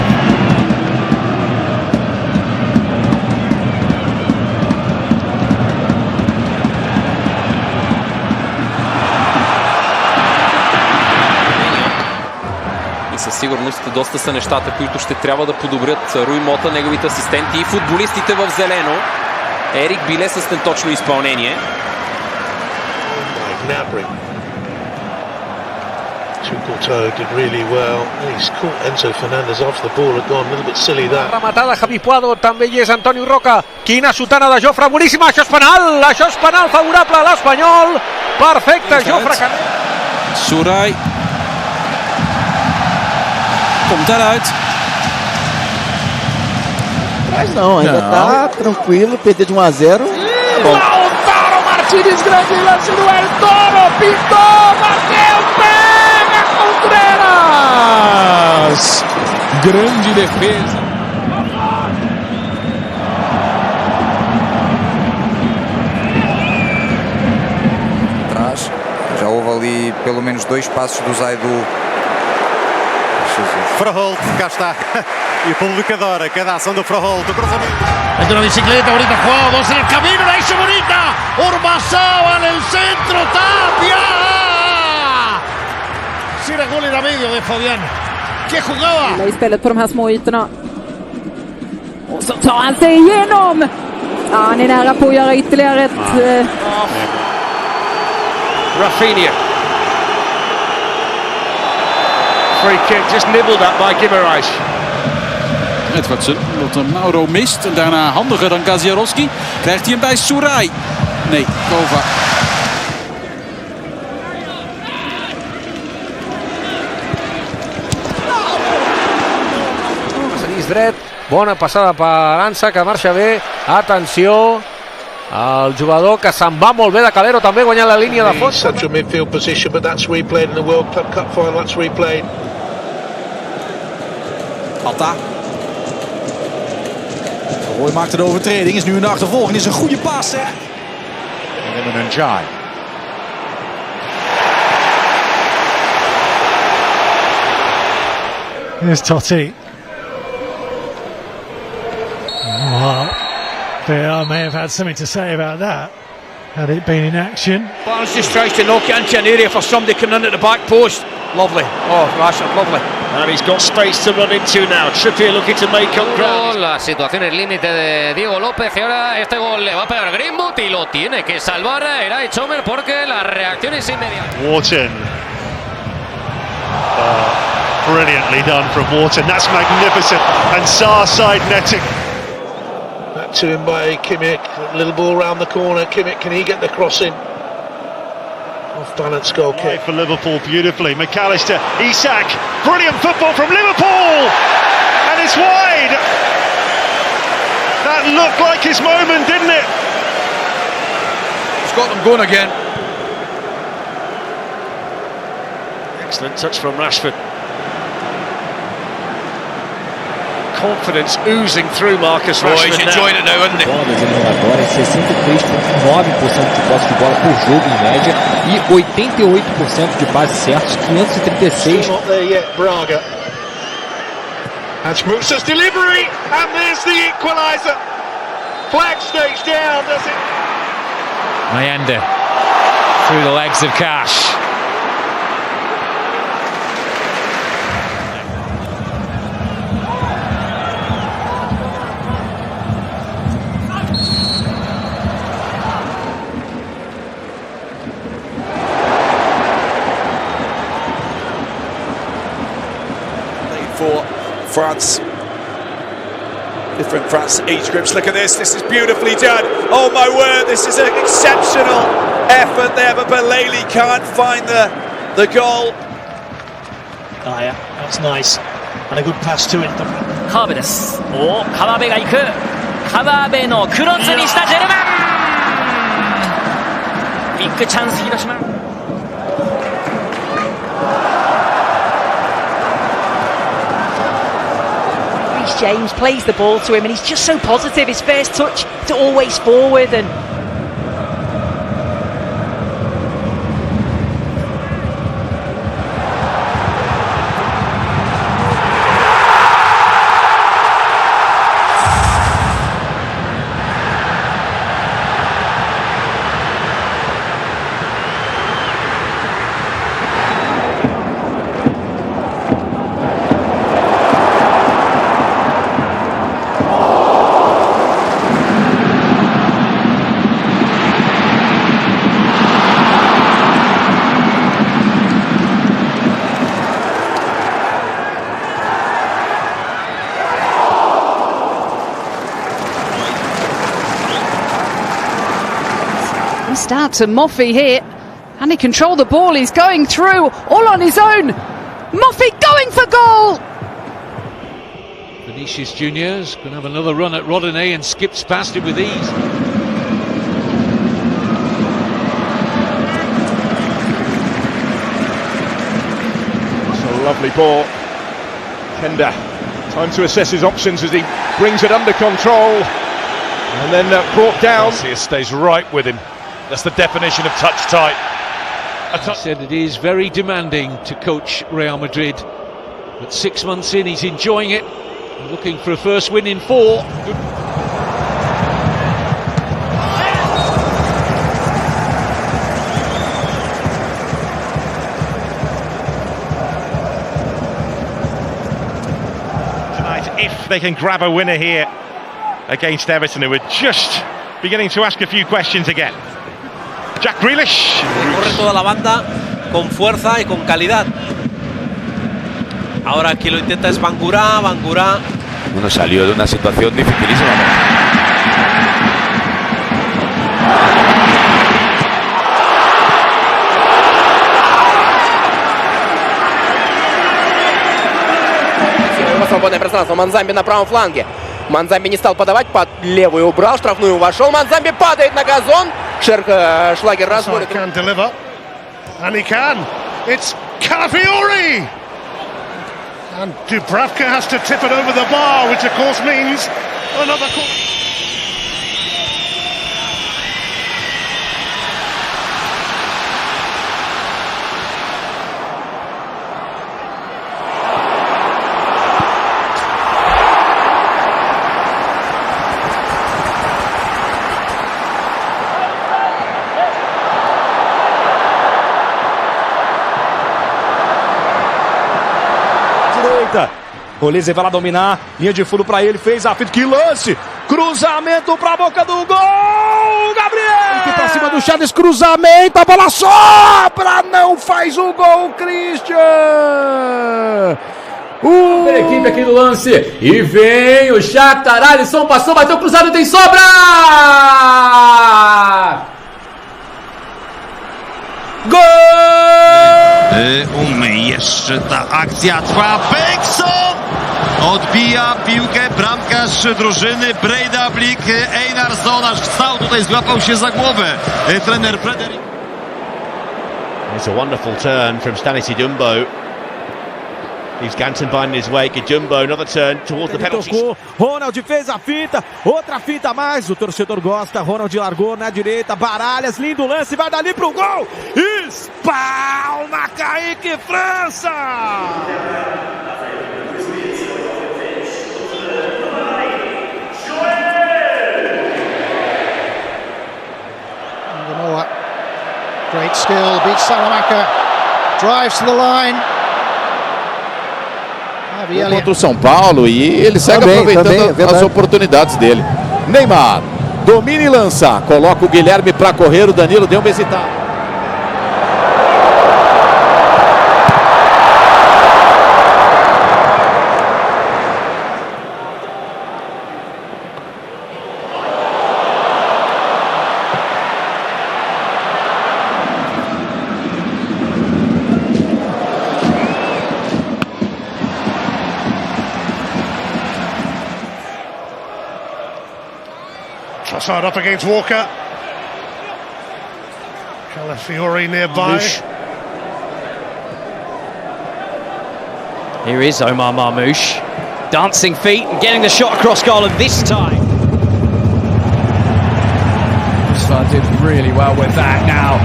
Доста са нещата, които ще трябва да подобрят Руй Мота, неговите асистенти и футболистите в зелено. Ерик Биле с неточно изпълнение. Rematada Javi Puado, també hi és Antonio Roca. Quina sotana de Jofre, boníssima, això és penal favorable a l'Espanyol. Perfecte, Jofre Canet. Soerai komt daaruit. Mas não, ainda tá tranquilo, perder de 1-0. Lautaro Martínez, grande lance do El Toro, pintou, bateu, pega, Contreras. Grande defesa. Atrás, já houve ali pelo menos 2 passos do Zaidu. Fraholt, cá está. E o público adora cada ação do Fraholt, o cruzamento. Es una bicicleta, bonita jugada, dos en el camino, la hizo bonita. Ormazábal en el centro, Tapia. Si era gol era medio de Fabián. ¡Qué jugada! Istället på de här små ytorna. Och så tar han sig igenom. Ja, han är nära på att göra ytterligare ett... Rafinha. Free kick, just nibbled at by Guimaraes. Edwardsen, omdat Mauro mist. En daarna handiger dan Gaziarowski. Krijgt hij hem bij Soerai. Nee, Kova. Dret, bona passada per Ansa, que marxa bé. Atenció, el jugador que se'n va molt bé de Calero, també guanyant la línia de fons. Central midfield position, but that's replayed in the World Club Cup final. That's replayed. Atta. Roy maakt de overtreding, is nu een achtervolging, is een goede paas, zeg. En Njai. Here's Totti. Well, I may have had something to say about that had it been in action. Barnes just tries to knock it into an area for somebody coming in at the back post. Lovely. Oh, Rashford, lovely. And he's got space to run into now. Trippier looking to make up ground. La situación es límite de Diego López y ahora este gol le va a pegar Greenwood y lo tiene que salvar Eray Chomer porque la reacción es inmediata. Wharton. Brilliantly done from Wharton. That's magnificent. And Sarr side netting. Back to him by Kimmich. Little ball round the corner. Kimmich, can he get the cross in? Off balance goal kick. For Liverpool beautifully. McAllister, Isak, brilliant football from Liverpool, and it's wide. That looked like his moment, didn't it? He's got them going again. Excellent touch from Rashford. Confidence oozing through Marcus Rashford. He's enjoying it now, isn't he? Bolas eliminatórias, 63,9% de posse de bola por jogo em média e 88% de passes certos, 536. Not there yet, Braga. That's Musa's delivery, and there's the equaliser. Flag stays down, does it? Mayenda through the legs of Cash. For France, different France age groups. Look at this is beautifully done. Oh my word, this is an exceptional effort there, but Belali can't find the goal. Oh yeah, that's nice. And a good pass to it. カーベです。お、川辺が行く。川辺のクロスにしたジェルマン。ビッグチャンス広島。James plays the ball to him and he's just so positive. His first touch to always forward and Missed out to Moffi here. And he controlled the ball. He's going through all on his own. Moffi going for goal. Vinicius Junior's going to have another run at Rodinei and skips past him with ease. It's a lovely ball. Kenda, time to assess his options as he brings it under control. And then brought down. Garcia stays right with him. That's the definition of touch tight. He said it is very demanding to coach Real Madrid, but 6 months in, he's enjoying it. Looking for a first win in 4. Tonight, if they can grab a winner here against Everton, who are just beginning to ask a few questions again. Jack Grealish. Corre toda la banda con fuerza y con calidad. Ahora quien lo intenta es Bangura. Bueno, salió de una situación dificilísima. Свободное пространство. Манзамби на правом фланге. Манзамби не стал подавать, под левую убрал, штрафную вошел. Манзамби падает на газон. Шлагер разводит. Can deliver, and he can. It's Calafiori, and Dubravka has to tip it over the bar, which of course means another. Olise vai lá dominar, linha de fundo para ele, fez a fita, que lance, cruzamento para a boca do gol, Gabriel! Aqui para cima do Chaves, cruzamento, a bola sobra, não faz o gol, Christian! A equipe aqui do lance, e vem o Shakhtar, Alisson passou, bateu cruzado, tem sobra! Gol! Jeszcze ta akcja trwa. Bengtsson odbija piłkę bramkarz drużyny Breidablik Einarsson aż wstał tutaj, złapał się za głowę trener Frederik. It's a wonderful turn from Stanislas Dumbo. Leaves Ganton behind his wake. Jumbo, another turn towards the penalty. Ronald fez a fita, outra fita a mais, o torcedor gosta. Ronald largou na direita, Baralhas, lindo lance, vai dali pro gol. Espalma Kaique França! Great skill, beats Salamanca, drives to the line. Contra o São Paulo, e ele segue aproveitando as oportunidades dele. Neymar domina e lança, coloca o Guilherme para correr, o Danilo deu uma hesitada. Trossard up against Walker. Calafiori nearby. Here is Omar Marmoush. Dancing feet and getting the shot across goal, and this time. Did really well with that now.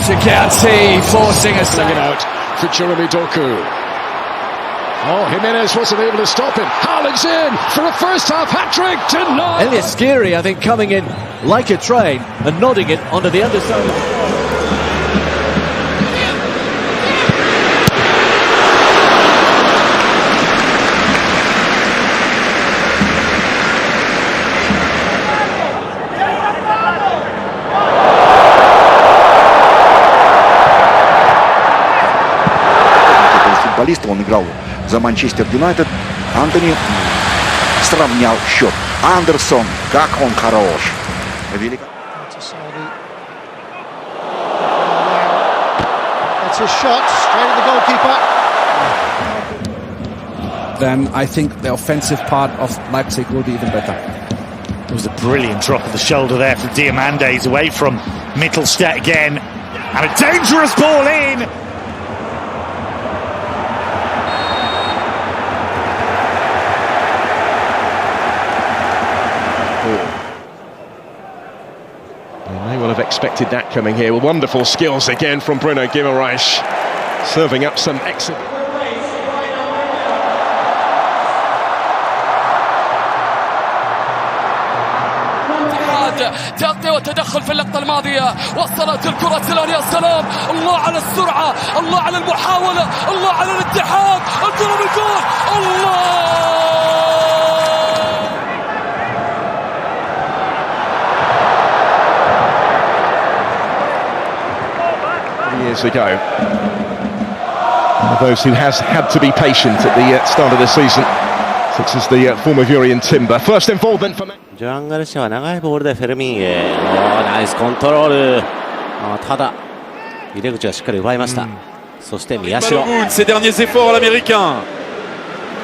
Shikati forcing a second out for Jeremy Doku. Oh, Jimenez wasn't able to stop him. Haaland's in for a first half hat-trick tonight. Elliot Skiri, I think, coming in like a train and nodding it onto the underside. Футболист, он играл за Манчестер Юнайтед. Антони сравнял счет. Андерсон, как он хорош. That's his shot, straight at the goalkeeper. Then I think the offensive part of Leipzig will be even better. It was a brilliant drop of the shoulder there from Diamande. He's away from Mittelstadt again. And a dangerous ball in. You may well have expected that coming here. Wonderful skills again from Bruno Guimaraes, serving up some excellent. تغطية وتدخل في اللقطة الماضية، وصلت الكرة سلان، يا سلام، الله على السرعة، الله على المحاولة، الله على الاتحاد، الكرة بالجول، الله! Years ago, one of those who has had to be patient at the start of the season, such as the former Urian Timber. First involvement for. ジョアン・ガルシアは長いボールでフェルミンへナイスコントロールただ入れ口はしっかり奪いました、そして宮代 Ces derniers efforts l'américain.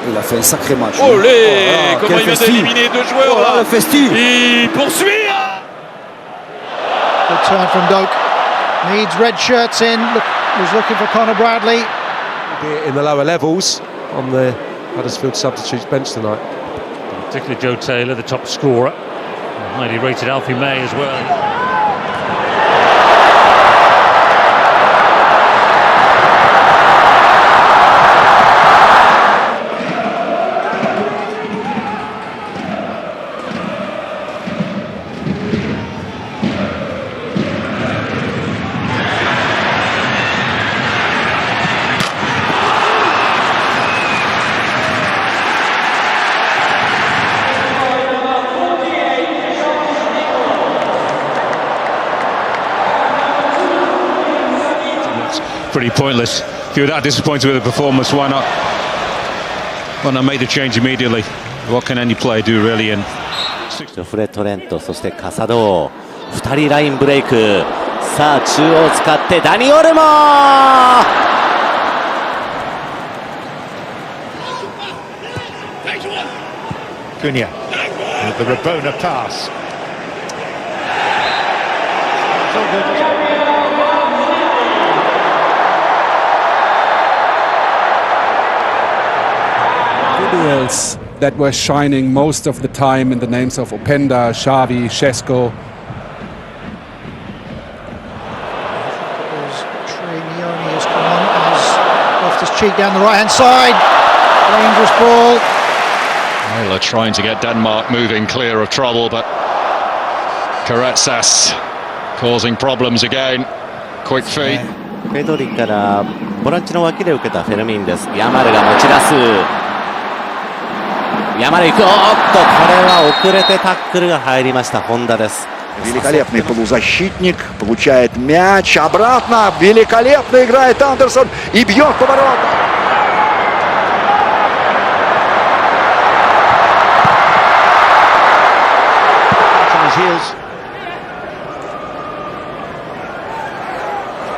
Il a fait un sacré match. Olé, comment il vient d'éliminer deux joueurs là. Le festi. Il poursuit. Good turn from Doku. Needs red shirts in. Was looking for Conor Bradley. In the lower levels on the Huddersfield substitutes bench tonight. Particularly Joe Taylor, the top scorer. Highly rated Alfie May as well. Pretty pointless. If you're that disappointed with the performance, why not make the change immediately? What can any player do really? And ジョフレ・トレント、そしてカサド2人ラインブレイク、さあ中央を使ってダニ・オルモCunha with the Rabona pass. Individuals that were shining most of the time in the names of Openda, Xavi, Šeško. Tremioni has come on as Loftus-Cheek down the right-hand side. Dangerous ball. Taylor trying to get Denmark moving clear of trouble, but Karetsas causing problems again. Quick feet. ペドリからボランチの脇で受けたフェルミンです。ヤマルが持ち出す。ヤマル行く。おっと、これは遅れてタックルが入りました。本田です。 Великолепный полузащитник, получает мяч, обратно, великолепно играет Андерсон и бьет поворот.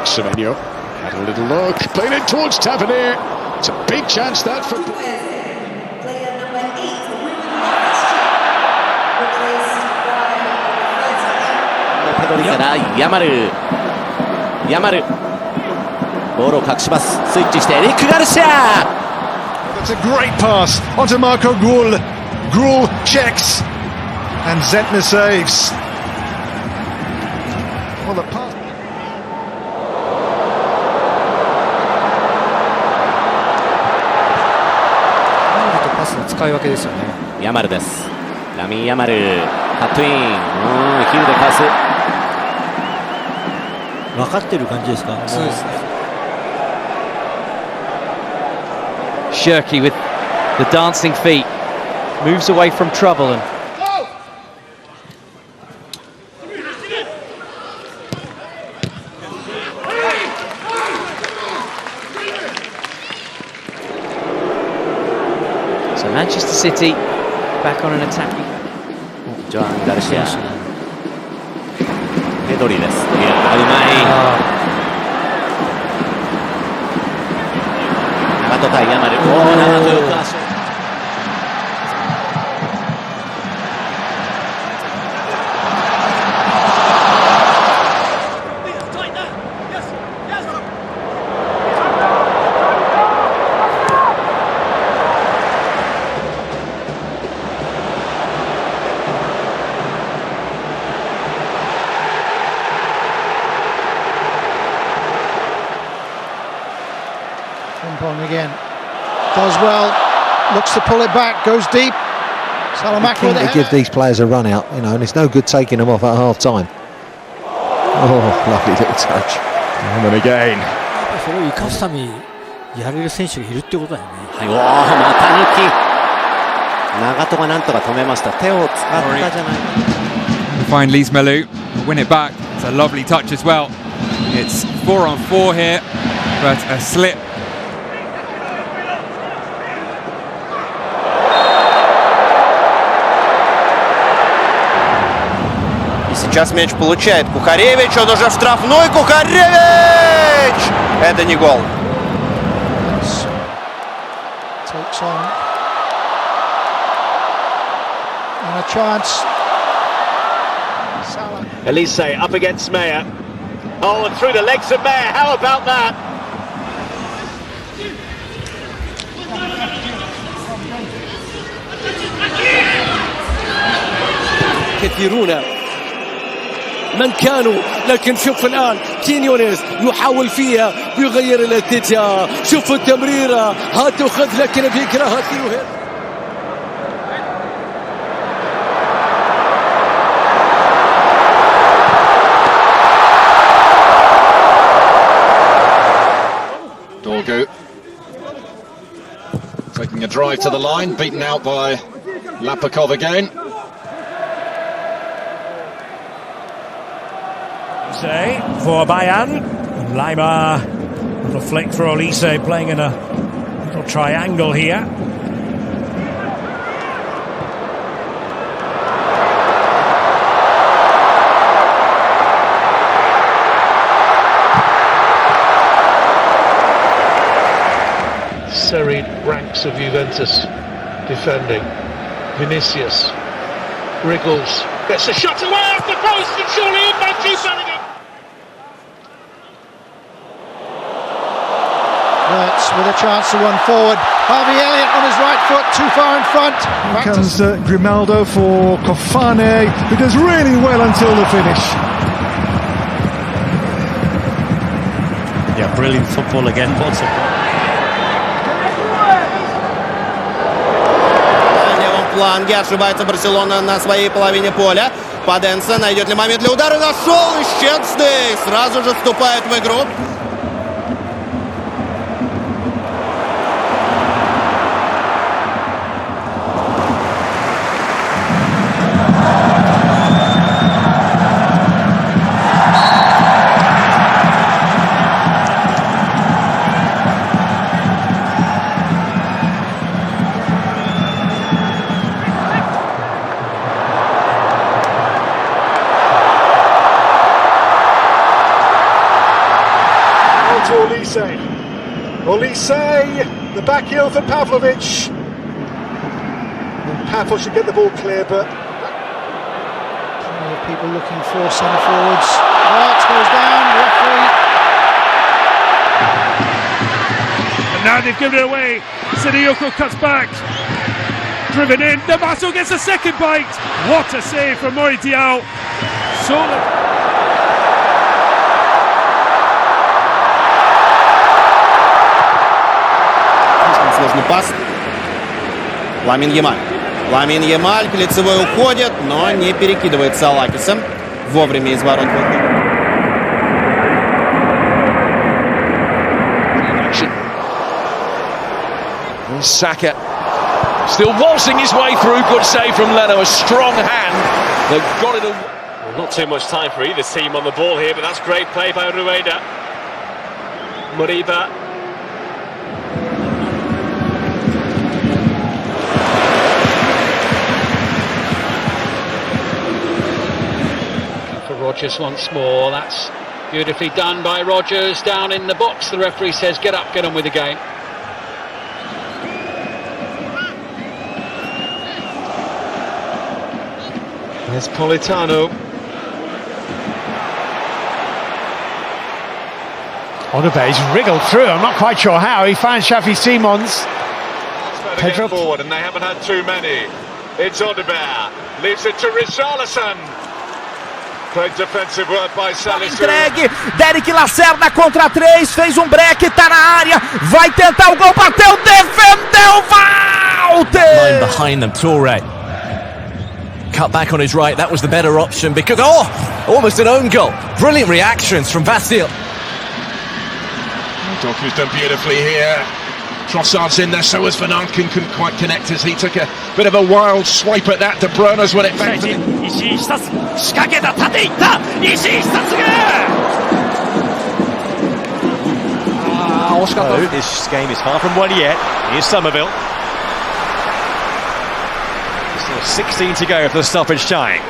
Semenyo had a little look, played it towards Tavernier. It's a big chance that for. ペドリからヤマルボールを隠します。スイッチしてエリック・ガルシア。 That's a great pass onto Marco Gruel. Gruel checks and Zentner saves. Well, the pass. パスの使い分けですよね。ヤマルです。ラミン・ヤマルカットイン、ヒルでかわす。分かってる感じですか。そうですね。Shirky with the dancing feet moves away from trouble and. So Manchester City back on an attacking. ジョアン・ガルシア。ペドリです。うまい。ト対ヤマル。長く足を。Again, does well, looks to pull it back, goes deep. Salamaker with it. Give these players a run out, you know, and it's no good taking them off at half time. Oh, lovely little touch. And then again. それを生かすためにやれる選手がいるってことだよね。はい、また抜き。長戸がなんとか止めました。手を使ったじゃない。Find Lees-Melou, win it back. It's a lovely touch as well. It's 4-on-4 here, but a slip. Сейчас мяч получает Кухаревич, он уже в штрафной. Кухаревич! Это не гол. Takes on. And a chance. Elise up against Meyer. Oh, and through the legs of Meyer. How about that? كثيرون من كانوا، لكن شوف الآن كينيونيز يحاول فيها بيغير الاتجاه. شوف التمريرة، هات وخذ، لكن بيكرهها كيلوهير. Doku taking a drive to the line, beaten out by Lapakov again. For Bayern, Lima, little flick for Olise, playing in a little triangle here. Serried ranks of Juventus defending. Vinicius wriggles, gets a shot away off the post, and surely in by Jude Bellingham. With a chance to run forward. Harvey Elliott on his right foot, too far in front. Here comes Grimaldo for Kofane, who does really well until the finish. Yeah, brilliant football again. На левом фланге ошибается Барселона на своей половине поля. Паденса найдет ли момент для удара? Нашел! И Щецный сразу же вступает в игру. Olise, the back heel for Pavlovic. Pavel should get the ball clear, but plenty of people looking for centre forwards. Arts goes down, referee. And now they've given it away. Sidiyoko cuts back. Driven in. Navasso gets a second bite. What a save from Mori Diaw. Сложный пас. Ламин Ямаль. Ламин Ямаль к лицевой уходит, но не перекидывает Салакиса. Вовремя из ворот. Saka still waltzing his way through. Good save from Leno. A strong hand. They've got it. Well, not too much time for either team on the ball here, but that's great play by Rueda. Moriba. For Rodgers once more. That's beautifully done by Rodgers. Down in the box, the referee says, get up, get on with the game. Here's Politano. Odebe's wriggled through. I'm not quite sure how. He finds Shafi Simons. Pedro forward, and they haven't had too many. It's Odebe. Leaves it to Richarlison. Great defensive work by Salisu. Entregue, Derek Lacerda contra 3, fez break, tá na área, vai tentar o gol, bateu, defendeu, Walter! Line behind them, Toure. Cut back on his right, that was the better option because, almost an own goal. Brilliant reactions from Vasil. Doku's done beautifully here. Trossard's in there, so was Van Arken, couldn't quite connect as he took a bit of a wild swipe at that. De Bruyne's won it back. This game is far from won yet. Here's Somerville. Still 16 to go for the stoppage time.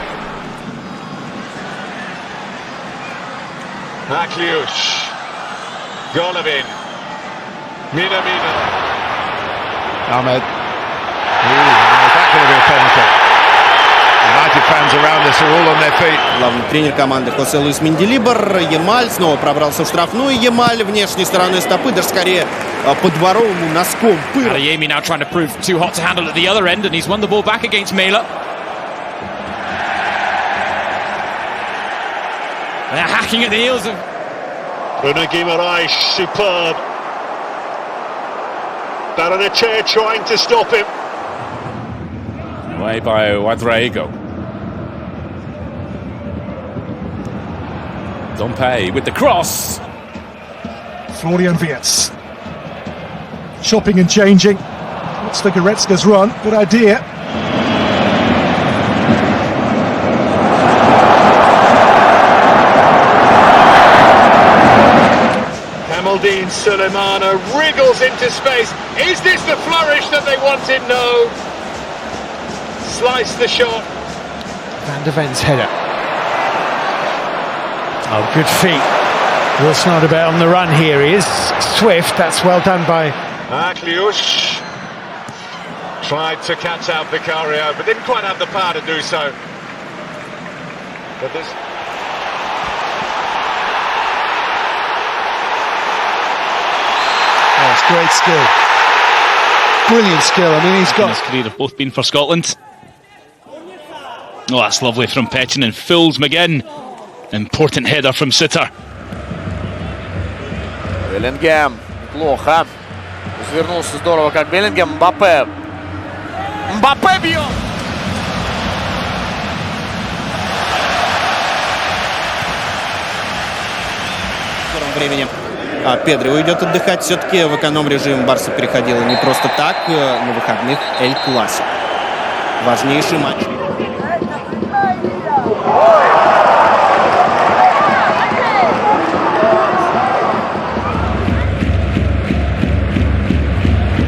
Akliush. Golovin. Mina. Ahmed. That's going to be a penalty. United fans around us are all on their feet. Главный тренер команды Хосе Луис Менделибар. Ямаль снова пробрался в штрафную. Ямаль внешней стороной стопы, даже скорее по дворовому носком. Adeyemi now trying to prove too hot to handle at the other end, and he's won the ball back against Mela. They're hacking at the heels of Bruno Guimaraes, superb. Barrenetxea trying to stop him. Away by Ouedraogo. Dompe with the cross. Florian Wirtz. Chopping and changing. What's the Goretzka's run? Good idea. Kamaldeen Sulemana wriggles into space. Is this the flourish that they wanted? No. Slice the shot. Van der Ven's header. Oh, good feet. Wilson Odebe on the run here. He is swift. That's well done by Akliush. Tried to catch out Vicario, but didn't quite have the power to do so. But this... Oh, it's great skill. Brilliant skill. I mean, he's got... His career have both been for Scotland. Oh, that's lovely from Petchen, and fools McGinn. Important header from Sitter. Беллингем. Плохо. Развернулся здорово, как Беллингем. Мбаппе. Мбаппе бьет! В скором времени Педри уйдет отдыхать. Все-таки в эконом-режим Барса переходила не просто так. На выходных Эль Классико. Важнейший матч.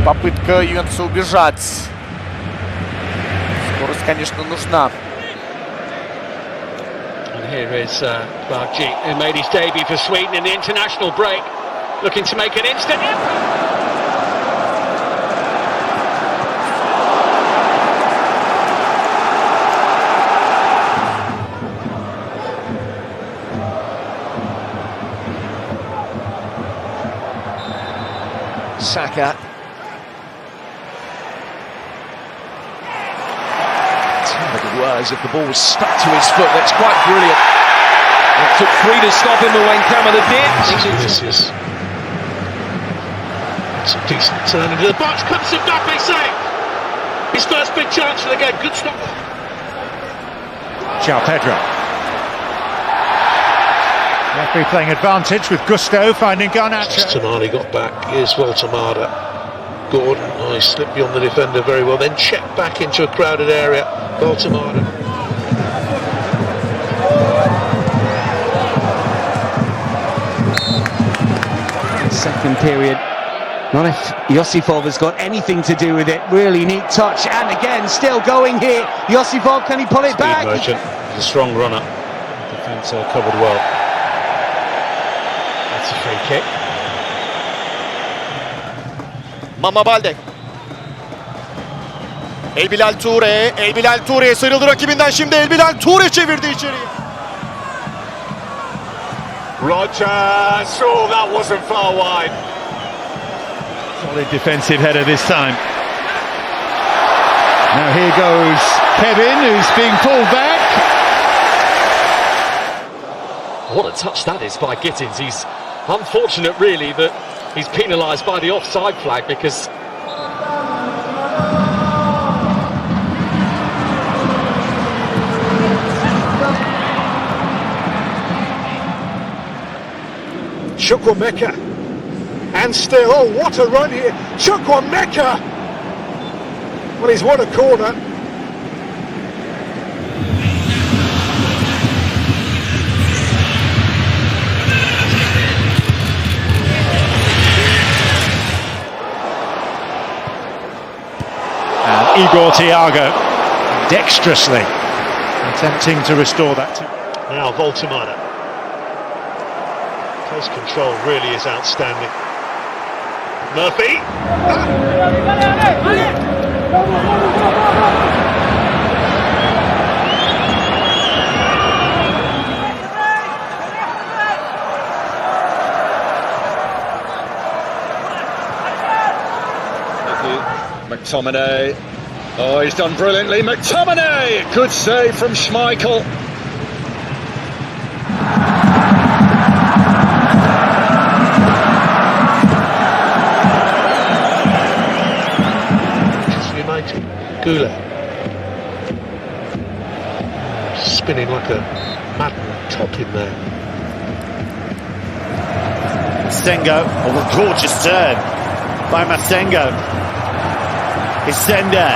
Попытка Ювентуса убежать. Скорость, конечно, нужна. And here is Bargi, who made his debut for Sweden in the international break, looking to make an instant impact. Saka. Terrible words if the ball was stuck to his foot. That's quite brilliant. It took 3 to stop him, but when Kamada did. This is a decent turn into the box. Comes to mbappe save. His first big chance for the game. Good stop. João Pedro. Referee playing advantage with Gusto finding Garnacho. Tamale got back. Here's Voltamada. Gordon, he slipped beyond the defender very well, then checked back into a crowded area. Voltamada. Second period. Not if Josifov has got anything to do with it. Really neat touch, and again, still going here. Josifov, can he pull it back? Merchant, he's a strong runner. Defence covered well. That's a free kick. Mama Balde. El Bilal Toure'ye sıyrıldı rakibinden, şimdi El Bilal Toure çevirdi içeriye. Rogers, oh, that wasn't far wide. Solid defensive header this time. Now here goes Kevin, who's being pulled back. What a touch that is by Gittins. He's unfortunate, really, that he's penalised by the offside flag, because Chukwuemeka, and still, oh, what a run here, Chukwuemeka. Well, he's won a corner. And Igor Thiago dexterously attempting to restore that. Now Voltemada. Close control really is outstanding. Murphy. McTominay. Oh, he's done brilliantly. McTominay! Good save from Schmeichel. Gula. Spinning like a madman top in there. Masengo, oh, a gorgeous turn by Masengo. Isende.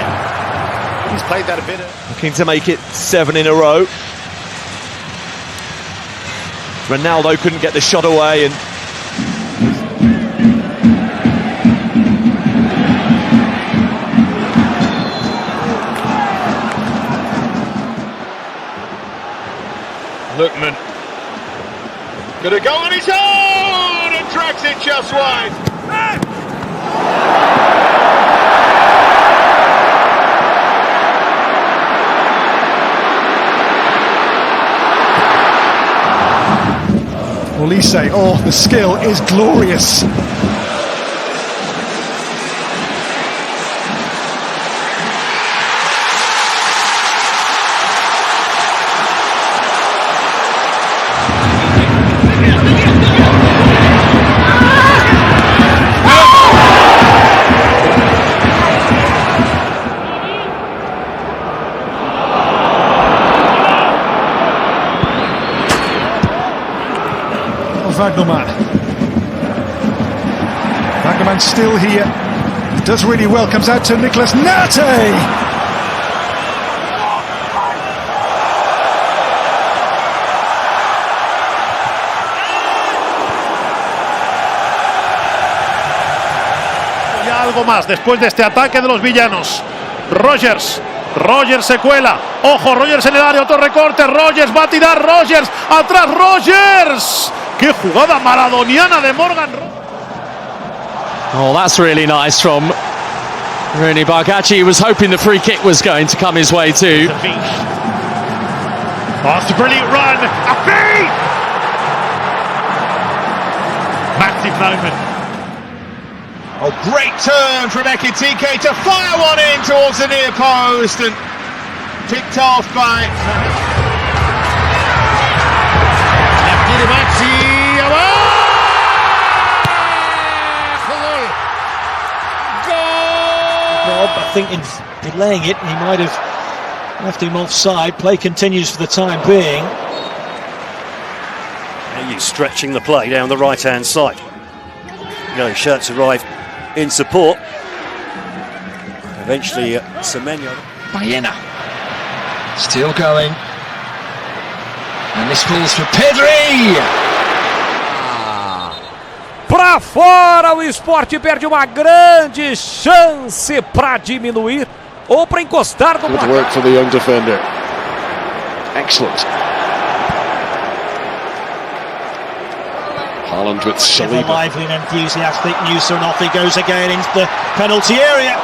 He's played that a bit. Looking to make it 7 in a row. Ronaldo couldn't get the shot away, and Lookman. Gonna go on his own and drags it just wide. Olise, oh, the skill is glorious. Wagnerman's still here, does really well, comes out to Nicolas Nate. Ya algo más después de este ataque de los villanos. Rogers se cuela, ojo, Rogers en el área, otro recorte, Rogers va a tirar, Rogers, atrás Rogers. ¡Qué jugada maradoniana de Morgan! Oh, that's really nice from Rooney Bargachi. He was hoping the free kick was going to come his way too. Oh, it's a brilliant run! Afi! Massive moment. Oh, great turn from Ekitike to fire one in towards the near post and picked off by I think in delaying it, he might have left him offside. Play continues for the time being. He's stretching the play down the right-hand side. Yellow shirts arrive in support. Eventually, Semenyo. Baena. Still going. And this falls for Pedri! Pra fora, o Sport perde uma grande chance para diminuir ou para encostar no placar. Good work for the young defender. Excellent. Haaland with Saliba. Lively and enthusiastic Musa, and off he goes again into the penalty area.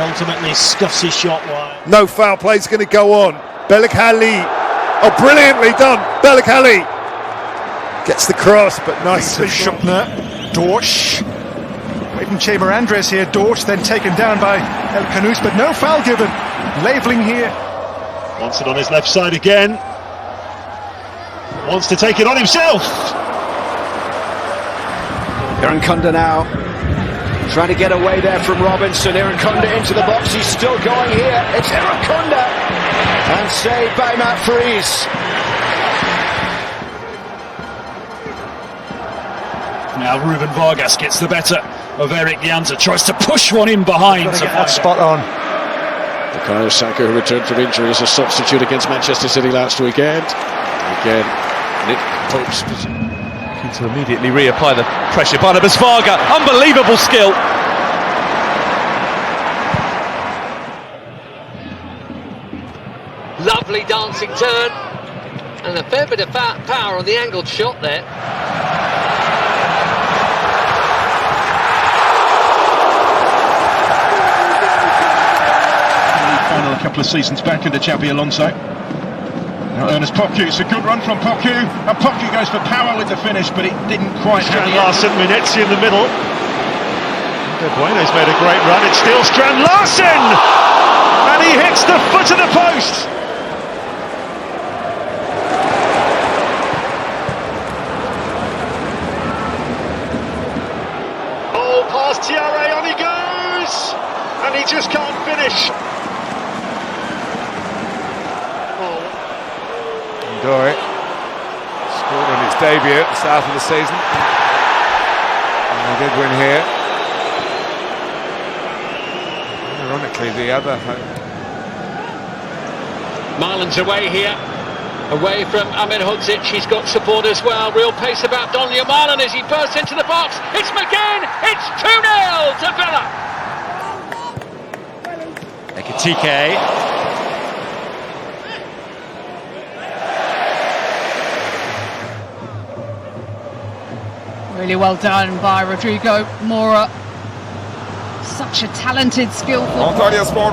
ultimately scuffs his shot wide. No foul play is going to go on. Belakhali. Oh, brilliantly done. Belakhali gets the cross, but nicely shot there. Dorsch. Away from Chamber Andres here. Dorsch then taken down by El Kanous, but no foul given. Laveling here. Wants it on his left side again. Wants to take it on himself. Irankunda now trying to get away there from Robinson. Irankunda into the box. He's still going here. It's Irankunda. And saved by Matt Freese. Now Ruben Vargas gets the better of Eric Janza. Tries to push one in behind. That's spot on. Bukayo Saka, who returned from injury as a substitute against Manchester City last weekend. Again, Nick Pope's to immediately reapply the pressure. Barnabas Varga, unbelievable skill. Lovely dancing turn, and a fair bit of power on the angled shot there. Final a couple of seasons back under Xabi Alonso. Now Ernest Poku, it's a good run from Poku, and Poku goes for power with the finish, but it didn't quite Strand Larsen, Minetzi in the middle. De Bruyne's made a great run, it's still Strand Larsen! And he hits the foot of the post! Oh, past Tiare, on he goes! And he just can't finish. Doue scored on his debut at the start of the season. And they did win here. Ironically, the other Marlon's away here, away from Amin Hudzic. He's got support as well. Real pace about Don Yamal, and as he bursts into the box, it's McGinn. It's 2-0 to Villa. Ekitike. Really well done by Rodrigo Moura. Such a talented, skillful. Antalyaspor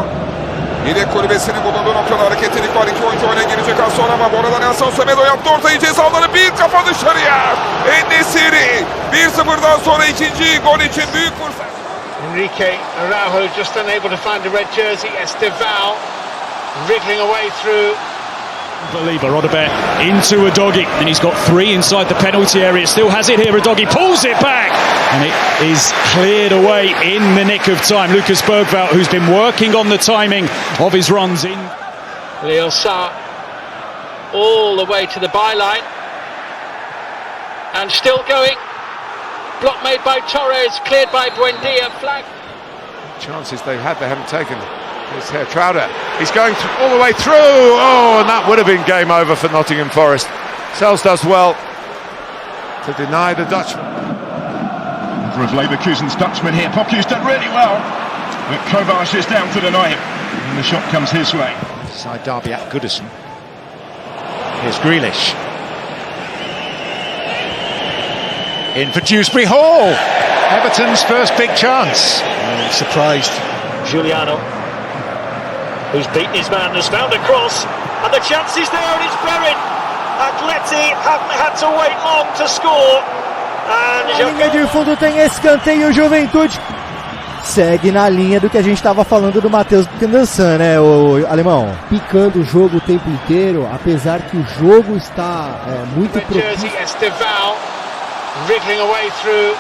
yedek kulübesinin bulunduğu noktada hareketlilik var. İki oyuncu oyuna girecek az sonra ama bu arada Nelson Semedo yaptı ortayı, cezaları bir kafa dışarıya. En-Nesyri 1-0'dan sonra ikinci gol için büyük fırsat. Enrique Araujo just unable to find a red jersey. Estevao wriggling away through. Believer, Rodobert into Udogie, and he's got three inside the penalty area. Still has it here. Udogie pulls it back, and it is cleared away in the nick of time. Lucas Bergveld, who's been working on the timing of his runs in. Leo Sa all the way to the byline, and still going. Block made by Torres, cleared by Buendia. Flag. chances they've had, they haven't taken. Here's Trauder. He's going all the way through. Oh, and that would have been game over for Nottingham Forest. Sells does well to deny the Dutchman. Of Leverkusen's Dutchman here. Poku's done really well, but Kovac is down to deny him, and the shot comes his way. Side derby at Goodison. Here's Grealish. In for Dewsbury Hall. Everton's first big chance. Surprised. Giuliano, who's beaten his man, has found a cross, and the chance is there, and it's buried. Atleti haven't had to wait long to score. Na linha de fundo tem escanteio, Juventude segue na linha do que a gente estava falando do Matheus Candançan, né, o alemão? Picando o jogo o tempo inteiro, apesar que o jogo está muito propício. Estevao wriggling away through,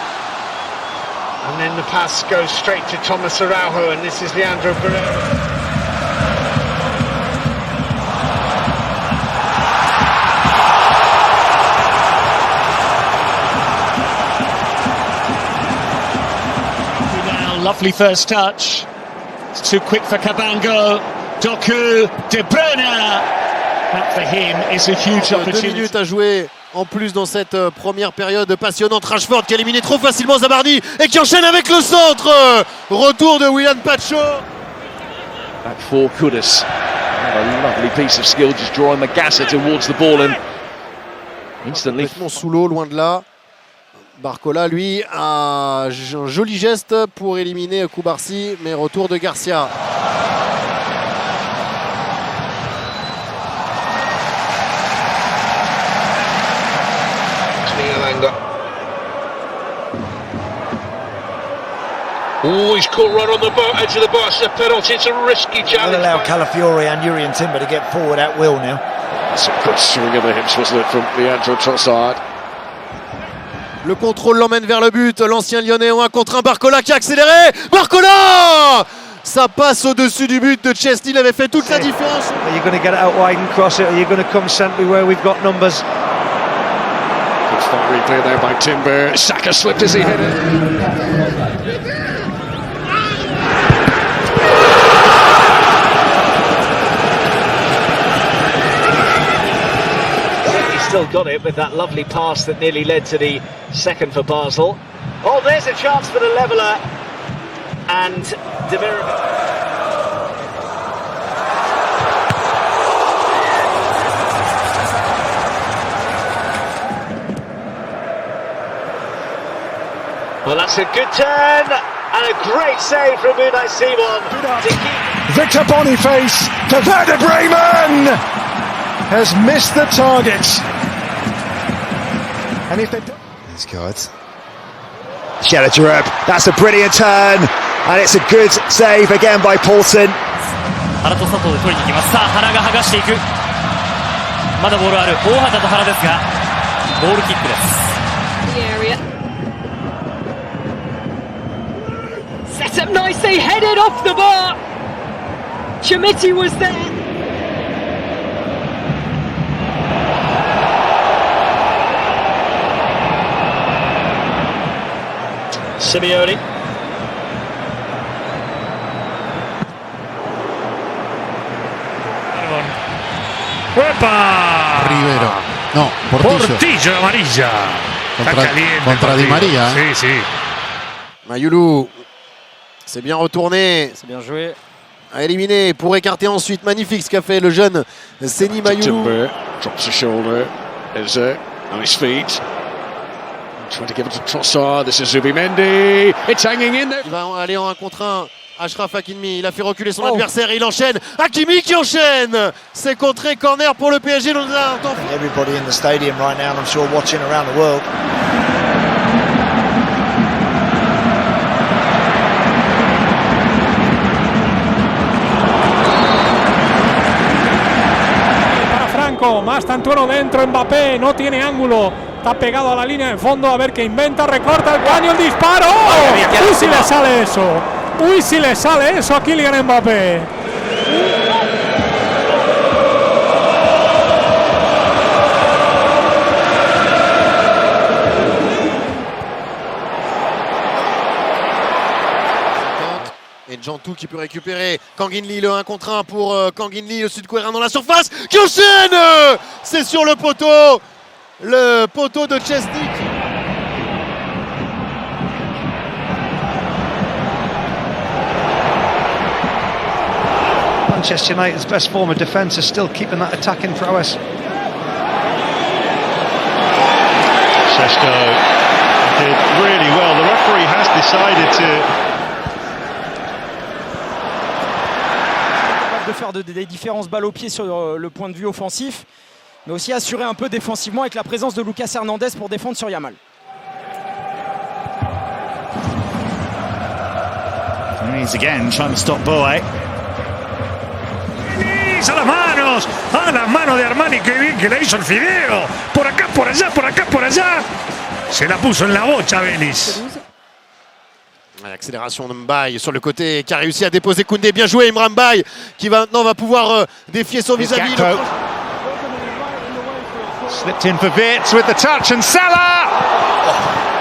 and then the pass goes straight to Thomas Araujo, and this is Leandro Pereira. Lovely first touch. It's too quick for Cabango. Doku, De Bruyne. That for him is a huge opportunity. 2 minutes à jouer en plus dans cette première période passionnante. Rashford qui a éliminé trop facilement Zabardi et qui enchaîne avec le centre. Retour de Willian Pacho. Back for Kudus. A lovely piece of skill, just drawing Magassa towards the ball and instantly. Complètement sous l'eau, loin de là. Barcola, lui, a un joli geste pour éliminer Koubarsi, mais retour de Garcia. Oh, he's caught right on the edge of the box. It's a penalty. It's a risky challenge. Will allow Calafiori and Urian Timber to get forward at will now. Some good swing of the hips, wasn't it, from Leandro Trossard? Le contrôle l'emmène vers le but. L'ancien Lyonnais en 1 contre 1. Barcola qui a accéléré. Barcola! Ça passe au-dessus du but de Chesney. Il avait fait toute la différence. Are you going to get it out wide and cross it? Or are you going to come centrally where we've got numbers? Good fine replay there by Timber. Saka slipped as he hit it. Still got it with that lovely pass that nearly led to the second for Basel. Oh, there's a chance for the leveller, and Demirovic. Well, that's a good turn and a great save from Unai Simon. Victor Boniface to Werder Bremen has missed the target. And if they do... These guys. Sheratorep, that's a brilliant turn, and it's a good save again by Paulson. 原と佐藤で取りに行きます。さあ原が剥がしていく。まだボールある。大畑と原ですが、ボールキックです。The area. Set up nicely, headed off the bar. Chimiti was there. Simeone. ¡Epa! Rivero. No, Portillo. Portillo amarilla. Está caliente. Contra Di María. Sí, sí. Mayoulou s'est bien retourné. C'est bien joué. A éliminé pour écarter ensuite. Magnifique ce qu'a fait le jeune Seni Mayoulou. Timber drops a shoulder. There's a nice feet. Trying to give it to Trossard. This is Zubimendi. It's hanging in there. Il va aller en 1 contre 1. Achraf Hakimi, il a fait reculer son adversaire et il enchaîne. Hakimi qui enchaîne. C'est contré, corner pour le PSG. Everybody in the stadium right now, and I'm sure watching around the world. Para Franco, más tantuero dentro, Mbappé, no tiene ángulo. Está pegado a la línea de fondo, a ver qué inventa, recorta el caño, el disparo. ¡Uy, si le sale eso! ¡Uy, si le sale eso a Kylian Mbappé! Et Jantou qui peut récupérer. Kanginli, le 1 contre 1 pour Kanginli, le sud-coréen dans la surface. Qui enchaîne. C'est sur le poteau. Le poteau de Chesney. Manchester United's best form of defence is still keeping that attacking prowess. Šeško did really well. The referee has decided de faire des différences balles au pied sur le point de vue offensif, mais aussi assurer un peu défensivement avec la présence de Lucas Hernandez pour défendre sur Yamal. He's again trying to stop Boue. A las manos de Armani, qué bien que le hizo el fideo. Por acá, por allá, por acá, por allá. Se la puso en la bocha, Vélez. L'accélération de Mbaye sur le côté qui a réussi à déposer Koundé. Bien joué, Imran Mbaye qui maintenant va pouvoir défier son vis-à-vis. slipped in for Wirtz with the touch, and Salah!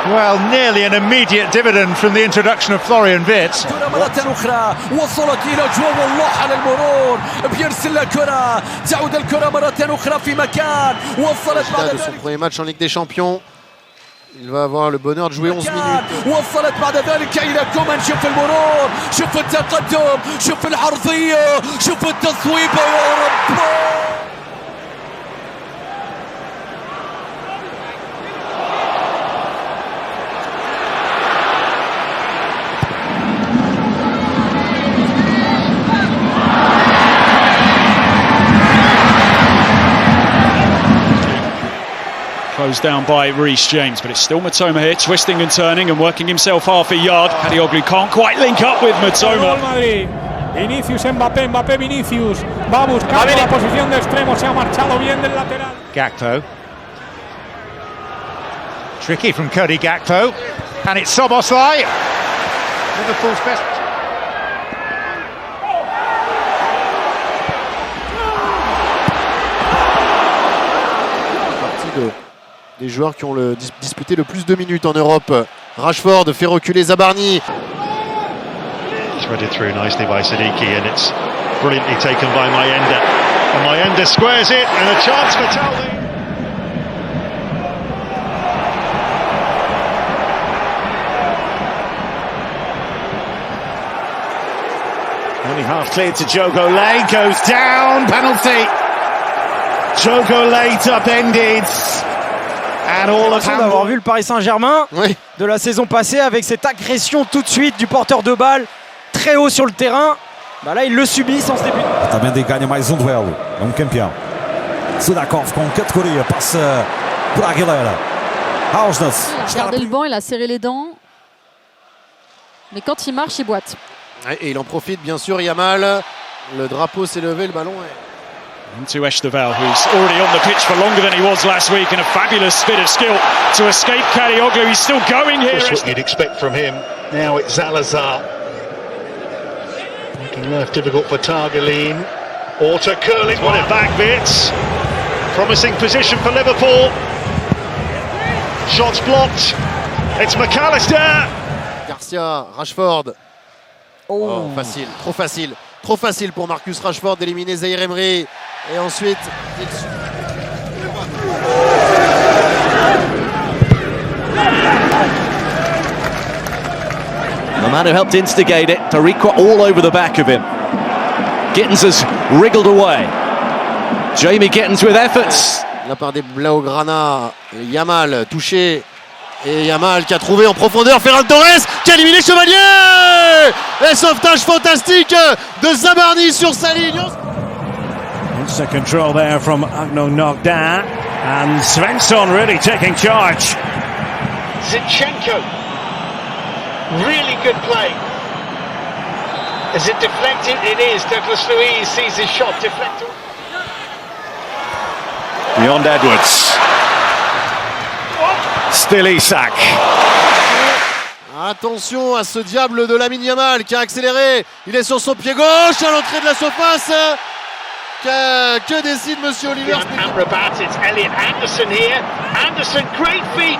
Well, nearly an immediate dividend from the introduction of Florian Wirtz. مرة أخرى وصلت إلى جوا والله على المرور بيرسل الكرة تعود الكرة مرة أخرى في مكان وصلت بعد de son premier match en Ligue des Champions. Il va avoir le bonheur de jouer 11 minutes. وصلت بعد ذلك إلى كومان. شوف المرور، شوف التقدم، شوف العرضية، شوف التصويبة يا رب. closed down by Reece James, but it's still Mitoma here, twisting and turning and working himself half a yard. Kadioglu can't quite link up with Mitoma. Madrid. Vinicius, Mbappé, Mbappé, Vinicius. Va a buscar la posición de extremo, se ha marchado bien del lateral. Gakpo. Tricky from Cody Gakpo. And it's Szoboszlai. Liverpool's best. Des joueurs qui ont disputé le plus de minutes en Europe. Rashford fait reculer Zabarni. Threaded through nicely by Siddiqui, and it's brilliantly taken by Mayenda. And Mayenda squares it, and a chance for Talbi. Only half cleared to Jogo Lay, goes down, penalty. Jogo Lay upended. And all of d'avoir vu le Paris Saint-Germain de la saison passée avec cette agression tout de suite du porteur de balle très haut sur le terrain. Bah là, ils le subissent en ce début. Otamendi ganha mais duelo. É campeão. Sudakov com categoria, passa por Aguilera. Hausness. Il a regardé le banc, il a serré les dents. Mais quand il marche, il boite. Et il en profite, bien sûr, Yamal. Le drapeau s'est levé, le ballon est... Into Esteval, who's already on the pitch for longer than he was last week, and a fabulous bit of skill to escape Kadioglu. He's still going here. That's what you'd expect from him. Now it's Zalazar. Making life difficult for Targaline. Auto curling. Won it back bits. Promising position for Liverpool. Shots blocked. It's McAllister. Garcia, Rashford. Oh, facile, trop facile. Trop facile pour Marcus Rashford d'éliminer Zaïre Emery. Et ensuite, the man who helped instigate it, Tariqa all over the back of him. Gittins has wriggled away. Jamie Gittins with efforts. La part des Blaugrana, Yamal touché. Et Yamal qui a trouvé en profondeur Ferran Torres qui a éliminé Chevalier. Et sauvetage fantastique de Zabarni sur sa ligne. Instant control there from Agno Nogda, and Svensson really taking charge. Zinchenko, really good play. Is it deflected? It is. Douglas Luiz sees his shot deflected. Beyond Edwards. Still Isak. Attention à ce diable de Lamine Yamal qui a accéléré. Il est sur son pied gauche à l'entrée de la surface. Que décide Monsieur Oliver? Amrabat, it's Elliot Anderson here. Anderson, great feet,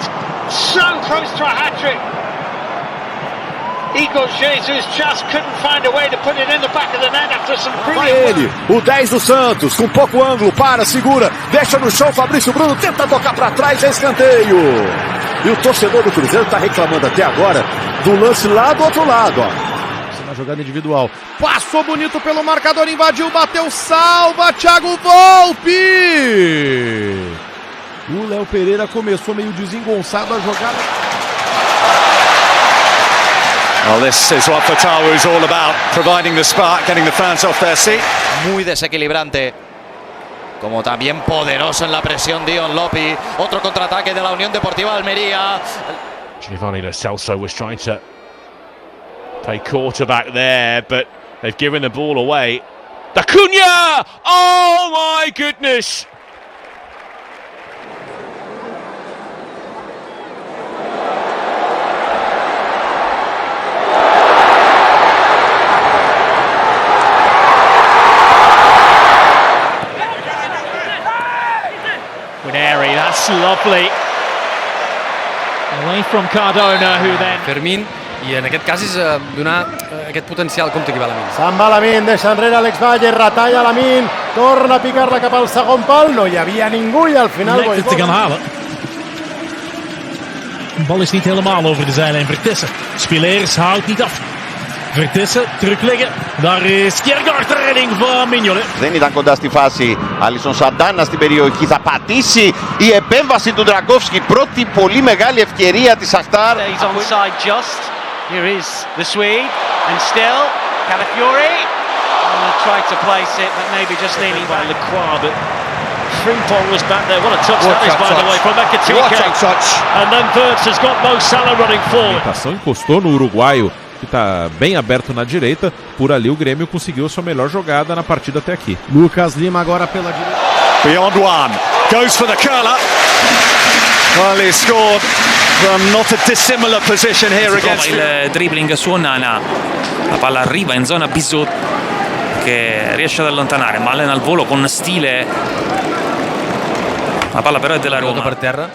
so close to a hat-trick. Igor Jesus just couldn't find a way to put it in the back of the net after some brilliant ele, o 10 do Santos, com pouco ângulo, para, segura, deixa no chão, Fabrício Bruno tenta tocar para trás, é escanteio. E o torcedor do Cruzeiro está reclamando até agora do lance lá do outro lado, ó. Na jogada individual. Passou bonito pelo marcador, invadiu, bateu, salva, Thiago Volpe! O Léo Pereira começou meio desengonçado a jogada. Well, this is what Fatawu is all about, providing the spark, getting the fans off their seat. Muy desequilibrante. Como también poderoso en la presión Dion Lopi. Otro contraataque de la Unión Deportiva Almería. Giovanni Lo Celso was trying to play quarterback there, but they've given the ball away. Acuna! Oh my goodness! Guarneri, that's lovely. Away from Cardona, who then... Fermín, i en aquest cas és donar aquest potencial com t'equiva Lamine. Se'n va Lamine, deixa enrere Alex Valle, retalla Lamine, torna a picar-la cap al segon pal, no hi havia ningú i al final... Lijkt het te gaan halen. De bal is niet helemaal over de zijlijn. Vertessen, Spileers houdt niet af. Vertessen, terugleggen. Daar is Kiergaard, de redding van Mignolet. Δεν ήταν κοντά στη φάση. Άλισον Σαντάνα στην περιοχή. Θα πατήσει η επέμβαση του Ντραγκόφσκι. Πρώτη πολύ μεγάλη ευκαιρία της Αχτάρ. He's onside just. Here is the Swede. And still, Calafiori. Tried to place it, but maybe just leaning by Lacroix. But Frimpong was back there. What a touch that is, by the way, from Ekitike. What a touch. And then Wirtz has got Mo Salah running forward. Encostou no uruguaio, que está bem aberto na direita. Por ali o Grêmio conseguiu sua melhor jogada na partida até aqui. Lucas Lima agora pela direita. Beyond one. Goes for the curler. Well, he scored from not a dissimilar position here against il dribbling su Onana. La palla arriva in zona Bisot che riesce ad allontanare, ma allena al volo con stile. La palla però è della Roma. Per terra.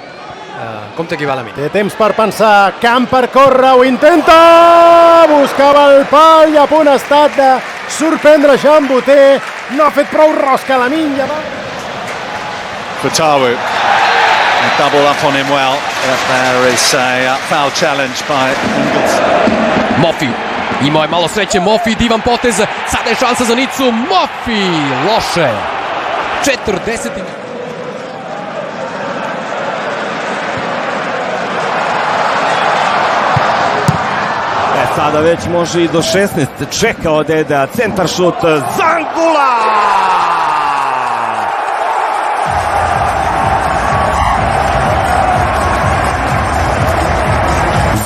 Compte qui va la Té temps per pensar, camp per córrer, ho intenta! Buscava el pal i a punt ha estat de sorprendre Jean Boutet. No ha fet prou rosca la minya. Fatawu. Double up on him well. There is a foul challenge by Mofi. Ima je malo sreće, Mofi, divan potez, sada je šansa za Nicu, Mofi, loše. 40. Sada već može i do 16. Čekao Deda, centar šut, Zangula!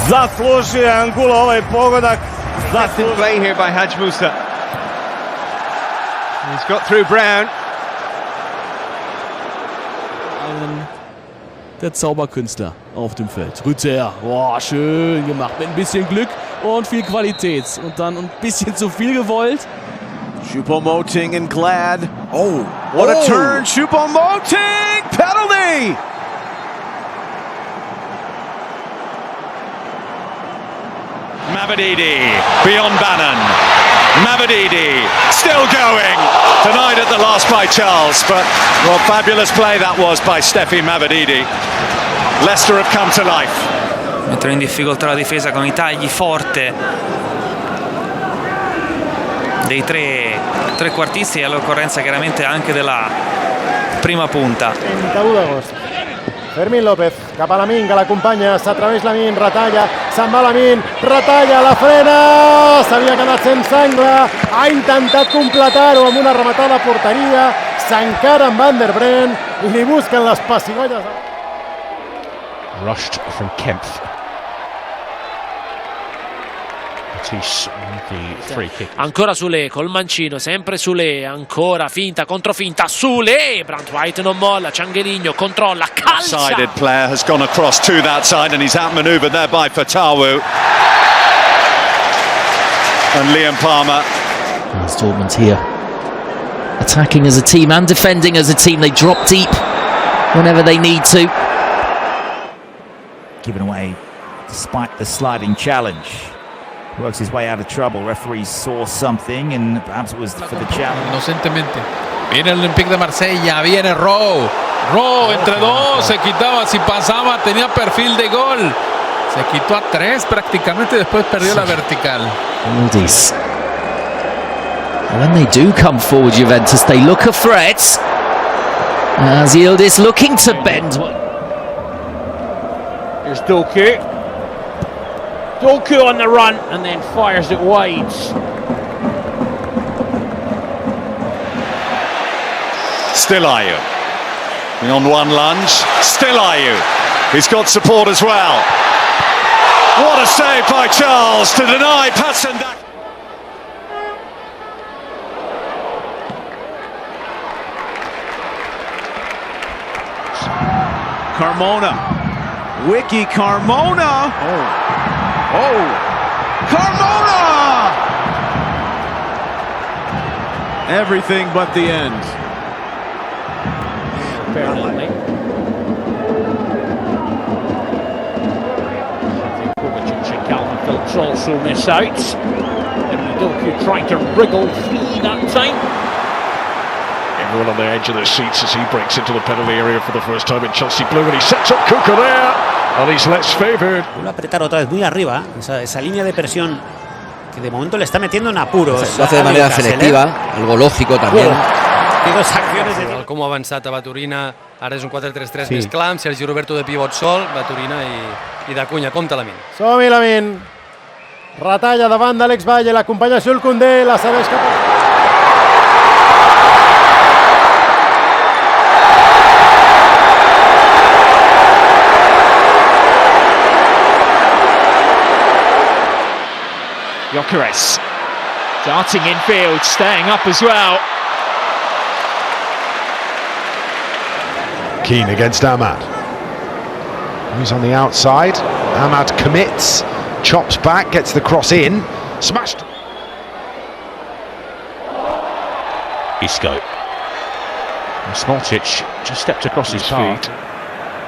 Zaslužio Angula ovaj pogodak. Decent play here by Haj Musa. He's got through Brown. Der Zauberkünstler auf dem Feld. Rüther, boah, schön gemacht, mit ein bisschen Glück und viel Qualität. Und dann ein bisschen zu viel gewollt. Choupo-Moting and Glad. Oh, what a turn! Choupo-Moting! Penalty! Mavididi beyond Bannon. Mavididi still going. Denied at the last by Charles, but what fabulous play that was by Steffi Mavididi. Leicester have come to life. Mettono in difficoltà la difesa con i tagli forte dei trequartisti e all'occorrenza chiaramente anche della prima punta. 31 d'agost. Fermín López, cap a Lamine, que l'acompanya, s'atreveix Lamine, retalla, se'n va Lamine, retalla, la frena, s'havia quedat sense angle, ha intentat completar-ho amb una rematada a porteria, s'encara amb Van der Bren, li busquen les pessigolles. Rushed from Kempf. The free kick. Ancora Sule col mancino, sempre Sule, ancora finta, controfinta, Sule, Brandt White non molla, Ciangeligno controlla, calcia. Sided player has gone across to that side and he's outmaneuvered there by Fatawu. And Liam Palmer. Dortmund here, attacking as a team and defending as a team. They drop deep whenever they need to. Given away despite the sliding challenge. Works his way out of trouble. Referee saw something and perhaps it was for the challenge. Inocentemente. Viene el Olympique de Marsella, viene Rowe. Rowe entre dos, se quitaba, si pasaba tenía perfil de gol. Se quitó a 3 prácticamente, después perdió la vertical. Oldies. And when they do come forward, Juventus, they look a threat. As Yildiz looking to bend. Here's Doku. Doku on the run and then fires it wide. Still Ayew. On one lunge. Still Ayew. He's got support as well. What a save by Charles to deny Patsendak. Carmona. Wiki Carmona. Oh, Carmona! Everything but the end. Apparently. Calvin Phillips also miss out. Doku trying to wriggle free that time. Everyone on the edge of their seats as he breaks into the penalty area for the first time in Chelsea blue, and he sets up Kuka there, and he's less favoured. Vuelve a apretar otra vez muy arriba, esa línea de presión que de momento le está metiendo en apuros. Lo hace de manera selectiva, algo lógico también. Com ha avançat a Baturina, ara és un 4-3-3 més clar, amb Sergi Roberto de pivot sol, Baturina i d'Acunya, compta Lamine. Som-hi, Lamine. Retalla davant d'Àlex Valle, l'acompanya Jules Koundé, la cedeix cap a... Gyökeres darting infield, staying up as well. Keane against Ahmad. He's on the outside. Ahmad commits, chops back, gets the cross in, smashed. Isco. Smolcic just stepped across his path.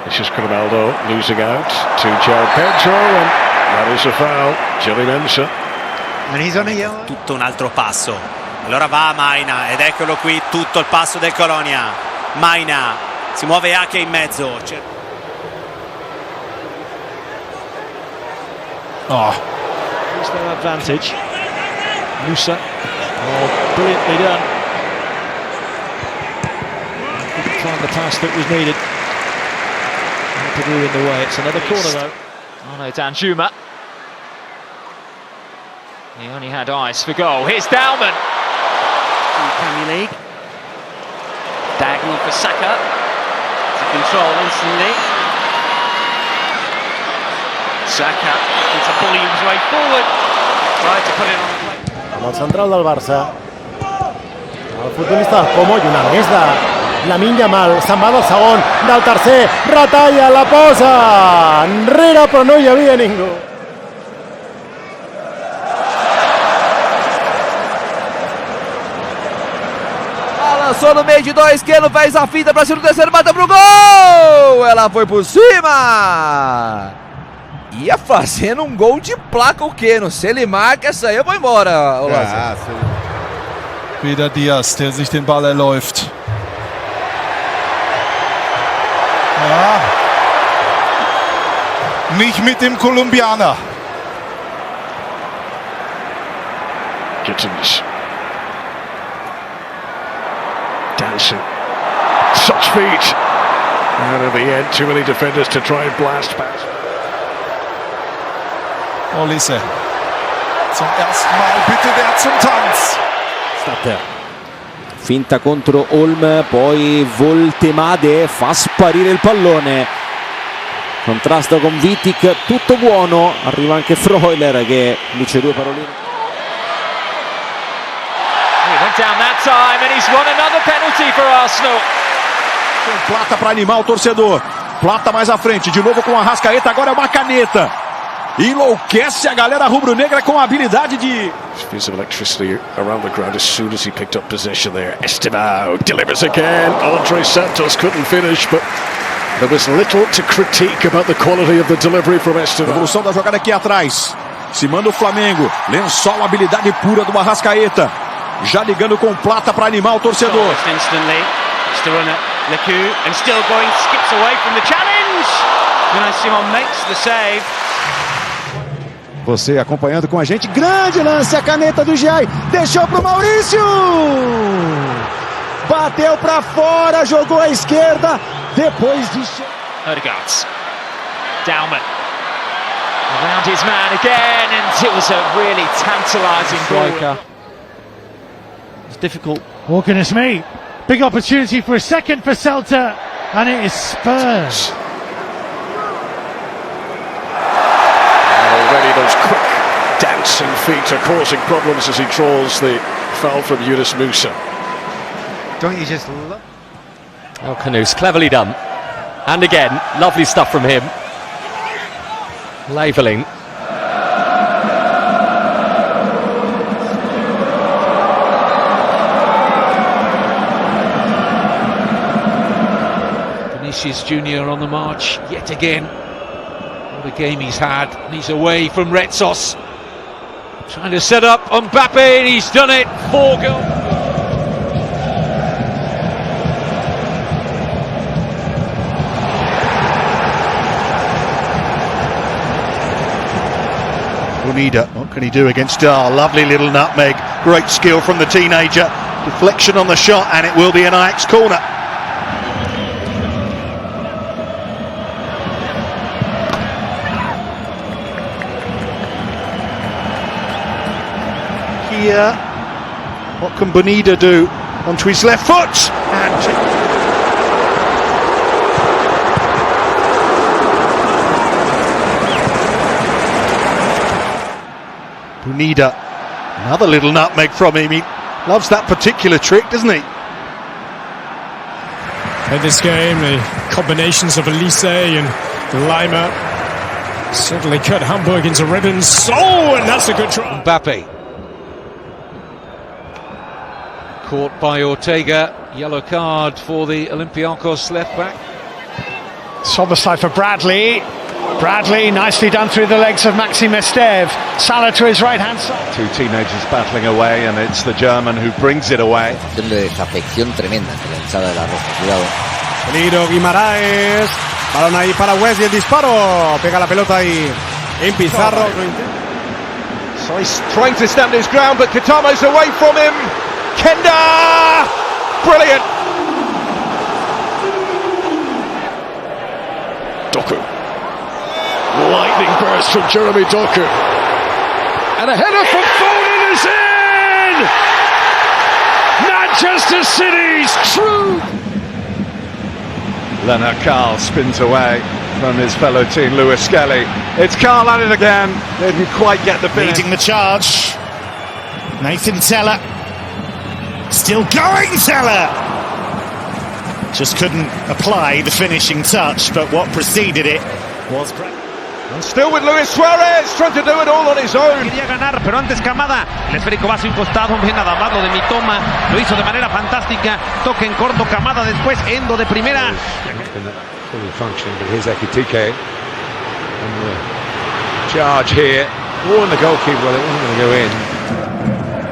This is Ronaldo losing out to João Pedro, and that is a foul. Kylian. And he's on a yellow. Tutto un altro passo. Allora va Maina ed eccolo qui tutto il passo del Colonia. Maina si muove anche in mezzo. Here's their advantage. Musa. Oh, brilliantly done. Couldn't find the pass that was needed. Doue in the way. It's another corner though. Oh no, Danjuma. He only had eyes for goal. Here's Dauman. Premier League. Diagonal for Saka. To control instantly. Saka into bullying his way forward. Tried to put it on the plate. Amb el central del Barça. El futbolista del Como i una més de lamine yamal. Se'n va del segon, del tercer. Retalla, la posa. Enrere, però no hi havia ningú. Lançou no meio de dois, esquerdo, fez a finta pra cima do terceiro, mata pro gol! Ela foi por cima! Ia fazendo um gol de placa o Keno. Se ele marca, essa aí eu vou embora, Lázaro. Wieder Diaz, der sich den Ball erläuft. Ja. Nicht mit dem Kolumbianer. Gittins. Dancing. Such feet. And at the end, too many defenders to try and blast past. Olise. Zum ersten Mal bitte der zum Tanz. Finta contro Olm, poi Voltemade fa sparire il pallone. Contrasto con Vitic, tutto buono. Arriva anche Freuler che dice due paroline. He went down that time and he's won another penalty for Arsenal. Plata para animar o torcedor. Plata mais à frente, de novo com a Arrascaeta, agora é uma caneta. Enlouquece a galera rubro-negra com a habilidade de... Piece of electricity around the ground as soon as he picked up possession there. Estevao delivers again. Andre Santos couldn't finish, but there was little to critique about the quality of the delivery from Estevao. Evolução da jogada aqui atrás. Se manda o Flamengo. Lençol, habilidade pura do Arrascaeta. Já ligando com Plata para animar o torcedor. Instantly, still on Leku and still going, skips away from the challenge. Unai Simon makes the save. Você acompanhando com a gente. Grande lance, a caneta do Jai. Deixou pro Maurício. Bateu para fora, jogou à esquerda. Depois de... Odegaard. Dauman. Around his man again, and it was a really tantalising striker. It's difficult. Oh goodness me. Big opportunity for a second for Celta, and it is Spurs. Those quick dancing feet are causing problems as he draws the foul from Yunus Musa. Don't you just love... El Khanous, cleverly done. And again, lovely stuff from him. Labelling. Vinicius Junior on the march yet again. What a game he's had, and he's away from Retsos. Trying to set up Mbappe, and he's done it. 4 goals. Unida, what can he do against Dar? Lovely little nutmeg. Great skill from the teenager. Deflection on the shot, and it will be an Ajax corner. Here, what can Bonida do onto his left foot? And Bonida Another little nutmeg from him. He loves that particular trick, doesn't he? In this game, the combinations of Elise and Lima certainly cut Hamburg into ribbons. Oh, and that's a good try. Mbappe. Caught by Ortega. Yellow card for the Olympiacos left back. Soboslai for Bradley. Bradley nicely done through the legs of Maxim Estev. Salah to his right hand side. Two teenagers battling away, and it's the German who brings it away. De desafección tremenda entre la hinchada de la Roja. Cuidado. Peligro Guimaraes. Balón ahí para West y el disparo. Pega la pelota ahí en Pizarro. So he's trying to stand his ground, but Katamo's away from him. Kenda! Brilliant! Doku. Lightning burst from Jeremy Doku. And a header from Foden is in! Manchester City's true! Leonard Carl spins away from his fellow team, Lewis Skelly. It's Carl at it again. Didn't quite get the finish. Leading the charge. Nathan Teller. Still going, Teller! Just couldn't apply the finishing touch, but what preceded it was... And still with Luis Suarez, trying to do it all on his own. Quería ganar, pero antes Camada. El esférico va hacia un costado, bien nada más lo de Mitoma. Lo hizo de manera fantástica. Toque en corto, Camada después, Endo de primera. Fully functioning, but here's Ekitike. And the charge here. Oh, and the goalkeeper, well, it wasn't going to go in.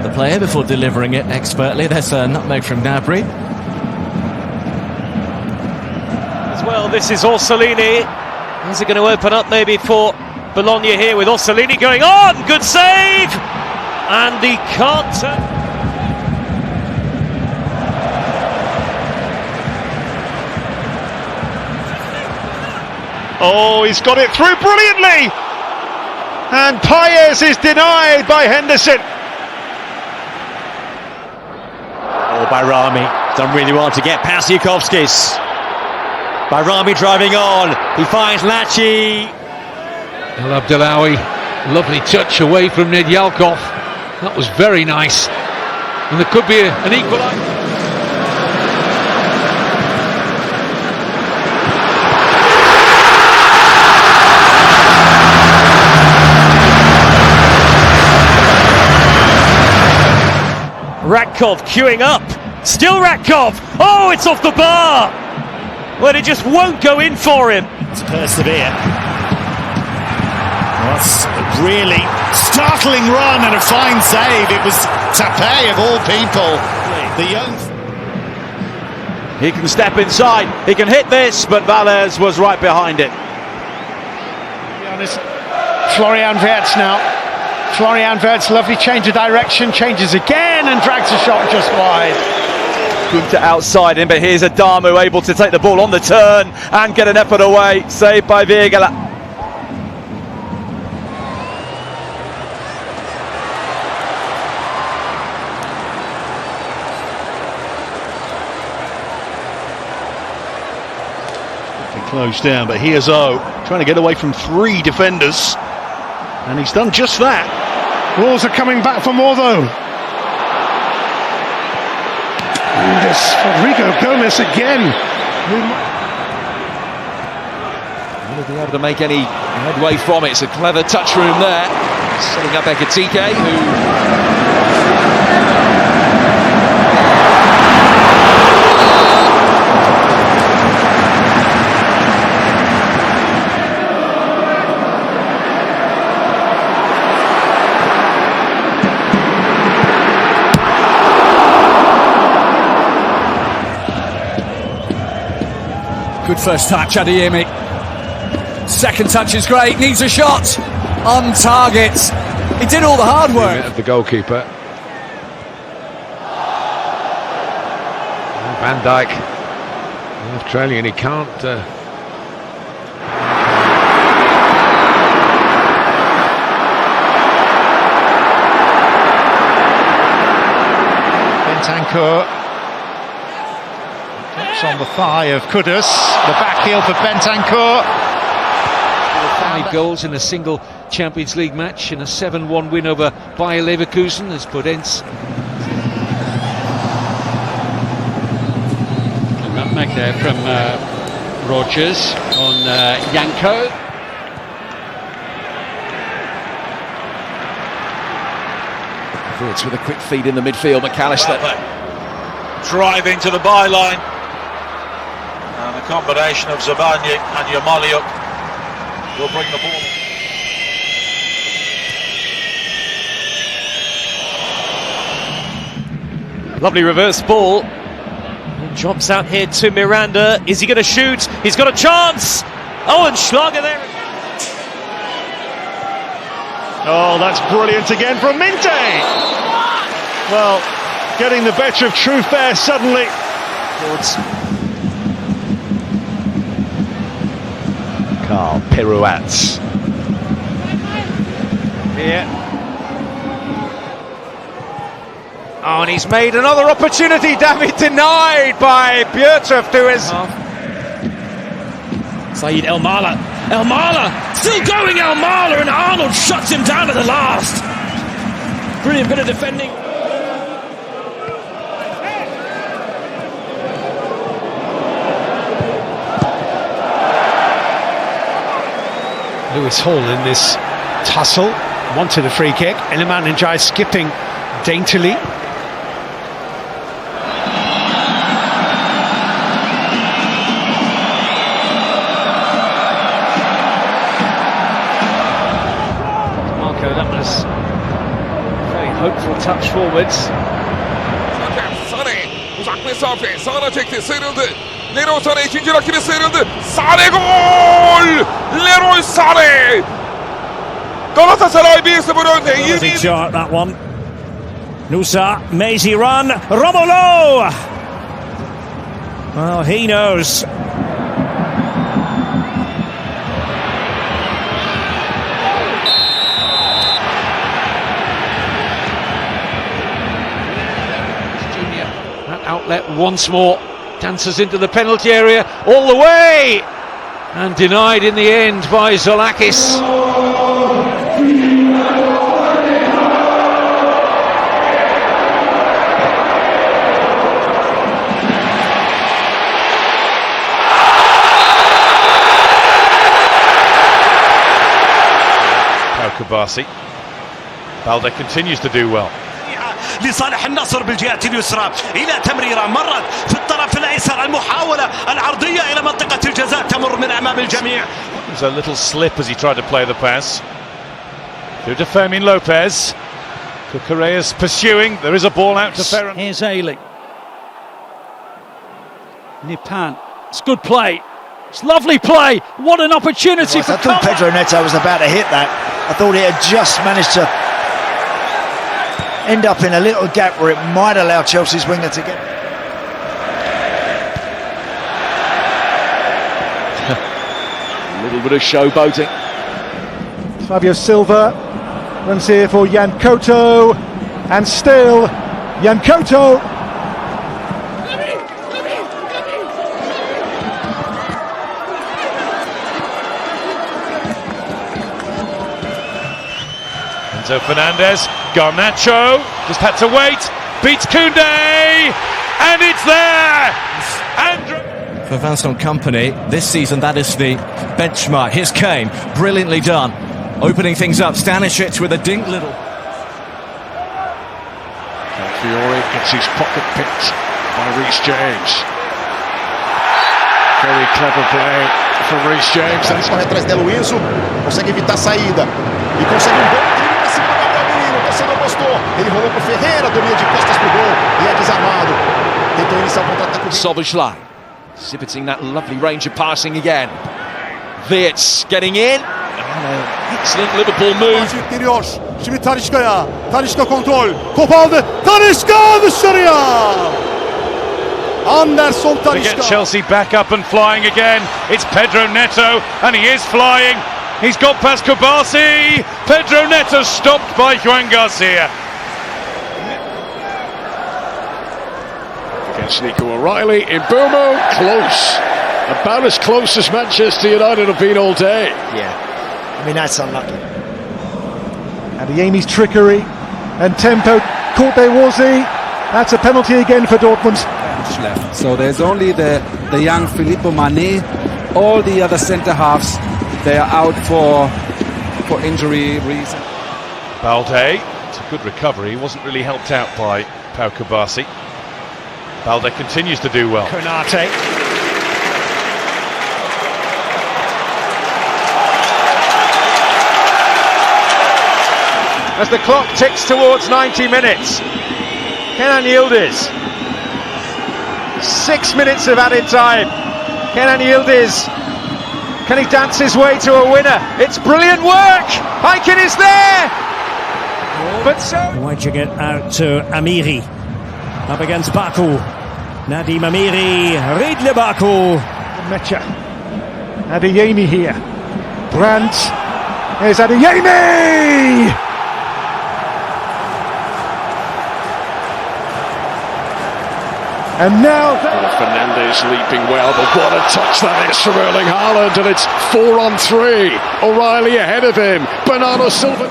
The player before delivering it expertly. There's a nutmeg from Gnabry. As well, this is Orsolini. Is it going to open up maybe for Bologna here with Orsolini going on? Good save! And he can't turn. Oh, he's got it through brilliantly! And Paez is denied by Henderson. Oh, Bayrami done really well to get past Yukovskis. Bayrami driving on, he finds Lachi. El Abdelawi, lovely touch away from Nedyalkov. That was very nice. And there could be an equaliser. Ratkov queuing up. Still Ratkov. Oh, it's off the bar. Well, it just won't go in for him. To persevere. That's a really startling run and a fine save. It was Tape of all people. The young. He can step inside. He can hit this, but Valles was right behind it. Florian Wirtz now. Florian Wirtz, lovely change of direction, changes again and drags a shot just wide. Gunter outside him, but here's Adamu able to take the ball on the turn and get an effort away. Saved by Virgala. Closed down, but here's O trying to get away from three defenders, and he's done just that. Wolves are coming back for more though. And it's Rodrigo Gomez again. Will be able to make any headway from it. It's a clever touch room there, setting up Ekitike, who. Good first touch, Adeyemi. Second touch is great, needs a shot. On target. He did all the hard work. Of the goalkeeper. Van Dijk. Trailing, and he can't. Bentancur. On the thigh of Kudus, the back heel for Bentancur. 5 goals in a single Champions League match in a 7-1 win over Bayer Leverkusen as Podence. A nutmeg there from Rogers on Yanko. With a quick feed in the midfield, McAllister driving to the byline, and the combination of Zabani and Yamal will bring the ball. Lovely reverse ball. Drops out here to Miranda. Is he going to shoot? He's got a chance. Oh, and Schlager there. Oh, that's brilliant again from Minte. Well, getting the better of truth there suddenly. Carl pirouettes. Here. Oh, and he's made another opportunity. Damn it, denied by Bjertrup to his... Saeed El Mala. El Mala! Still going El Mala, and Arnold shuts him down at the last. Brilliant bit of defending. Lewis Hall in this tussle wanted a free kick. Iliman Ndiaye skipping daintily. Marco, that was a very hopeful touch forwards. Sane uzak mesafe sağına çekti, sıyrıldı. Leroy Sané ikinci rakibi sıyrıldı. Sané gol! Leroy Sané! Galatasaray 1-0 önde. Easy shot, that one. Nusa, Messi run, Romolo! Well, he knows. That outlet once more. Dances into the penalty area all the way, and denied in the end by Zolakis. Kabasi. Balde continues to do well. لصالح النصر بالجهة اليسرى إلى تمريرة مرت في الطرف الأيسر المحاولة العرضية إلى منطقة الجزاء تمر من أمام الجميع. It was a little slip as he tried to play the pass through to Fermin Lopez. Correa's pursuing. There is a ball out to Ferran. Here's Ailey. Nipan. It's good play. It's lovely play. What an opportunity for I thought Pedro Neto was about to hit that. I thought he had just managed to end up in a little gap where it might allow Chelsea's winger to get. A little bit of showboating. Fabio Silva runs here for Jan Koto, and still Jan Koto. Enzo Fernandez, Garnacho, just had to wait, beats Koundé, and it's there! For Vincent Kompany, this season that is the benchmark. Here's Kane, brilliantly done. Opening things up, Stanisic with a dink little. Fiore gets his pocket picked by Reece James. Very clever play from Reece James. Corre atrás de Luizo, consegue evitar a saída e consegue bom drible pra cima do Gabriel Menino. O torcedor gostou. Ele rolou pro Ferreira, domina de costas pro gol e é desarmado. Tentou iniciar o contra-ataque. Soboslai exhibiting that lovely range of passing again. Wirtz getting in. Excellent Liverpool move. Geliyor. Şimdi Talisca'ya. Talisca kontrol. Top aldı. Talisca dışarıya. Anderson To get Chelsea back up and flying again, it's Pedro Neto, and he is flying. He's got past Kabasi. Pedro Neto stopped by Juan Garcia. Against Nico O'Reilly in Burmo, close. About as close as Manchester United have been all day. Yeah, I mean that's unlucky. Adeyemi's trickery and tempo caught Bewazi. That's a penalty again for Dortmund. Left. So there's only the young Filippo Mane. All the other centre halves, they are out for injury reason. Balde, it's a good recovery. He wasn't really helped out by Pau Kabasi. Balde continues to do well. Konate. As the clock ticks towards 90 minutes, Kenan Yildiz. 6 minutes of added time. Kenan Yildiz, can he dance his way to a winner? It's brilliant work! Aiken is there! But so... Wedging it out to Amiri. Up against Baku. Nadim Amiri, Ridle Baku. Mecha. Adeyemi here. Brandt. There's Adeyemi! And now Fernandes leaping well, but what a touch that is from Erling Haaland, and it's 4-on-3. O'Reilly ahead of him. Bernardo Silva.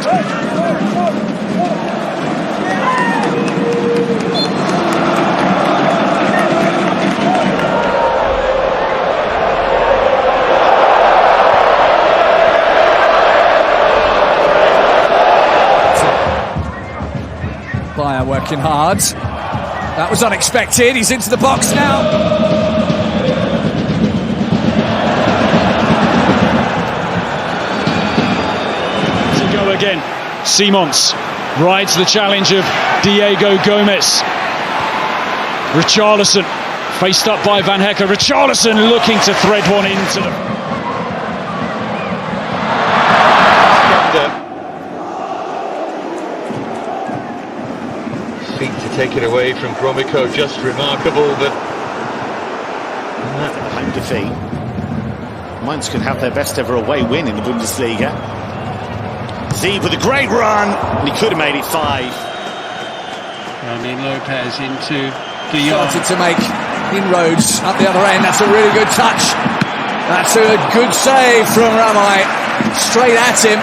Bayer working hard. That was unexpected. He's into the box now. To go again. Simons rides the challenge of Diego Gomez. Richarlison faced up by Van Hecker. Richarlison looking to thread one into the... to take it away from Gromyko, just remarkable, but home defeat. Mainz could have their best ever away win in the Bundesliga. Zeeb with a great run, and he could have made it 5. Fermin Lopez into De Jong. Started to make inroads up the other end. That's a really good touch. That's a good save from Ramai. Straight at him.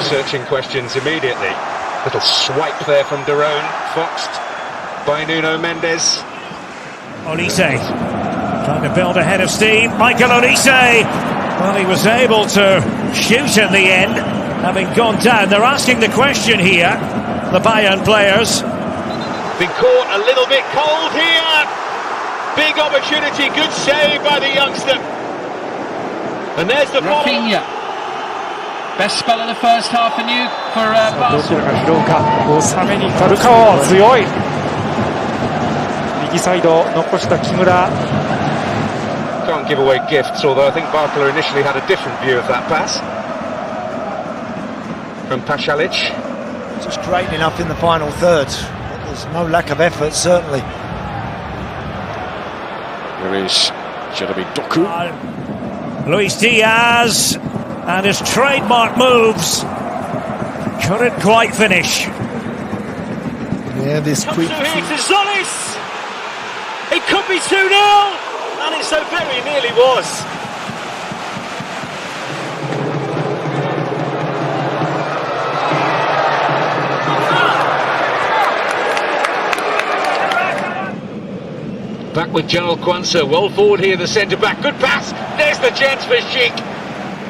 Searching questions immediately. Little swipe there from Daron, foxed by Nuno Mendes. Olise trying to build ahead of steam. Michael Olise. Well, he was able to shoot in the end, having gone down. They're asking the question here, the Bayern players. Been caught a little bit cold here. Big opportunity, good save by the youngster. And there's the Rafinha. Best spell of the first half for you for Barcelona. Can't give away gifts, although I think Barcelona initially had a different view of that pass. From Pasalic. Just great enough in the final third. There's no lack of effort, certainly. There is Jeremy Doku. Luis Diaz. And his trademark moves couldn't quite finish. Yeah, this quick. Here to Zolis. It could be 2-0, and it so very nearly was. Back with Joel Kwanzaa, well forward here, the centre back. Good pass. There's the chance for Sheik.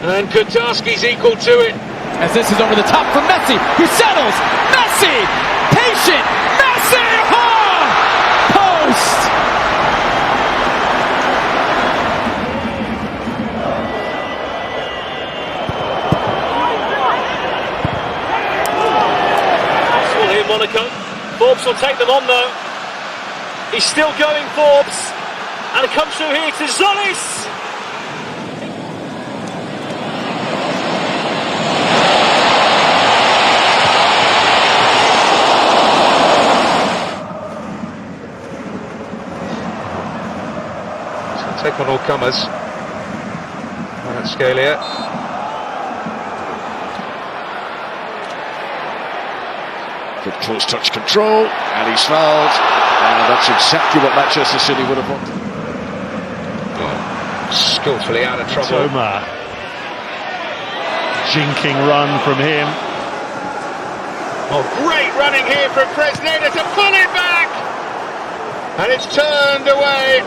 And Kotarski's equal to it. As this is over the top for Messi, who settles. Messi! Patient! Messi! Oh! Post! Possible here, Monaco. Forbes will take them on, though. He's still going, Forbes. And it comes through here to Zolis. Take on all comers. Scalia. Good close touch control, and he's fouled. And that's exactly what Manchester City would have wanted. skillfully out of trouble. Toma. Jinking run from him. Oh, great running here from Fresneda to pull it back! And it's turned away.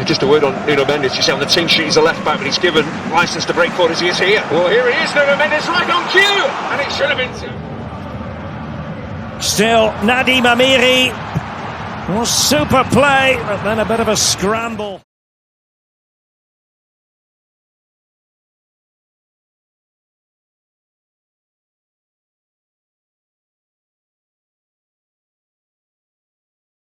Just a word on Nuno Mendes. You see on the team sheet he's a left back, but he's given licence to break forward as he is here. Well, here he is, Nuno Mendes, right on cue, and it should have been. Still, Nadim Amiri. Super play, but then a bit of a scramble.